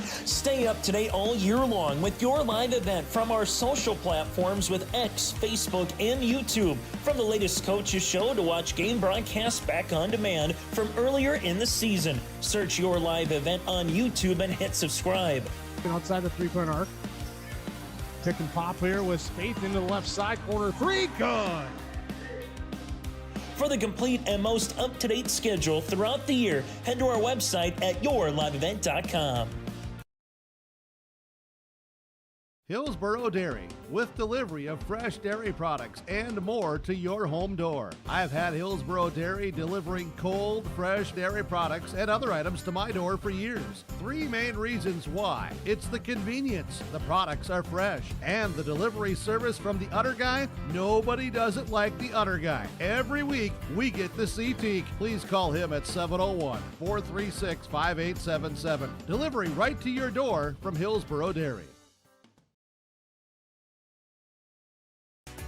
Stay up to date all year long with your live event from our social platforms with X, Facebook, and YouTube. From the latest coaches show to watch game broadcasts back on demand from earlier in the season. Search your live event on YouTube and hit subscribe. Outside the three-point arc. Pick and pop here with Spaeth into the left side corner. 3, good. For the complete and most up-to-date schedule throughout the year, head to our website at yourliveevent.com. Hillsboro Dairy, with delivery of fresh dairy products and more to your home door. I've had Hillsboro Dairy delivering cold, fresh dairy products and other items to my door for years. 3 main reasons why. It's the convenience, the products are fresh, and the delivery service from the Udder Guy. Nobody does it like the Udder Guy. Every week, we get to see Teak. Please call him at 701-436-5877. Delivery right to your door from Hillsboro Dairy.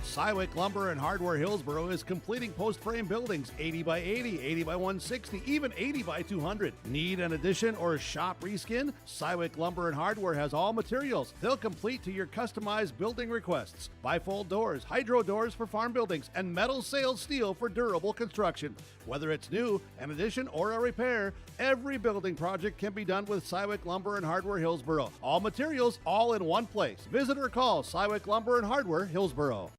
Cywick Lumber and Hardware Hillsboro is completing post-frame buildings 80 by 80, 80 by 160, even 80 by 200. Need an addition or shop reskin? Cywick Lumber and Hardware has all materials. They'll complete to your customized building requests. Bifold doors, hydro doors for farm buildings, and metal sailed steel for durable construction. Whether it's new, an addition, or a repair, every building project can be done with Cywick Lumber and Hardware Hillsboro. All materials, all in one place. Visit or call Cywick Lumber and Hardware Hillsboro.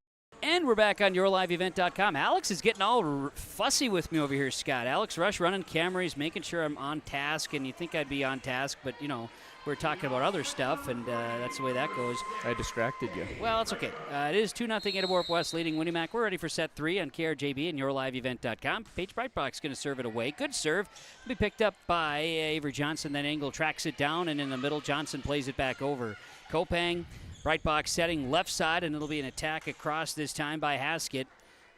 And we're back on YourLiveEvent.com. Alex is getting all fussy with me over here, Scott. Alex Rush running cameras, making sure I'm on task, and you think I'd be on task, but, you know, we're talking about other stuff, and that's the way that goes. I distracted you. Well, it's okay. It is 2-0 Ada-Borup-West leading Winnie-Mac. We're ready for set 3 on KRJB and YourLiveEvent.com. Paige Breitbach's going to serve it away. Good serve. Be picked up by Avery Johnson. Then Engel tracks it down, and in the middle, Johnson plays it back over. Kopang, Breitbach setting left side, and it'll be an attack across this time by Haskett.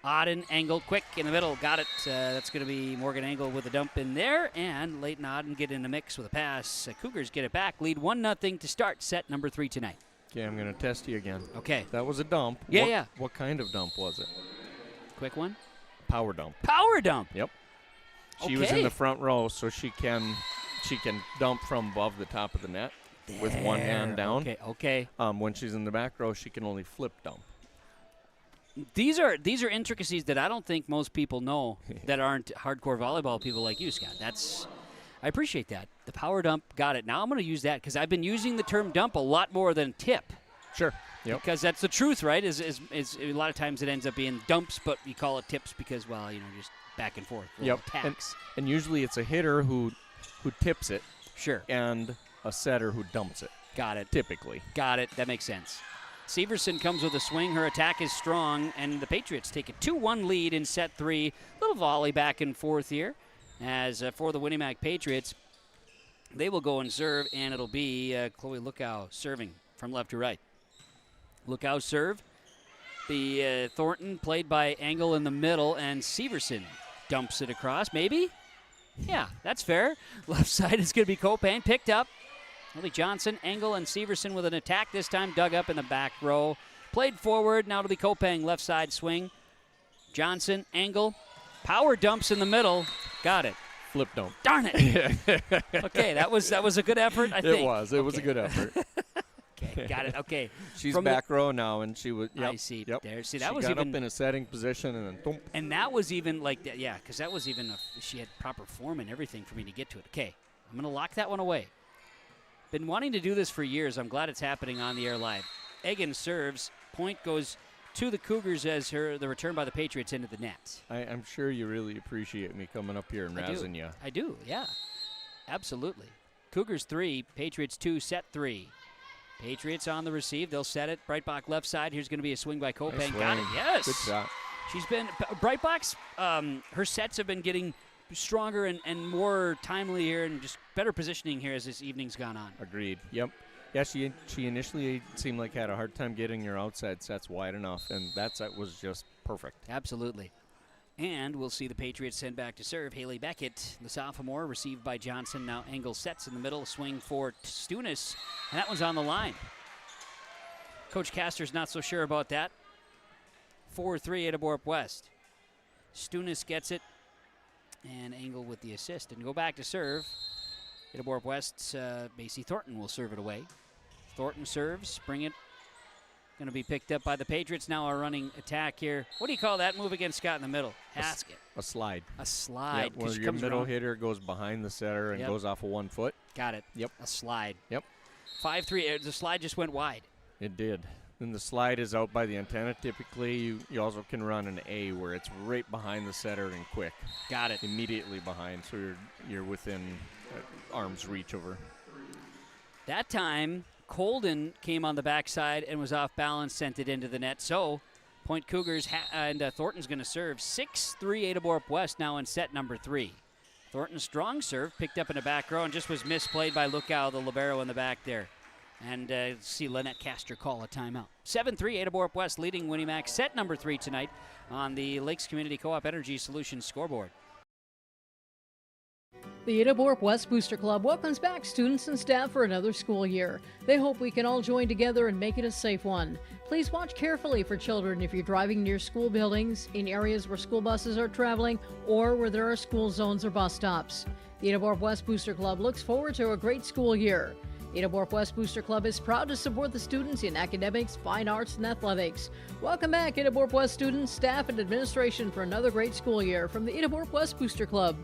Auden, Engel, quick in the middle, got it. That's going to be Morgan Engel with a dump in there, and Leighton Auden get in the mix with a pass. Cougars get it back, lead 1-0 to start set number 3 tonight. Okay, I'm going to test you again. Okay. That was a dump. Yeah. What kind of dump was it? Quick one? Power dump. Power dump? Yep. She was in the front row, so she can dump from above the top of the net with one hand down. Okay. When she's in the back row, she can only flip dump. These are intricacies that I don't think most people know that aren't hardcore volleyball people like you, Scott. I appreciate that. The power dump, got it. Now I'm going to use that because I've been using the term dump a lot more than tip. Sure. Yep. Because that's the truth, right? Is a lot of times it ends up being dumps, but you call it tips because, well, you know, just back and forth. Yep. Tacks. And usually it's a hitter who tips it. Sure. And a setter who dumps it. Got it. Typically. Got it. That makes sense. Severson comes with a swing. Her attack is strong, and the Patriots take a 2-1 lead in set 3. Little volley back and forth here as for the Winnie-Mac Patriots. They will go and serve, and it'll be Chloe Lookow serving from left to right. Lookow serve. The Thornton played by Engel in the middle, and Severson dumps it across. Maybe? Yeah, that's fair. Left side is going to be Kopang. Picked up. It'll be Johnson, Engel, and Severson with an attack this time. Dug up in the back row. Played forward. Now it'll be Kopang. Left side swing. Johnson, Engel. Power dumps in the middle. Got it. Flip dump. Darn it. Okay, that was a good effort, I think. It was a good effort. Okay, got it. Okay. She's back row now, and she was. Yep, I see. Yep. There. See, she that was got even up in a setting position, and then thump. And that was even like that. Yeah, because that was even she had proper form and everything for me to get to it. Okay, I'm gonna lock that one away. Been wanting to do this for years. I'm glad it's happening on the air live. Egan serves. Point goes to the Cougars as the return by the Patriots into the net. I'm sure you really appreciate me coming up here and razzing you. I do. Yeah, absolutely. Cougars 3, Patriots 2, set 3. Patriots on the receive. They'll set it. Breitbach left side. Here's going to be a swing by Kopang. Nice Got it. Yes. Good shot. She's been Breitbach's. Her sets have been getting stronger and more timely here, and just better positioning here as this evening's gone on. Agreed. Yep. Yeah, she initially seemed like had a hard time getting her outside sets wide enough, and that set was just perfect. Absolutely. And we'll see the Patriots send back to serve. Haley Beckett, the sophomore, received by Johnson. Now Engel sets in the middle, swing for Stunis, and that one's on the line. Coach Castor's not so sure about that. 4-3 Ada-Borup-West. Stunis gets it, and Engel with the assist. And go back to serve. Ada-Borup-West's Macy Thornton will serve it away. Thornton serves, bring it. Going to be picked up by the Patriots. Now a running attack here. What do you call that move against Scott in the middle? Haskett. A slide. A slide. Yep, where your middle hitter goes behind the setter and goes off of 1 foot. Got it. Yep. A slide. Yep. 5-3. The slide just went wide. It did. Then the slide is out by the antenna. Typically, you also can run an A where it's right behind the setter and quick. Got it. Immediately behind, so you're within arm's reach over. That time, Colden came on the backside and was off balance, sent it into the net. So, Point Cougars and Thornton's going to serve. 6-3 Ada-Borup-West now in set number 3. Thornton's strong serve picked up in the back row and just was misplayed by Lookow, the libero in the back there. And see Lynette Castor call a timeout. 7-3 Ada-Borup-West leading Winnie Mac set number 3 tonight on the Lakes Community Co-op Energy Solutions scoreboard. The Ada-Borup-West Booster Club welcomes back students and staff for another school year. They hope we can all join together and make it a safe one. Please watch carefully for children if you're driving near school buildings, in areas where school buses are traveling, or where there are school zones or bus stops. The Ada-Borup-West Booster Club looks forward to a great school year. The Ada-Borup-West Booster Club is proud to support the students in academics, fine arts, and athletics. Welcome back, Ada-Borup-West students, staff, and administration for another great school year from the Ada-Borup-West Booster Club.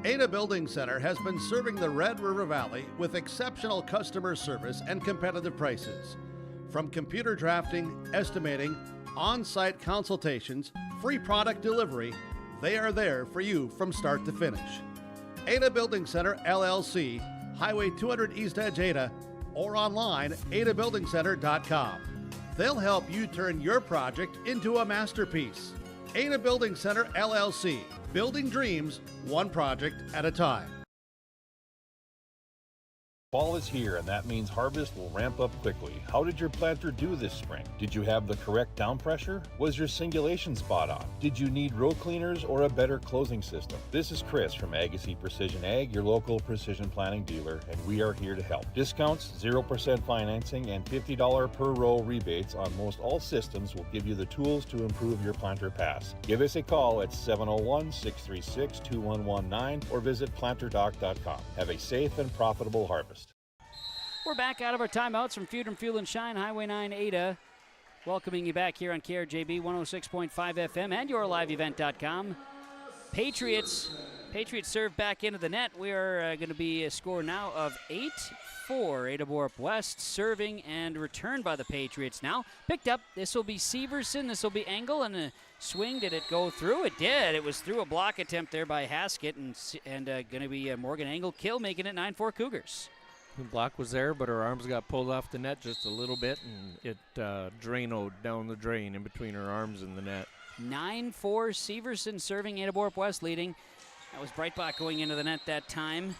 Ada Building Center has been serving the Red River Valley with exceptional customer service and competitive prices. From computer drafting, estimating, on-site consultations, free product delivery, they are there for you from start to finish. Ada Building Center, LLC, Highway 200 East Edge, Ada, or online, adabuildingcenter.com. They'll help you turn your project into a masterpiece. Ada Building Center, LLC, building dreams one project at a time. Fall is here, and that means harvest will ramp up quickly. How did your planter do this spring? Did you have the correct down pressure? Was your singulation spot on? Did you need row cleaners or a better closing system? This is Chris from Agassiz Precision Ag, your local precision planting dealer, and we are here to help. Discounts, 0% financing, and $50 per row rebates on most all systems will give you the tools to improve your planter pass. Give us a call at 701-636-2119 or visit planterdoc.com. Have a safe and profitable harvest. We're back out of our timeouts from Feud and Fuel and Shine, Highway 9 Ada. Welcoming you back here on KRJB 106.5 FM and yourliveevent.com. Patriots serve back into the net. We are going to be a score now of 8-4. Ada-Borup-West serving and returned by the Patriots now. Picked up. This will be Severson. This will be Engel. And a swing. Did it go through? It did. It was through a block attempt there by Haskett. And going to be Morgan Engel kill, making it 9-4 Cougars. The block was there, but her arms got pulled off the net just a little bit, and it drainoed down the drain in between her arms and the net. 9-4 Severson serving, Ada-Borup-West leading. That was Breitbach going into the net that time,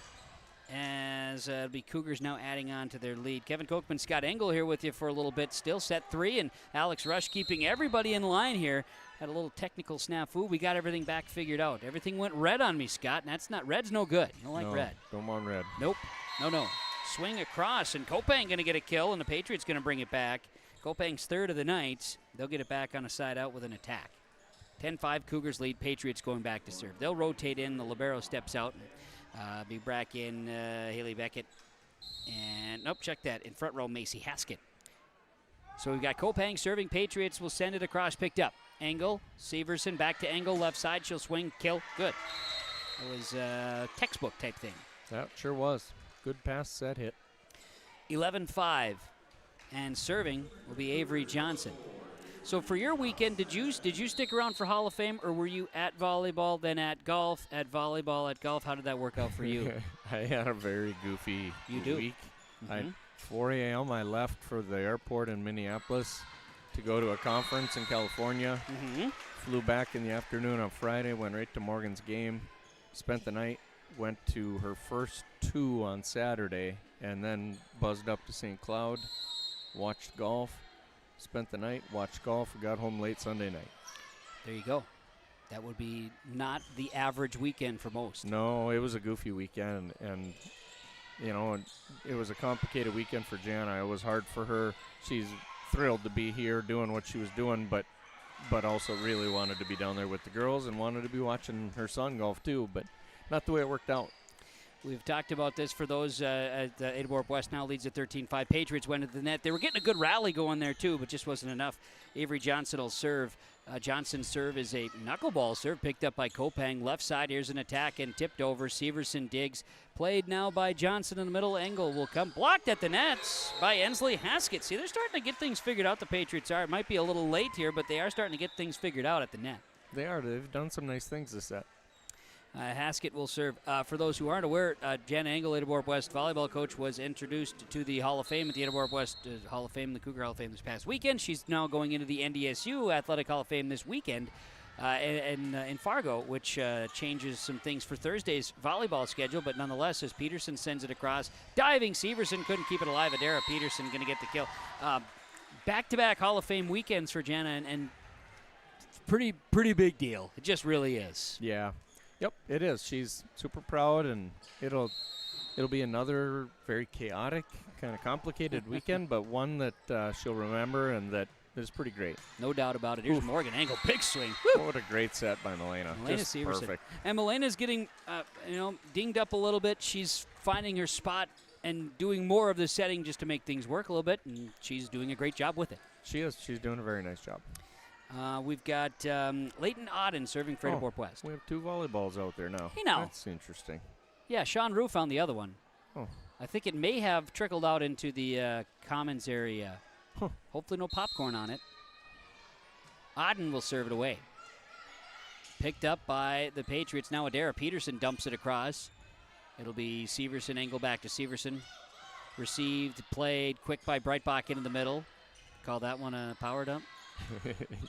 as it'll be Cougars now adding on to their lead. Kevin Kochman, Scott Engel here with you for a little bit. Still set 3, and Alex Rush keeping everybody in line here. Had a little technical snafu. We got everything back figured out. Everything went red on me, Scott, and that's not, red's no good. You don't like red. Don't want red. Nope. No. Swing across, and Kopang going to get a kill, and the Patriots going to bring it back. Kopang's third of the night. They'll get it back on a side out with an attack. 10-5 Cougars lead. Patriots going back to serve. They'll rotate in. The libero steps out. Be back in Haley Beckett. And, nope, check that. In front row, Macy Haskett. So we've got Kopang serving. Patriots will send it across. Picked up. Engel, Severson, back to Engel. Left side. She'll swing. Kill. Good. It was a textbook type thing. That sure was. Good pass, set, hit. 11-5. And serving will be Avery Johnson. So for your weekend, did you stick around for Hall of Fame, or were you at volleyball, then at golf, at volleyball, at golf? How did that work out for you? I had a very goofy week. Mm-hmm. At 4 a.m. I left for the airport in Minneapolis to go to a conference in California. Mm-hmm. Flew back in the afternoon on Friday, went right to Morgan's game, spent the night, went to her first 2 on Saturday, and then buzzed up to St. Cloud, watched golf. Spent the night, watched golf, got home late Sunday night. There you go. That would be not the average weekend for most. No, it was a goofy weekend, and you know, it was a complicated weekend for Jana. It was hard for her. She's thrilled to be here doing what she was doing, but also really wanted to be down there with the girls and wanted to be watching her son golf too, but not the way it worked out. We've talked about this for those at Ada-Borup-West now leads at 13-5. Patriots went into the net. They were getting a good rally going there, too, but just wasn't enough. Avery Johnson will serve. Johnson's serve is a knuckleball serve picked up by Kopang. Left side, here's an attack and tipped over. Severson digs. Played now by Johnson in the middle. Engel will come. Blocked at the nets by Ensley Haskett. See, they're starting to get things figured out, the Patriots are. It might be a little late here, but they are starting to get things figured out at the net. They are. They've done some nice things this set. Haskett will serve. For those who aren't aware, Jana Engel, Ada-Borup-West volleyball coach, was introduced to the Hall of Fame at the Ada-Borup-West Hall of Fame, the Cougar Hall of Fame this past weekend. She's now going into the NDSU Athletic Hall of Fame this weekend in Fargo, which changes some things for Thursday's volleyball schedule. But nonetheless, as Peterson sends it across, diving Severson couldn't keep it alive. Adara Peterson going to get the kill. Back-to-back Hall of Fame weekends for Jana, and pretty big deal. It just really is. Yeah. Yep, it is. She's super proud, and it'll be another very chaotic, kind of complicated weekend, but one that she'll remember and that is pretty great. No doubt about it. Here's Morgan Engel, big swing. Woo. What a great set by Milena. Just Severson. Perfect. And Milena's getting, dinged up a little bit. She's finding her spot and doing more of the setting just to make things work a little bit, and she's doing a great job with it. She is. She's doing a very nice job. We've got Leighton Auden serving for Ada-Borup-West. We have 2 volleyballs out there now. Hey, now. That's interesting. Yeah, Sean Rue found the other one. Oh. I think it may have trickled out into the commons area. Huh. Hopefully no popcorn on it. Auden will serve it away. Picked up by the Patriots. Now Adara Peterson dumps it across. It'll be Severson, Engel back to Severson. Received, played, quick by Breitbach into the middle. Call that one a power dump?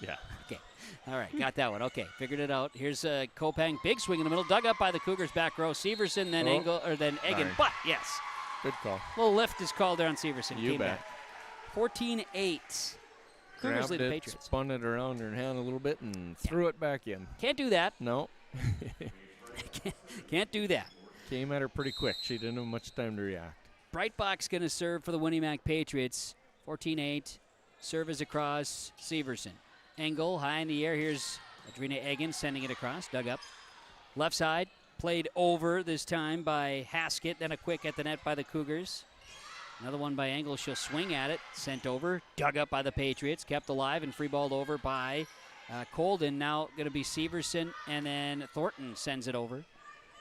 Yeah. Okay. All right. Got that one. Okay. Figured it out. Here's Kopang. Big swing in the middle. Dug up by the Cougars back row. Severson, then Engel, or then Egan. But, yes. Good call. Little lift is called there on Severson. You Came bet. back. 14-8. Cougars lead the Patriots. Spun it around her hand a little bit and threw it back in. Can't do that. No. Can't do that. Came at her pretty quick. She didn't have much time to react. Breitbach's going to serve for the Winnie-Mac Patriots. 14-8. Serve is across Severson. Engel high in the air. Here's Adrina Egan sending it across. Dug up. Left side. Played over this time by Haskett. Then a quick at the net by the Cougars. Another one by Engel. She'll swing at it. Sent over. Dug up by the Patriots. Kept alive and free-balled over by Colden. Now going to be Severson. And then Thornton sends it over.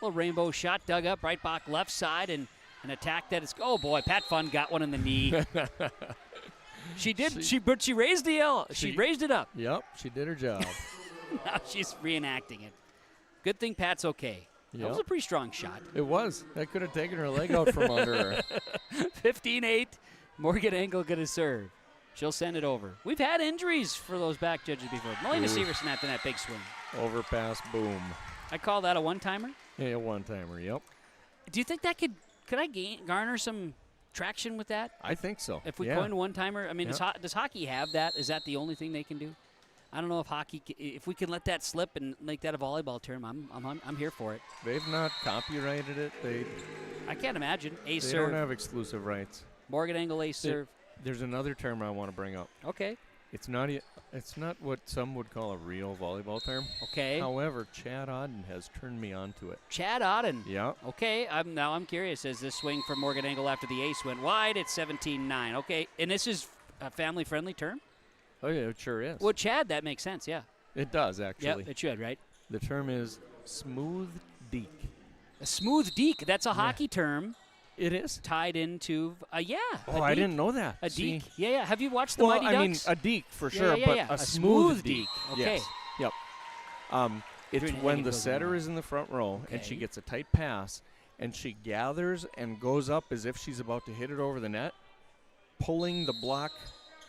Little rainbow shot. Dug up. Breitbach left side. And an attack that is... Oh, boy. Pat Fun got one in the knee. She did, but she raised the L. She raised it up. Yep, she did her job. Now she's reenacting it. Good thing Pat's okay. Yep. That was a pretty strong shot. It was. That could have taken her leg out from under her. 15-8. Morgan Engel going to serve. She'll send it over. We've had injuries for those back judges before. Melina Severson at the net, big swing. Overpass, boom. I call that a one-timer. Yeah, a one-timer. Yep. Do you think that could I garner some traction with that? I think so. If we coin one-timer, I mean, does hockey have that? Is that the only thing they can do? I don't know if hockey, if we can let that slip and make that a volleyball term, I'm here for it. They've not copyrighted it. I can't imagine. Ace they serve. Don't have exclusive rights. Morgan Engel ace serve. There's another term I want to bring up. Okay. It's not what some would call a real volleyball term. Okay. However, Chad Auden has turned me on to it. Chad Auden. Yeah. Okay. I'm curious. As this swing from Morgan Engel after the ace went wide, it's 17-9. Okay. And this is a family-friendly term? Oh, yeah, it sure is. Well, Chad, that makes sense, yeah. It does, actually. Yep, it should, right? The term is smooth deke. A smooth deke. That's a hockey term. It is? Tied into, yeah. Oh, I didn't know that. A deke. Yeah. Have you watched the Mighty Ducks? I mean, a deke for sure, yeah, but yeah. a smooth deke. Okay. Yes. Yep. It's when the setter is in the front row and she gets a tight pass and she gathers and goes up as if she's about to hit it over the net, pulling the block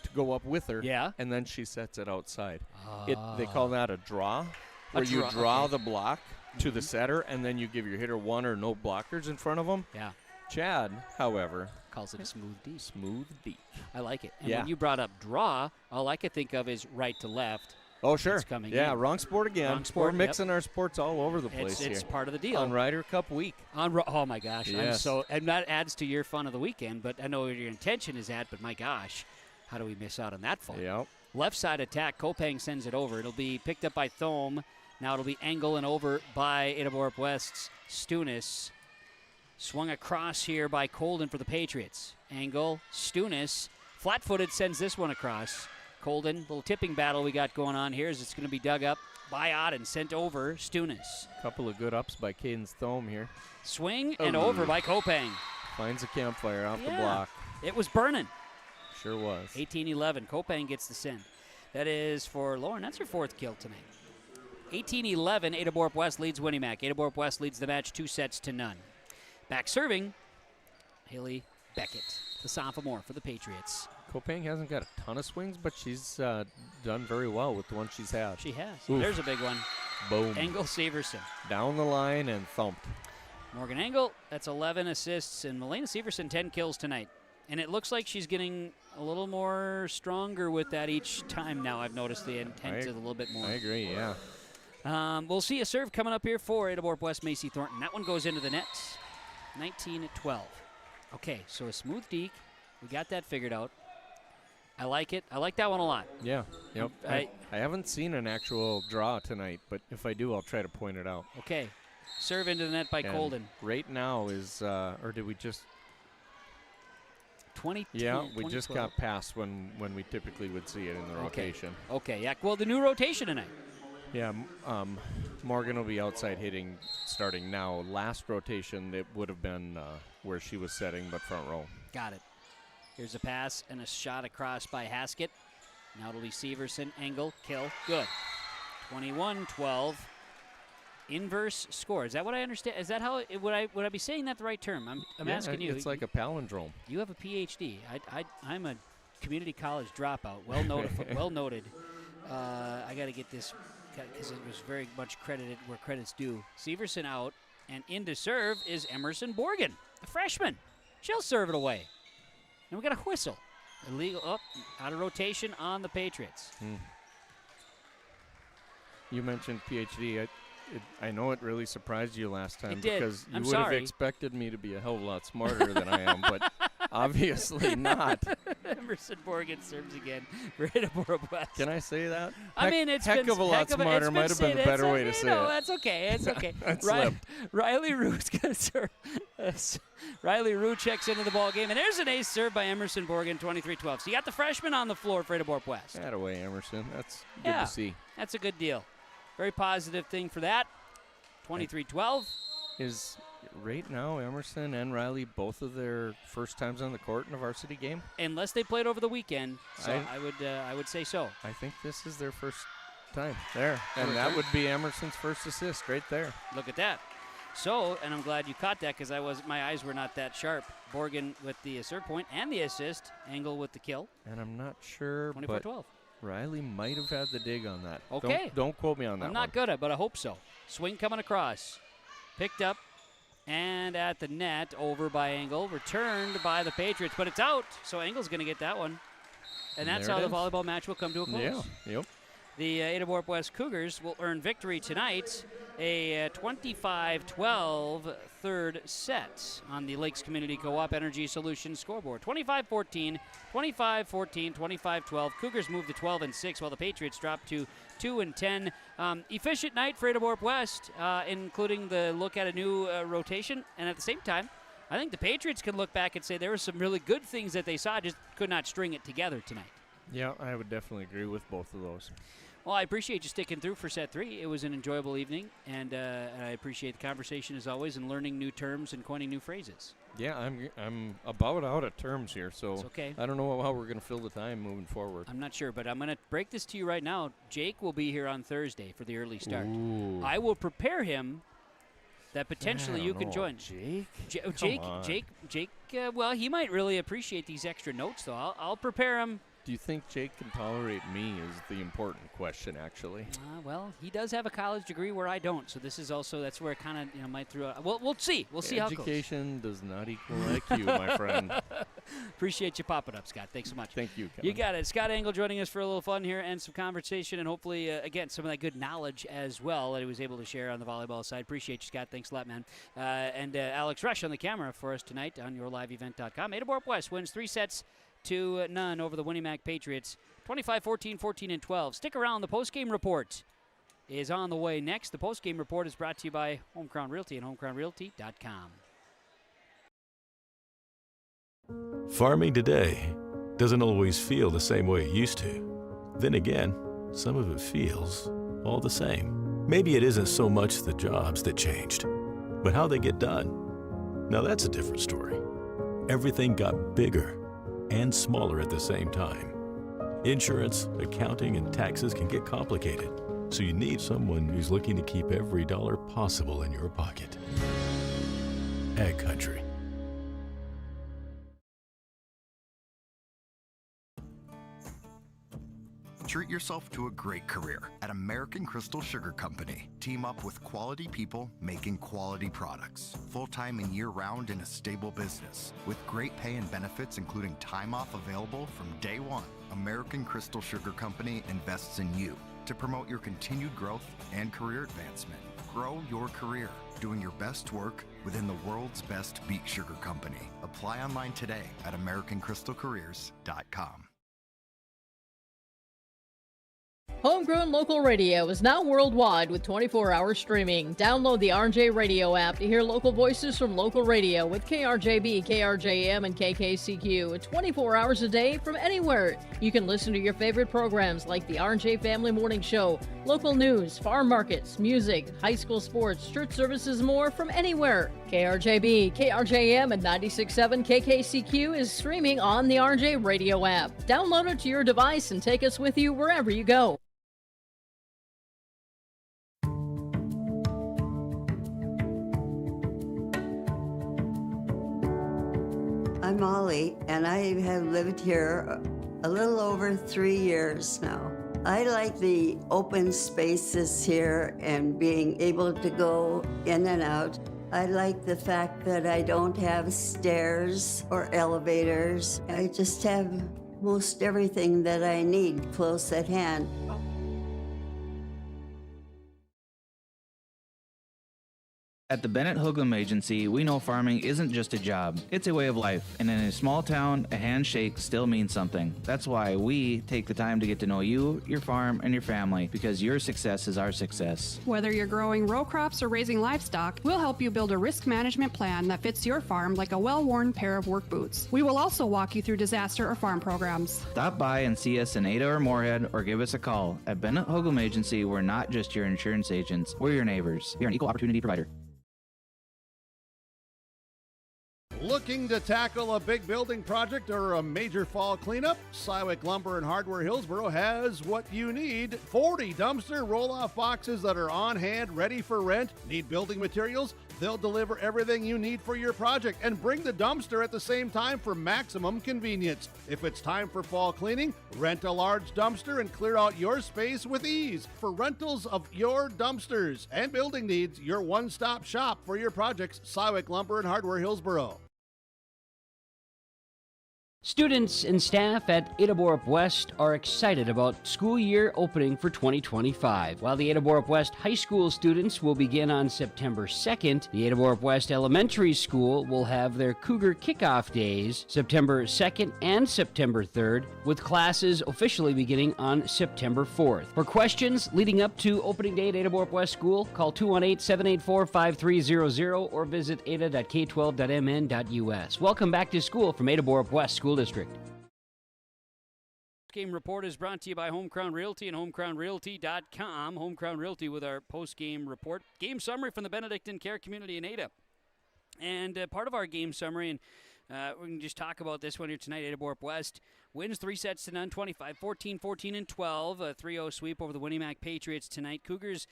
to go up with her, and then she sets it outside. They call that a draw, where you draw the block to the setter, and then you give your hitter one or no blockers in front of them. Yeah. Chad, however, calls it a smooth deke. Smooth deke. I like it. And when you brought up draw, all I could think of is right to left. Oh, sure. Coming in. Wrong sport again. Wrong sport. We're mixing our sports all over the place It's here. part of the deal. On Ryder Cup week. Oh, my gosh. Yes. And that adds to your fun of the weekend, but I know where your intention is at, but my gosh, how do we miss out on that fun? Yep. Left side attack, Kopang sends it over. It'll be picked up by Thome. Now it'll be Engel and over by Ada-Borup-West's Stunis. Swung across here by Colden for the Patriots. Engel, Stunis, flat-footed sends this one across. Colden, little tipping battle we got going on here as it's going to be dug up by Auden, sent over Stunis. Couple of good ups by Cadence Thome here. Swing and over by Kopang. Finds a campfire off the block. It was burning. Sure was. 18-11. Kopang gets the send. That is for Lauren. That's her fourth kill tonight. 18-11. Ada-Borup-West leads Winnie-Mac. Ada-Borup-West leads the match 2-0. Back serving, Haley Beckett, the sophomore for the Patriots. Kopang hasn't got a ton of swings, but she's done very well with the one she's had. She has. Oof. There's a big one. Boom. Engel Severson. Down the line and thumped. Morgan Engel, that's 11 assists, and Milena Severson, 10 kills tonight. And it looks like she's getting a little more stronger with that each time now. I've noticed the intent is a little bit more. I agree, yeah. We'll see a serve coming up here for Ada-Borup-West Macy Thornton. That one goes into the net. 19-12. Okay, so a smooth deke. We got that figured out. I like it. I like that one a lot. Yeah. Yep. I haven't seen an actual draw tonight, but if I do, I'll try to point it out. Okay. Serve into the net by Colden. Right now is, or did we just? 2010. Yeah, we 2012. just got past when we typically would see it in the rotation. Okay, yeah. Well, the new rotation tonight. Yeah, Morgan will be outside hitting starting now. Last rotation, it would have been where she was setting, but front row. Got it. Here's a pass and a shot across by Haskett. Now it'll be Severson, Engel, kill. Good. 21-12. Inverse score. Is that what I understand? Is that how would I be saying that the right term? I'm asking you. It's like a palindrome. You have a PhD. I'm a community college dropout. Well noted. Well noted. I got to get this because it was very much credited where credit's due. Severson out, and in to serve is Emerson Borgen, the freshman. She'll serve it away. And we got a whistle. Illegal out of rotation on the Patriots. You mentioned PhD. I know it really surprised you last time because you I'm would sorry. have expected me to be a hell of a lot smarter than I am, but obviously not. Emerson Borgen serves again for Ada-Borup-West. Can I say that? I mean, it's heck been of a lot smarter might have been the better way to say it. That's okay. It's okay. Right. Riley Rue's going to serve. Riley Rue checks into the ball game, and there's an ace serve by Emerson Borgen, 23-12. So you got the freshman on the floor for Ada-Borup-West. That away, Emerson. That's good to see. That's a good deal. Very positive thing for that. 23-12. Is right now Emerson and Riley both of their first times on the court in a varsity game? Unless they played over the weekend, so I would say so. I think this is their first time there, and that would be Emerson's first assist right there. Look at that. So, and I'm glad you caught that because my eyes were not that sharp. Borgen with the serve point and the assist. Engel with the kill. And I'm not sure, 24-12. Riley might have had the dig on that. Okay. Don't quote me on that I'm not good at it, but I hope so. Swing coming across. Picked up and at the net, over by Engel. Returned by the Patriots, but it's out. So Engel's going to get that one. And that's how the volleyball match will come to a close. Yeah, yep. The Ada-Borup-West Cougars will earn victory tonight, a 25-12 third set on the Lakes Community Co-op Energy Solutions scoreboard. 25-14, 25-14, 25-12. Cougars move to 12-6, while the Patriots drop to 2-10. Efficient night for Ada-Borup-West, including the look at a new rotation, and at the same time, I think the Patriots can look back and say there were some really good things that they saw, just could not string it together tonight. Yeah, I would definitely agree with both of those. Well, I appreciate you sticking through for set 3. It was an enjoyable evening, and I appreciate the conversation as always and learning new terms and coining new phrases. Yeah, I'm about out of terms here, so it's okay. I don't know how we're going to fill the time moving forward. I'm not sure, but I'm going to break this to you right now. Jake will be here on Thursday for the early start. Ooh. I will prepare him that potentially you can join. Jake? Well, he might really appreciate these extra notes, though. I'll prepare him. Do you think Jake can tolerate me is the important question, actually. Well, he does have a college degree where I don't, so this is also, that's where it kind of, might throw out. We'll see. We'll see how it goes. Education does not equal IQ, my friend. Appreciate you popping up, Scott. Thanks so much. Thank you, Kevin. You got it. Scott Engel joining us for a little fun here and some conversation and hopefully, again, some of that good knowledge as well that he was able to share on the volleyball side. Appreciate you, Scott. Thanks a lot, man. And Alex Rush on the camera for us tonight on yourliveevent.com. Ada-Borup-West wins 3 sets to none over the Winnie Mac Patriots. 25-14, 14-12. Stick around. The postgame report is on the way next. The postgame report is brought to you by Home Crown Realty and homecrownrealty.com. Farming today doesn't always feel the same way it used to. Then again, some of it feels all the same. Maybe it isn't so much the jobs that changed, but how they get done. Now that's a different story. Everything got bigger and smaller at the same time. Insurance, accounting, and taxes can get complicated, so you need someone who's looking to keep every dollar possible in your pocket. Ag Country. Treat yourself to a great career at American Crystal Sugar Company. Team up with quality people making quality products. Full-time and year-round in a stable business. With great pay and benefits including time off available from day one. American Crystal Sugar Company invests in you to promote your continued growth and career advancement. Grow your career doing your best work within the world's best beet sugar company. Apply online today at AmericanCrystalCareers.com. Homegrown Local Radio is now worldwide with 24-hour streaming. Download the RJ Radio app to hear local voices from local radio with KRJB, KRJM, and KKCQ 24 hours a day from anywhere. You can listen to your favorite programs like the RJ Family Morning Show, local news, farm markets, music, high school sports, church services, more from anywhere. KRJB, KRJM, and 96.7 KKCQ is streaming on the RJ Radio app. Download it to your device and take us with you wherever you go. I'm Molly, and I have lived here a little over 3 years now. I like the open spaces here and being able to go in and out. I like the fact that I don't have stairs or elevators. I just have most everything that I need close at hand. At the Bennett Hoogland Agency, we know farming isn't just a job, it's a way of life. And in a small town, a handshake still means something. That's why we take the time to get to know you, your farm, and your family, because your success is our success. Whether you're growing row crops or raising livestock, we'll help you build a risk management plan that fits your farm like a well-worn pair of work boots. We will also walk you through disaster or farm programs. Stop by and see us in Ada or Moorhead, or give us a call. At Bennett Hoogland Agency, we're not just your insurance agents, we're your neighbors. You're an equal opportunity provider. Looking to tackle a big building project or a major fall cleanup? Sywick Lumber and Hardware Hillsboro has what you need. 40 dumpster roll-off boxes that are on hand, ready for rent. Need building materials? They'll deliver everything you need for your project and bring the dumpster at the same time for maximum convenience. If it's time for fall cleaning, rent a large dumpster and clear out your space with ease. For rentals of your dumpsters and building needs, your one-stop shop for your projects, Sywick Lumber and Hardware, Hillsboro. Students and staff at Ada-Borup-West are excited about school year opening for 2025. While the Ada-Borup-West High School students will begin on September 2nd, the Ada-Borup-West Elementary School will have their Cougar kickoff days September 2nd and September 3rd, with classes officially beginning on September 4th. For questions leading up to opening day at Ada-Borup-West School, call 218-784-5300 or visit ada.k12.mn.us. Welcome back to school from Ada-Borup-West School District. Postgame report is brought to you by Home Crown Realty and homecrownrealty.com. Home Crown Realty with our postgame report. Game summary from the Benedictine Care Community in Ada. And part of our game summary, and we can just talk about this one here tonight. Ada-Borup-West wins 3-0, 25-14, 14-12. A 3-0 sweep over the Winnie Mac Patriots tonight. Cougars,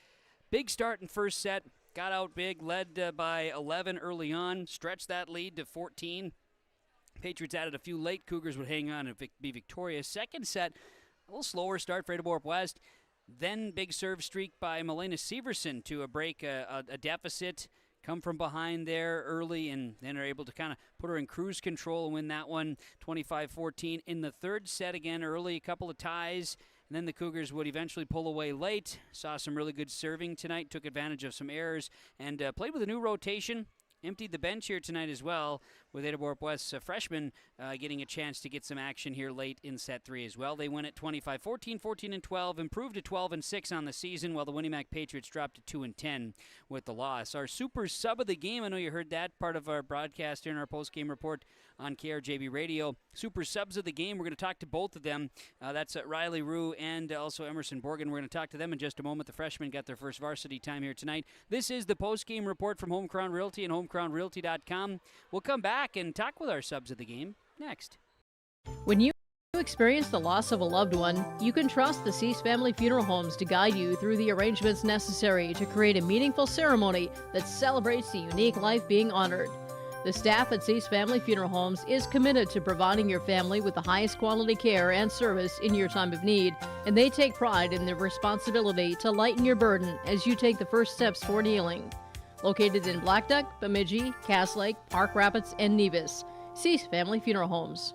big start in first set. Got out big, led by 11 early on. Stretched that lead to 14. Patriots added a few late. Cougars would hang on and be victorious. Second set, a little slower start for Ada-Borup-West. Then big serve streak by Melena Severson to break a deficit. Come from behind there early and then are able to kind of put her in cruise control and win that one 25-14. In the third set again early, a couple of ties. And then the Cougars would eventually pull away late. Saw some really good serving tonight. Took advantage of some errors and played with a new rotation. Emptied the bench here tonight as well, with Ada-Borup-West's freshman getting a chance to get some action here late in set 3 as well. They win at 25-14, 14-12, improved to 12-6 on the season, while the Winnie Mac Patriots dropped to 2-10 with the loss. Our super sub of the game, I know you heard that part of our broadcast here in our post-game report on KRJB Radio. Super subs of the game, we're going to talk to both of them. That's Riley Rue and also Emerson Borgen. We're going to talk to them in just a moment. The freshmen got their first varsity time here tonight. This is the post-game report from Home Crown Realty and homecrownrealty.com. We'll come back and talk with our subs of the game next. When you experience the loss of a loved one, you can trust the Cease Family Funeral Homes to guide you through the arrangements necessary to create a meaningful ceremony that celebrates the unique life being honored. The staff at Cease Family Funeral Homes is committed to providing your family with the highest quality care and service in your time of need, and they take pride in their responsibility to lighten your burden as you take the first steps toward healing. Located in Black Duck, Bemidji, Cass Lake, Park Rapids, and Nevis. Cease Family Funeral Homes.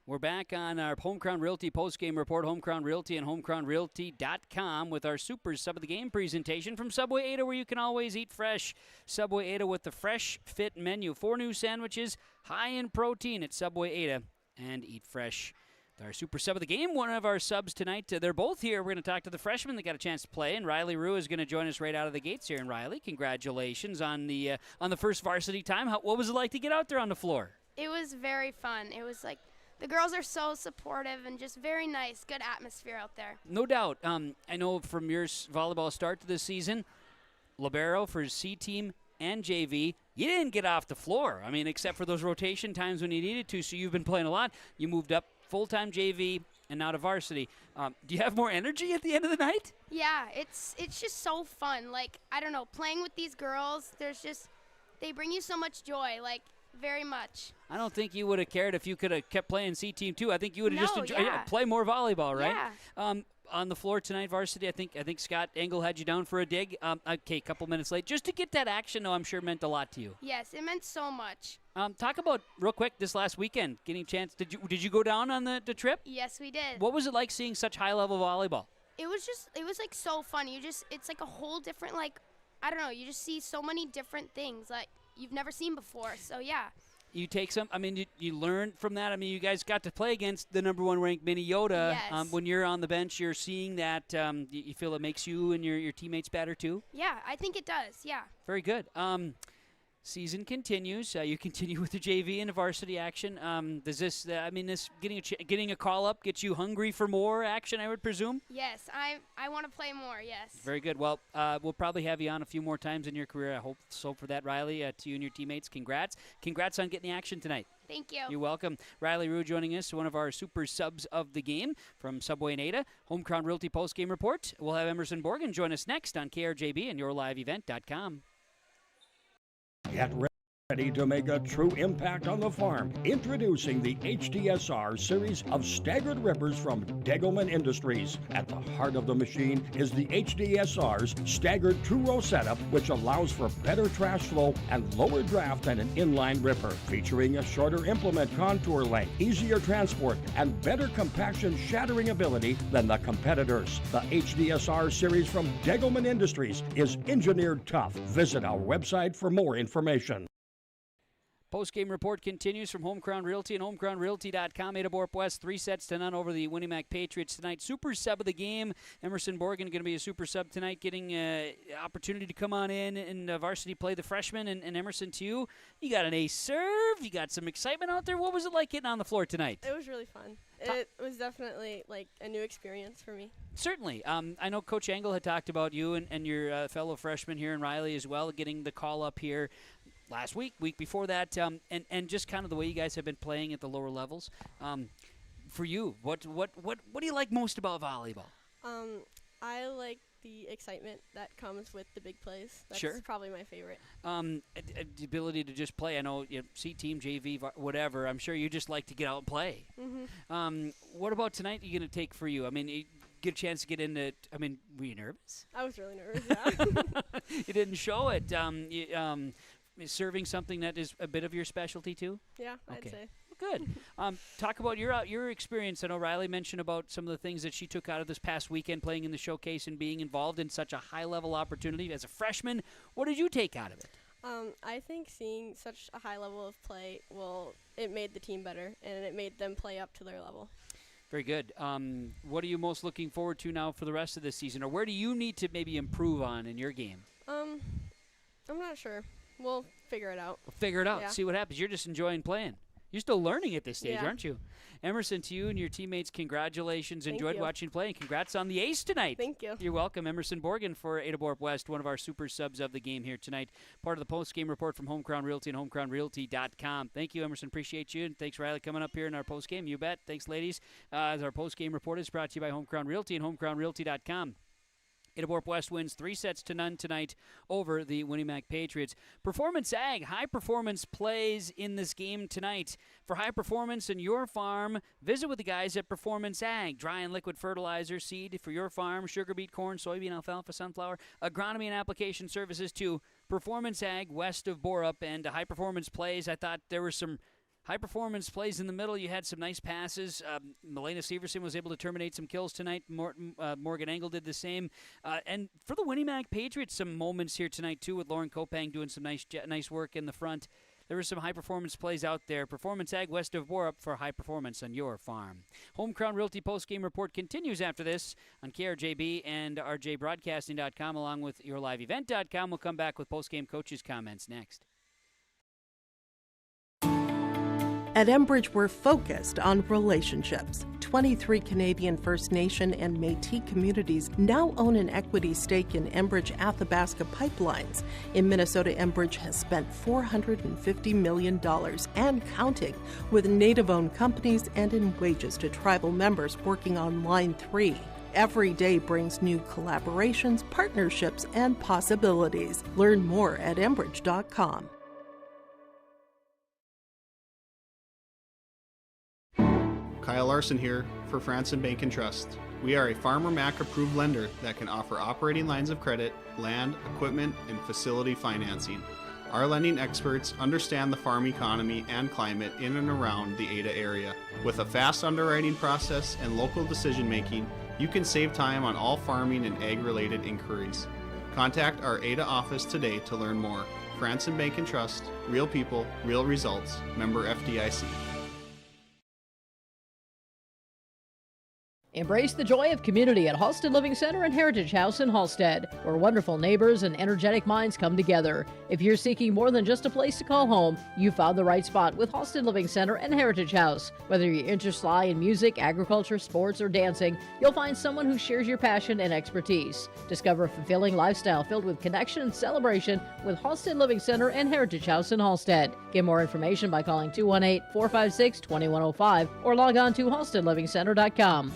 We're back on our Home Crown Realty postgame report, Home Crown Realty and homecrownrealty.com with our super sub of the game presentation from Subway Ada, where you can always eat fresh. Subway Ada with the Fresh Fit menu. 4 new sandwiches, high in protein at Subway Ada, and eat fresh. Our super sub of the game, one of our subs tonight. They're both here. We're going to talk to the freshmen that got a chance to play, and Riley Rue is going to join us right out of the gates here. And Riley, congratulations on the first varsity time. What was it like to get out there on the floor? It was very fun. It was like, the girls are so supportive and just very nice. Good atmosphere out there. No doubt. I know from your volleyball start to this season, libero for C team and JV, you didn't get off the floor. I mean, except for those rotation times when you needed to. So you've been playing a lot. You moved up full-time JV and now to varsity. Do you have more energy at the end of the night? Yeah, it's just so fun. Like, I don't know, playing with these girls, they bring you so much joy, like, very much. I don't think you would have cared if you could have kept playing C team too. I think you would have just enjoyed play more volleyball, right? Yeah. On the floor tonight, varsity, I think Scott Engel had you down for a dig. Okay, a couple minutes late. Just to get that action, though, I'm sure meant a lot to you. Yes, it meant so much. Talk about, real quick, this last weekend, getting a chance. Did you go down on the trip? Yes, we did. What was it like seeing such high-level volleyball? It was like so fun. It's like a whole different, like, I don't know, you just see so many different things like you've never seen before. So, yeah. You take some, I mean, you learn from that. I mean, you guys got to play against the number 1 ranked Minnesota. Yes. When you're on the bench, you're seeing that. You feel it makes you and your teammates better too? Yeah, I think it does, yeah. Very good. Season continues. You continue with the JV and the varsity action. Does this, this getting a call up get you hungry for more action, I would presume? Yes, I want to play more, yes. Very good. Well, we'll probably have you on a few more times in your career. I hope so for that, Riley. To you and your teammates, congrats. Congrats on getting the action tonight. Thank you. You're welcome. Riley Rue joining us, one of our super subs of the game from Subway and Ada. Home Crown Realty postgame report. We'll have Emerson Borgen join us next on KRJB and yourliveevent.com. Get ready to make a true impact on the farm. Introducing the HDSR series of staggered rippers from Degelman Industries. At the heart of the machine is the HDSR's staggered two-row setup, which allows for better trash flow and lower draft than an inline ripper. Featuring a shorter implement contour length, easier transport, and better compaction shattering ability than the competitors. The HDSR series from Degelman Industries is engineered tough. Visit our website for more information. Post-game report continues from Home Crown Realty and homecrownrealty.com. Ada-Borup-West 3-0 over the Winnipeg Patriots tonight. Super sub of the game. Emerson Borgen going to be a super sub tonight, getting an opportunity to come on in and varsity play the freshman. And Emerson, to you, you got an ace serve. You got some excitement out there. What was it like getting on the floor tonight? It was really fun. It was definitely like a new experience for me. Certainly. I know Coach Engel had talked about you and your fellow freshman here in Riley as well, getting the call up here last week before that, and just kind of the way you guys have been playing at the lower levels. For you, what do you like most about volleyball? I like the excitement that comes with the big plays. That's Sure. probably my favorite. The ability to just play. I know C team, JV, whatever. I'm sure you just like to get out and play. Mm-hmm. What about tonight? You going to take for you? I mean, you get a chance to get into. I mean, were you nervous? I was really nervous. Yeah. You didn't show it. Is serving something that is a bit of your specialty too? Yeah, Okay. I'd say. Good. Talk about your experience. I know Riley mentioned about some of the things that she took out of this past weekend playing in the showcase and being involved in such a high-level opportunity. As a freshman, what did you take out of it? I think seeing such a high level of play, it made the team better, and it made them play up to their level. Very good. What are you most looking forward to now for the rest of this season, or where do you need to maybe improve on in your game? I'm not sure. We'll figure it out. Figure it out. Yeah. See what happens. You're just enjoying playing. You're still learning at this stage, Yeah. aren't you? Emerson, to you and your teammates, congratulations. Thank Enjoyed you. watching play, and congrats on the ace tonight. Thank you. You're welcome. Emerson Borgen for Ada-Borup-West, one of our super subs of the game here tonight. Part of the post-game report from Home Crown Realty and homecrownrealty.com. Thank you, Emerson. Appreciate you. And thanks, Riley, coming up here in our post-game. You bet. Thanks, ladies. As our post-game report is brought to you by Home Crown Realty and homecrownrealty.com. Ada-Borup-West wins 3-0 tonight over the Winnipeg Patriots. Performance Ag, high performance plays in this game tonight. For high performance in your farm, visit with the guys at Performance Ag. Dry and liquid fertilizer, seed for your farm, sugar beet, corn, soybean, alfalfa, sunflower, agronomy and application services to Performance Ag west of Borup. And high performance plays, I thought there were some high-performance plays in the middle. You had some nice passes. Milena Severson was able to terminate some kills tonight. Morgan Engel did the same. And for the Winnipeg Patriots, some moments here tonight, too, with Lauren Kopang doing some nice work in the front. There were some high-performance plays out there. Performance Ag west of Borup for high performance on your farm. Home Crown Realty post-game report continues after this on KRJB and RJBroadcasting.com along with yourliveevent.com. We'll come back with post-game coaches' comments next. At Enbridge, we're focused on relationships. 23 Canadian First Nation and Métis communities now own an equity stake in Enbridge Athabasca Pipelines. In Minnesota, Enbridge has spent $450 million and counting with Native-owned companies and in wages to tribal members working on Line 3. Every day brings new collaborations, partnerships, and possibilities. Learn more at Enbridge.com. Kyle Larson here for Franson Bank and Trust. We are a Farmer Mac approved lender that can offer operating lines of credit, land, equipment, and facility financing. Our lending experts understand the farm economy and climate in and around the Ada area. With a fast underwriting process and local decision making, you can save time on all farming and ag-related inquiries. Contact our Ada office today to learn more. Franson Bank and Trust, real people, real results. Member FDIC. Embrace the joy of community at Halsted Living Center and Heritage House in Halsted, where wonderful neighbors and energetic minds come together. If you're seeking more than just a place to call home, you found the right spot with Halsted Living Center and Heritage House. Whether your interests lie in music, agriculture, sports, or dancing, you'll find someone who shares your passion and expertise. Discover a fulfilling lifestyle filled with connection and celebration with Halsted Living Center and Heritage House in Halsted. Get more information by calling 218-456-2105 or log on to halstedlivingcenter.com.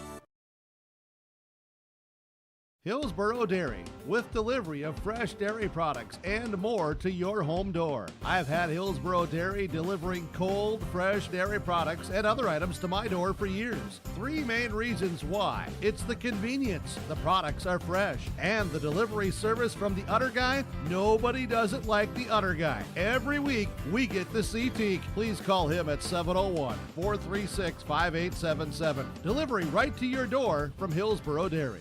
Hillsboro Dairy, with delivery of fresh dairy products and more to your home door. I've had Hillsboro Dairy delivering cold, fresh dairy products and other items to my door for years. 3 main reasons why. It's the convenience, the products are fresh, and the delivery service from the Udder Guy. Nobody does it like the Udder Guy. Every week, we get to see Teak. Please call him at 701-436-5877. Delivery right to your door from Hillsboro Dairy.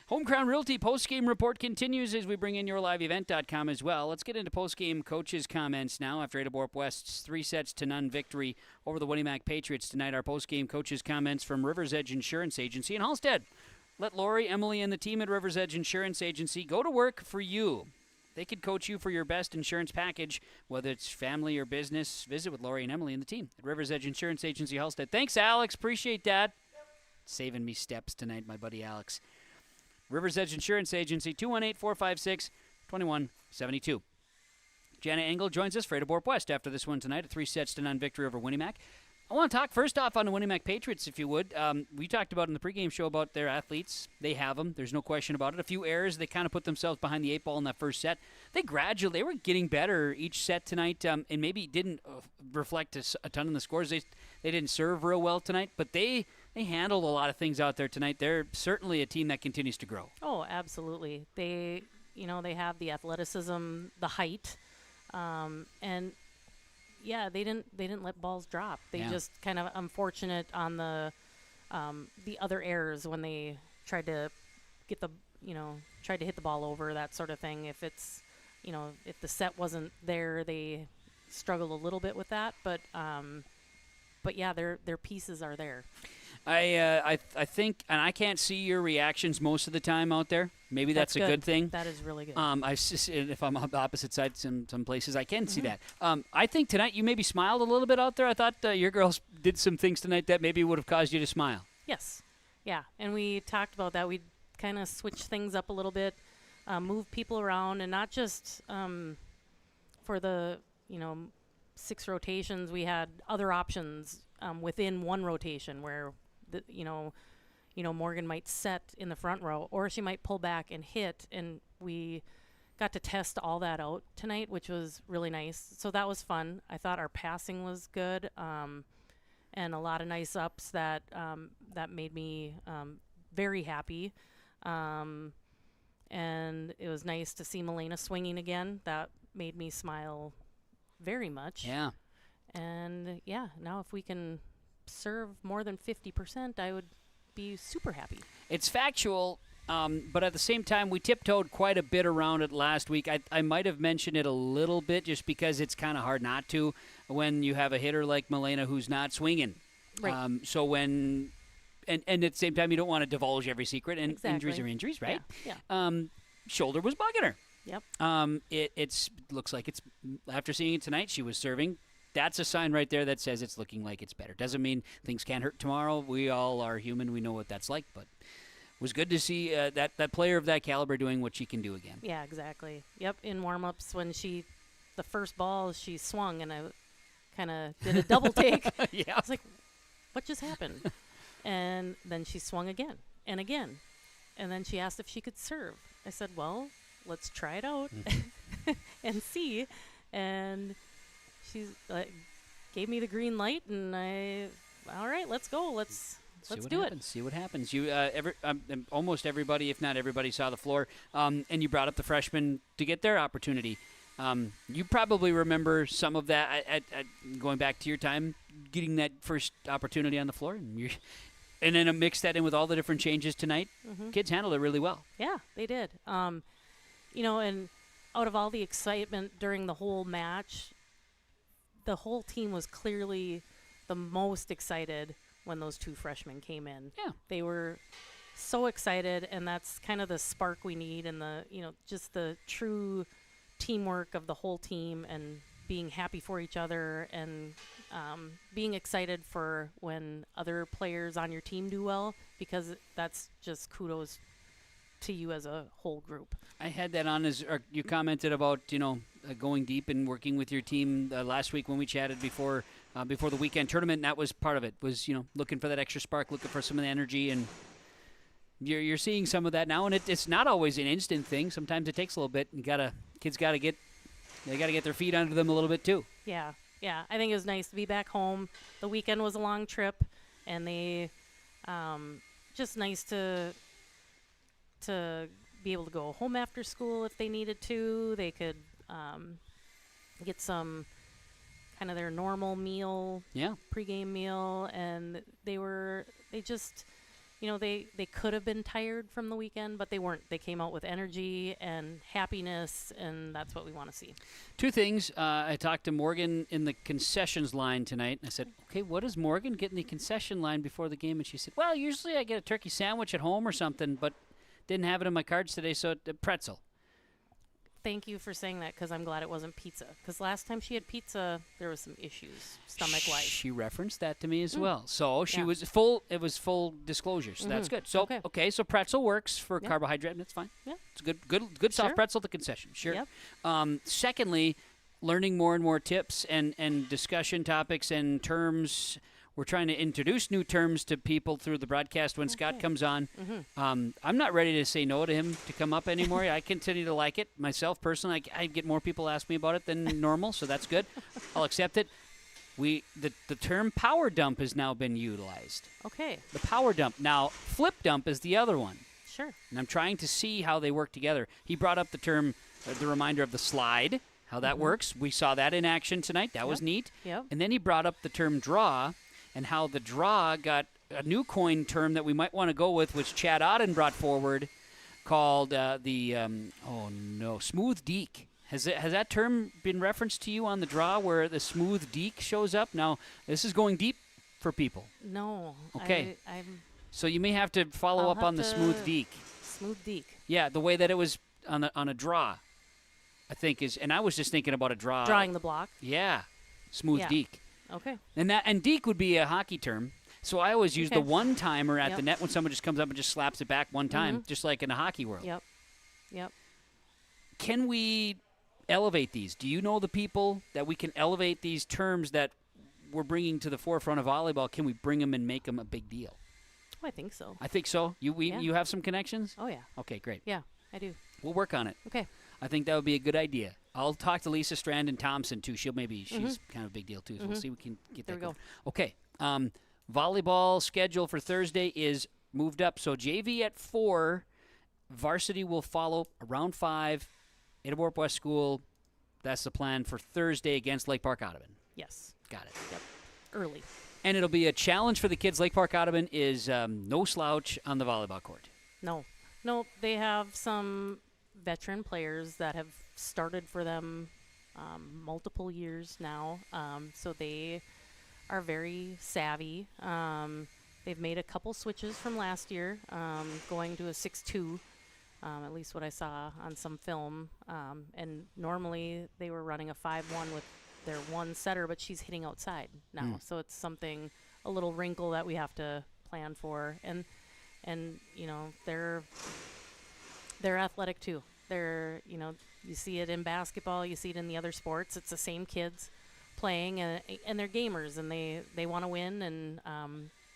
Home Crown Realty postgame report continues as we bring in yourliveevent.com as well. Let's get into postgame coaches' comments now after Ada-Borup-West's 3-0 victory over the Winnie-Mac Patriots tonight. Our postgame coaches' comments from Rivers Edge Insurance Agency in Halstead. Let Lori, Emily, and the team at Rivers Edge Insurance Agency go to work for you. They could coach you for your best insurance package, whether it's family or business. Visit with Lori and Emily and the team at Rivers Edge Insurance Agency Halstead. Thanks, Alex. Appreciate that. Saving me steps tonight, my buddy Alex. Rivers Edge Insurance Agency, 218-456-2172. Janet Engel joins us for Ada-Borup-West after this one tonight, a 3-0 victory over Winnie-Mac. I want to talk first off on the Winnie-Mac Patriots, if you would. We talked about in the pregame show about their athletes. They have them. There's no question about it. A few errors. They kind of put themselves behind the 8 ball in that first set. They were getting better each set tonight, and maybe didn't reflect a ton in the scores. They didn't serve real well tonight, but they handled a lot of things out there tonight. They're certainly a team that continues to grow. Oh, absolutely. They have the athleticism, the height, and yeah, they didn't let balls drop. They just kind of unfortunate on the other errors when they tried to hit the ball over, that sort of thing. If it's if the set wasn't there, they struggle a little bit with that. But yeah, their pieces are there. I think, and I can't see your reactions most of the time out there. Maybe that's a good thing. That is really good. If I'm on the opposite side, some places I can see that. I think tonight you maybe smiled a little bit out there. I thought your girls did some things tonight that maybe would have caused you to smile. Yes, yeah, and we talked about that. We kind of switched things up a little bit, move people around, and not just for the 6 rotations. We had other options within one rotation where Morgan might set in the front row, or she might pull back and hit, and we got to test all that out tonight, which was really nice. So that was fun. I thought our passing was good, and a lot of nice ups that made me very happy. And it was nice to see Milena swinging again. That made me smile very much. Yeah. And yeah, now if we can serve more than 50%, I would be super happy. It's factual, but at the same time, we tiptoed quite a bit around it last week. I might have mentioned it a little bit just because it's kind of hard not to when you have a hitter like Milena who's not swinging. Right. So when and at the same time, you don't want to divulge every secret, and exactly. Injuries are injuries, right? Yeah. Shoulder was bugging her. Yep. It looks like it's, after seeing it tonight, she was serving. That's a sign right there that says it's looking like it's better. Doesn't mean things can't hurt tomorrow. We all are human. We know what that's like. But it was good to see that player of that caliber doing what she can do again. Yeah, exactly. Yep, in warm-ups when the first ball she swung, and I kind of did a double take. Yeah. I was like, what just happened? And then she swung again and again. And then she asked if she could serve. I said, well, let's try it out and see. And she gave me the green light, and all right, let's go. Let's do it. See what happens. You almost everybody, if not everybody, saw the floor, and you brought up the freshmen to get their opportunity. You probably remember some of that at going back to your time, getting that first opportunity on the floor, and then mix that in with all the different changes tonight. Mm-hmm. Kids handled it really well. Yeah, they did. And out of all the excitement during the whole match, the whole team was clearly the most excited when those 2 freshmen came in. Yeah. They were so excited, and that's kind of the spark we need, and the, just the true teamwork of the whole team, and being happy for each other, and being excited for when other players on your team do well, because that's just kudos to you as a whole group. I had that on as you commented about, going deep and working with your team last week when we chatted before the weekend tournament. And that was part of it, was, looking for that extra spark, looking for some of the energy, and you're seeing some of that now. And it's not always an instant thing. Sometimes it takes a little bit. Kids got to get their feet under them a little bit too. Yeah. I think it was nice to be back home. The weekend was a long trip, and they just nice to be able to go home after school if they needed to. They could get some kind of their normal meal, pregame meal, and they just, they could have been tired from the weekend, but they weren't. They came out with energy and happiness, and that's what we want to see. 2 things. I talked to Morgan in the concessions line tonight, and I said, okay, what does Morgan get in the concession line before the game? And she said, well, usually I get a turkey sandwich at home or something, but didn't have it in my cards today, so pretzel. Thank you for saying that, because I'm glad it wasn't pizza. Because last time she had pizza, there was some issues stomach-wise. She referenced that to me as well. So she was full. It was full disclosure. So that's good. So okay, so pretzel works for carbohydrate. That's fine. Yeah, it's a good soft pretzel at the concession. Sure. Yep. Secondly, learning more and more tips and discussion topics and terms. We're trying to introduce new terms to people through the broadcast when Scott comes on. I'm not ready to say no to him to come up anymore. I continue to like it. Myself, personally, I get more people ask me about it than normal, so that's good. I'll accept it. The term power dump has now been utilized. Okay. The power dump. Now, flip dump is the other one. Sure. And I'm trying to see how they work together. He brought up the term, the reminder of the slide, how that works. We saw that in action tonight. That was neat. Yep. And then he brought up the term draw, and how the draw got a new coin term that we might want to go with, which Chad Auden brought forward, called smooth deke. Has that term been referenced to you on the draw, where the smooth deke shows up? Now, this is going deep for people. No. Okay. So you may have to follow up on the smooth deke. Smooth deke. Yeah, the way that it was on a draw, I think is, and I was just thinking about a draw. Drawing the block. Yeah, smooth deke. Okay. And deke would be a hockey term. So I always use the one-timer at the net when someone just comes up and just slaps it back one time, just like in the hockey world. Yep. Can we elevate these? Do you know the people that we can elevate these terms that we're bringing to the forefront of volleyball? Can we bring them and make them a big deal? Oh, I think so. I think so. You have some connections? Oh, yeah. Okay, great. Yeah, I do. We'll work on it. Okay. I think that would be a good idea. I'll talk to Lisa Strandon-Thompson, too. She's kind of a big deal, too. So we'll see if we can get that going. Okay. Volleyball schedule for Thursday is moved up. So JV at 4, varsity will follow around 5. Ada-Borup-West School, that's the plan for Thursday against Lake Park Audubon. Yes. Got it. Yep. Early. And it'll be a challenge for the kids. Lake Park Audubon is no slouch on the volleyball court. No, they have some veteran players that have started for them multiple years now, so they are very savvy. They've made a couple switches from last year, going to a 6-2, at least what I saw on some film, and normally they were running a 5-1 with their one setter, but she's hitting outside now, so it's something, a little wrinkle that we have to plan for, and they're athletic too. They're, you see it in basketball, you see it in the other sports. It's the same kids playing, and they're gamers, and they want to win, and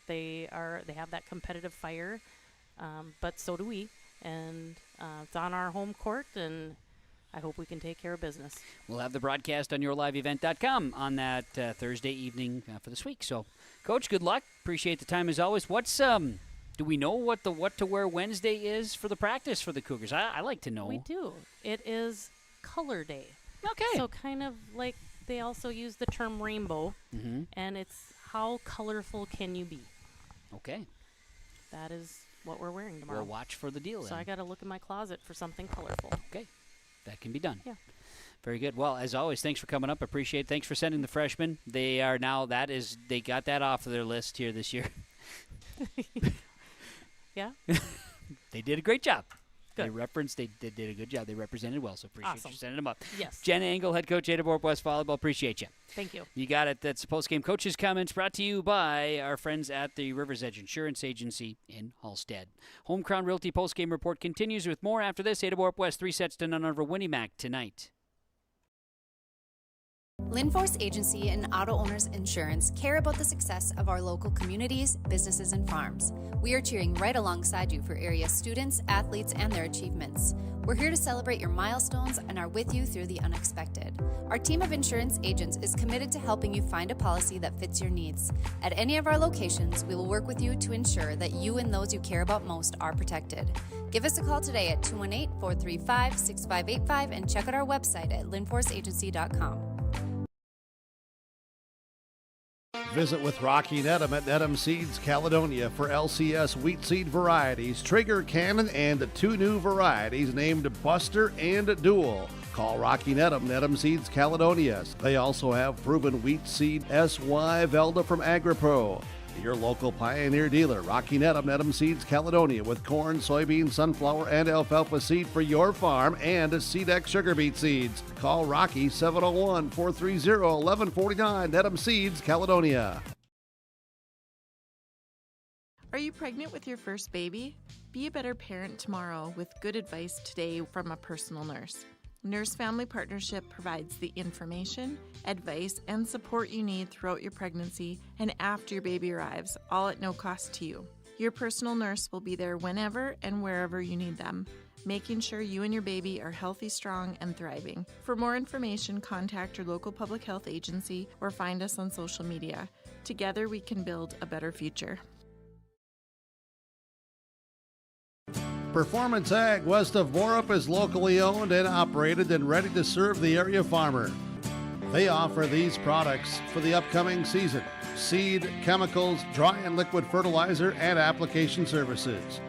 they have that competitive fire, but so do we, and it's on our home court, and I hope we can take care of business. We'll have the broadcast on yourliveevent.com on that Thursday evening for this week. So, Coach, good luck. Appreciate the time as always. What's do we know what to wear Wednesday is for the practice for the Cougars? I like to know. We do. It is Color Day. Okay. So kind of like they also use the term rainbow, and it's how colorful can you be? Okay. That is what we're wearing tomorrow. We'll watch for the deal then. So I got to look in my closet for something colorful. Okay. That can be done. Yeah. Very good. Well, as always, thanks for coming up. Appreciate it. Thanks for sending the freshmen. They are now, they got that off of their list here this year. Yeah. They did a great job. Good. They did a good job. They represented well, so appreciate Awesome. you sending them up. Yes. Jen Engel, head coach, Ada-Borup-West Volleyball. Appreciate you. Thank you. You got it. That's the post-game coaches' comments brought to you by our friends at the River's Edge Insurance Agency in Hallstead. Home Crown Realty post-game report continues with more after this. Ada-Borup-West 3-0 over Winnie-Mac tonight. Linforce Agency and Auto Owners Insurance care about the success of our local communities, businesses, and farms. We are cheering right alongside you for area students, athletes, and their achievements. We're here to celebrate your milestones and are with you through the unexpected. Our team of insurance agents is committed to helping you find a policy that fits your needs. At any of our locations, we will work with you to ensure that you and those you care about most are protected. Give us a call today at 218-435-6585 and check out our website at linforceagency.com. Visit with Rocky Nedham at Nedham Seeds Caledonia for LCS wheat seed varieties, Trigger, Cannon, and 2 new varieties named Buster and Dual. Call Rocky Nedham, Nedham Seeds Caledonia. They also have proven wheat seed SY Velda from AgriPro. Your local Pioneer dealer, Rocky Nedham, Nedham Seeds Caledonia, with corn, soybean, sunflower, and alfalfa seed for your farm and Seedex sugar beet seeds. Call Rocky 701-430-1149, Nedham Seeds Caledonia. Are you pregnant with your first baby? Be a better parent tomorrow with good advice today from a personal nurse. Nurse Family Partnership provides the information, advice, and support you need throughout your pregnancy and after your baby arrives, all at no cost to you. Your personal nurse will be there whenever and wherever you need them, making sure you and your baby are healthy, strong, and thriving. For more information, contact your local public health agency or find us on social media. Together, we can build a better future. Performance Ag west of Borup is locally owned and operated and ready to serve the area farmer. They offer these products for the upcoming season: seed, chemicals, dry and liquid fertilizer, and application services.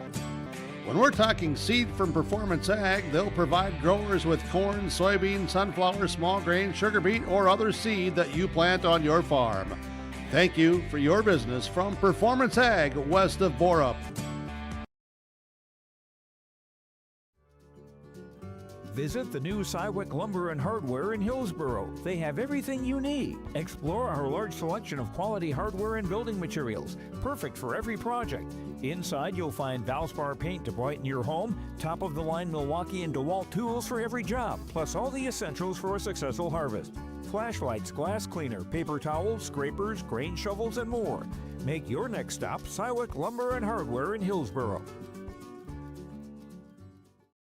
When we're talking seed from Performance Ag, they'll provide growers with corn, soybean, sunflower, small grain, sugar beet, or other seed that you plant on your farm. Thank you for your business from Performance Ag west of Borup. Visit the new Cywick Lumber and Hardware in Hillsboro. They have everything you need. Explore our large selection of quality hardware and building materials, perfect for every project. Inside, you'll find Valspar paint to brighten your home, top-of-the-line Milwaukee and DeWalt tools for every job, plus all the essentials for a successful harvest. Flashlights, glass cleaner, paper towels, scrapers, grain shovels, and more. Make your next stop Cywick Lumber and Hardware in Hillsboro.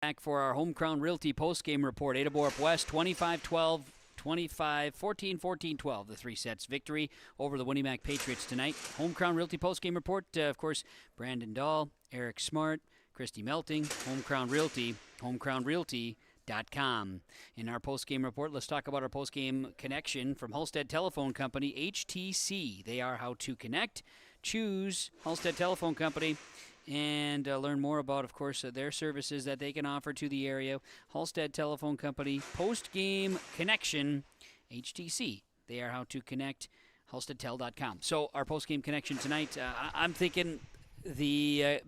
Back for our Home Crown Realty post-game report. Ada-Borup-West 25-12, 14-12, the 3 sets victory over the Winnie-Mac Patriots tonight. Home Crown Realty post-game report, of course, Brandon Dahl, Eric Smart, Christy Melting, Home Crown Realty, homecrownrealty.com. In our post-game report, let's talk about our post-game connection from Halstead Telephone Company, HTC. They are how to connect. Choose Halstead Telephone Company and learn more about, of course, their services that they can offer to the area. Halstead Telephone Company, post-game connection, HTC. They are how to connect, halsteadtel.com. So our post-game connection tonight, I'm thinking the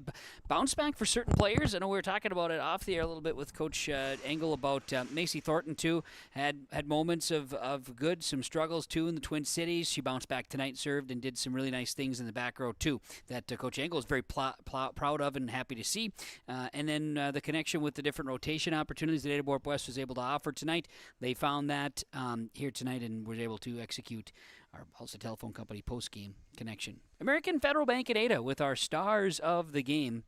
bounce back for certain players. I know we were talking about it off the air a little bit with Coach Engel about Macy Thornton, too. Had moments of good, some struggles, too, in the Twin Cities. She bounced back tonight, served, and did some really nice things in the back row, too, that Coach Engel is very proud of and happy to see. And then the connection with the different rotation opportunities that Ada-Borup-West was able to offer tonight. They found that here tonight and were able to execute our Halstead Telephone Company post-game connection. American Federal Bank and Ada with our stars of the game.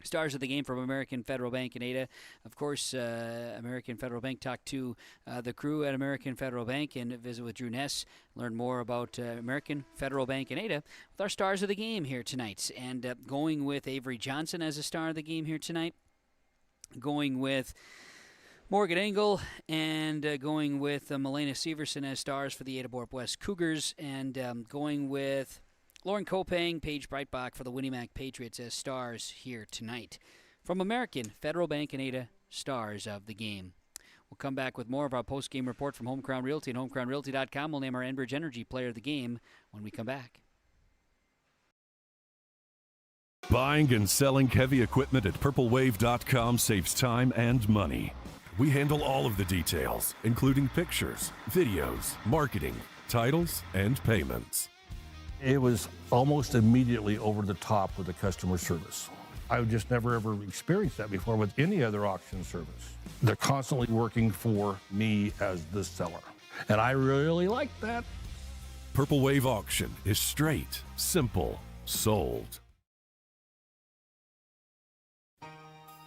Stars of the game from American Federal Bank and Ada. Of course, American Federal Bank talked to the crew at American Federal Bank and visit with Drew Ness. Learn more about American Federal Bank and Ada with our stars of the game here tonight. And going with Avery Johnson as a star of the game here tonight. Going with Morgan Engel, and going with Milena Severson as stars for the Ada-Borup-West Cougars, and going with Lauren Kopang, Paige Breitbach for the Winnie-Mac Patriots as stars here tonight. From American Federal Bank and Ada, stars of the game. We'll come back with more of our post-game report from Home Crown Realty and homecrownrealty.com. We'll name our Enbridge Energy Player of the Game when we come back. Buying and selling heavy equipment at purplewave.com saves time and money. We handle all of the details, including pictures, videos, marketing, titles, and payments. It was almost immediately over the top with the customer service. I've just never ever experienced that before with any other auction service. They're constantly working for me as the seller, and I really like that. Purple Wave Auction is straight, simple, sold.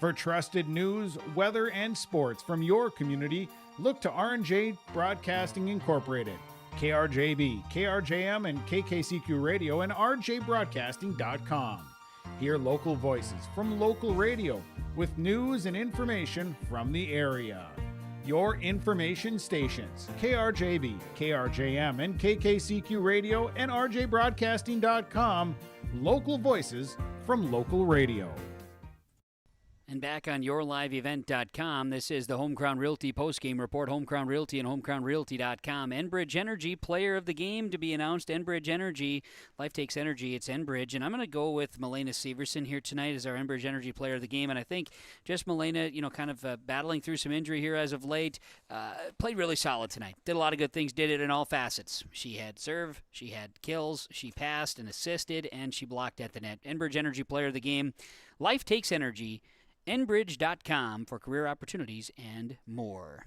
For trusted news, weather, and sports from your community, look to R&J Broadcasting Incorporated, KRJB, KRJM, and KKCQ Radio, and rjbroadcasting.com. Hear local voices from local radio with news and information from the area. Your information stations, KRJB, KRJM, and KKCQ Radio, and rjbroadcasting.com. Local voices from local radio. And back on yourliveevent.com, this is the Home Crown Realty postgame report. Home Crown Realty and homecrownrealty.com. Enbridge Energy Player of the Game to be announced. Enbridge Energy, life takes energy. It's Enbridge, and I'm going to go with Milena Severson here tonight as our Enbridge Energy Player of the Game. And I think just Milena, kind of battling through some injury here as of late, played really solid tonight. Did a lot of good things. Did it in all facets. She had serve, she had kills, she passed and assisted, and she blocked at the net. Enbridge Energy Player of the Game. Life takes energy. Enbridge.com for career opportunities and more.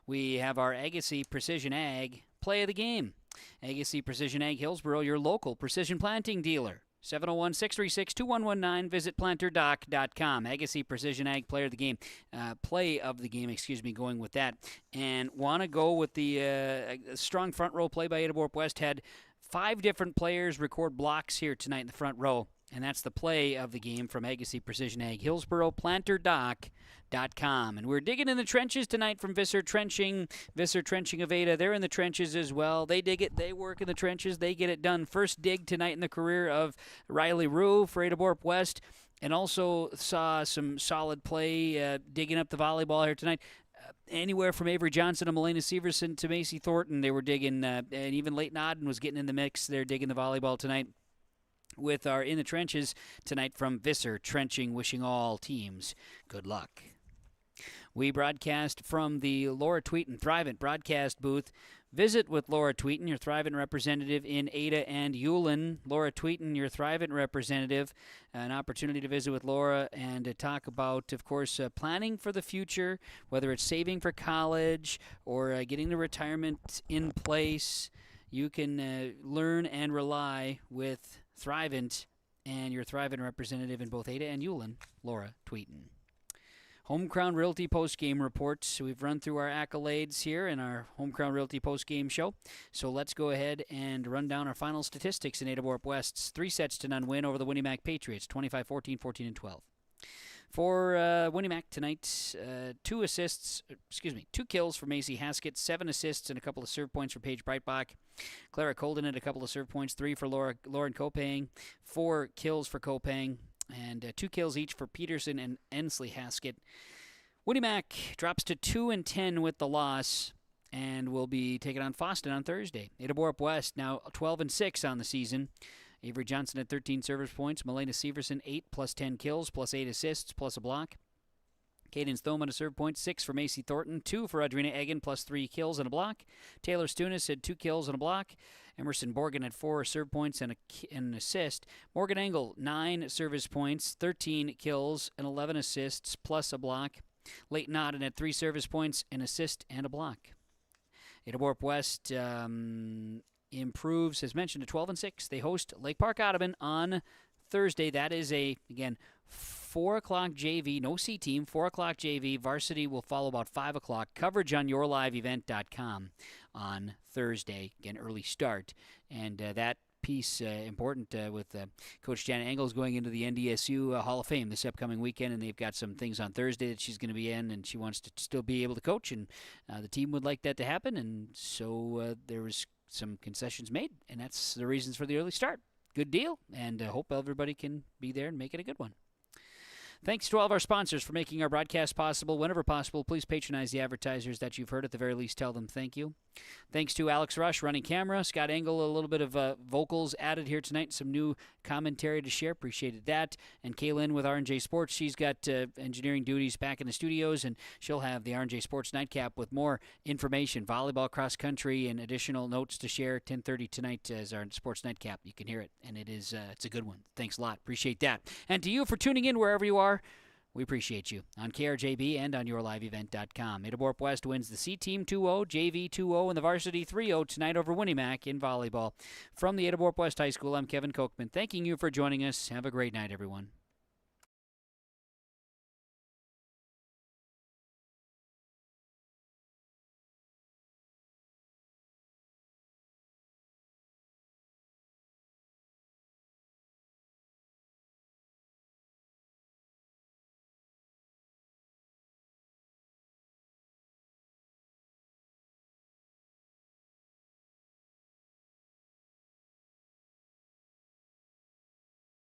We have our Agassi Precision Ag Play of the Game. Agassi Precision Ag Hillsboro, your local precision planting dealer. 701-636-2119. Visit planterdoc.com. Agassi Precision Ag Player of the Game. Play of the Game, going with that. And want to go with the strong front row play by Ada-Borup-West. Had 5 different players record blocks here tonight in the front row. And that's the play of the game from Agassi Precision Ag Hillsboro, planterdoc.com. And we're digging in the trenches tonight from Visser Trenching of Ada. They're in the trenches as well. They dig it. They work in the trenches. They get it done. First dig tonight in the career of Riley Rue for Ada-Borup-West. And also saw some solid play digging up the volleyball here tonight. Anywhere from Avery Johnson and Milena Severson to Macy Thornton, they were digging. And even Leighton Odden was getting in the mix. They're digging the volleyball tonight. With our In the Trenches tonight from Visser Trenching, wishing all teams good luck. We broadcast from the Laura Tweeten Thrivent broadcast booth. Visit with Laura Tweeten, your Thrivent representative in Ada and Ulen. Laura Tweeten, your Thrivent representative. An opportunity to visit with Laura and to talk about, of course, planning for the future, whether it's saving for college or getting the retirement in place. You can learn and rely with Thrivent and your Thrivent representative in both Ada and Ulen, Laura Tweeten. Home Crown Realty postgame reports. We've run through our accolades here in our Home Crown Realty postgame show. So let's go ahead and run down our final statistics in Ada-Borup-West's 3-0 win over the Winnie-Mac Patriots, 25-14, 14-12. For Winnie-Mac tonight, 2 kills for Macy Haskett, 7 assists and a couple of serve points for Paige Breitbach. Clara Colden had a couple of serve points, 3 for Lauren Kopang, 4 kills for Kopang, and 2 kills each for Peterson and Ensley Haskett. Winnie-Mac drops to 2-10 with the loss and will be taking on Foston on Thursday. Ada-Borup-West now 12-6 on the season. Avery Johnson had 13 service points. Milena Severson, 8 plus 10 kills, plus 8 assists, plus a block. Cadence Thoman, a serve point, 6 for Macy Thornton, 2 for Audrina Egan, plus 3 kills and a block. Taylor Stunis had 2 kills and a block. Emerson Borgen had 4 serve points and an assist. Morgan Engel, 9 service points, 13 kills and 11 assists, plus a block. Leighton Odden had 3 service points, an assist, and a block. Ada-Borup-West improves, as mentioned, to 12-6. They host Lake Park Audubon on Thursday. That is again, 4 o'clock JV, no C team, 4 o'clock JV. Varsity will follow about 5 o'clock. Coverage on yourliveevent.com on Thursday. Again, early start. And that piece important with Coach Janet Engels going into the NDSU Hall of Fame this upcoming weekend, and they've got some things on Thursday that she's going to be in, and she wants to still be able to coach, and the team would like that to happen, and so there was some concessions made, and that's the reasons for the early start. Good deal, and hope everybody can be there and make it a good one. Thanks to all of our sponsors for making our broadcast possible. Whenever possible, please patronize the advertisers that you've heard. At the very least, tell them thank you. Thanks to Alex Rush running camera, Scott Engel, a little bit of vocals added here tonight, some new commentary to share. Appreciated that. And Kaylin with R&J Sports, she's got engineering duties back in the studios, and she'll have the R&J Sports Nightcap with more information, volleyball, cross country, and additional notes to share. 10:30 tonight as our Sports Nightcap. You can hear it, and it's a good one. Thanks a lot. Appreciate that. And to you for tuning in wherever you are. We appreciate you on KRJB and on yourliveevent.com. Ada-Borup-West wins the C Team 2-0, JV 2-0, and the Varsity 3-0 tonight over Winnie-Mac in volleyball. From the Ada-Borup-West High School, I'm Kevin Kochman, thanking you for joining us. Have a great night, everyone.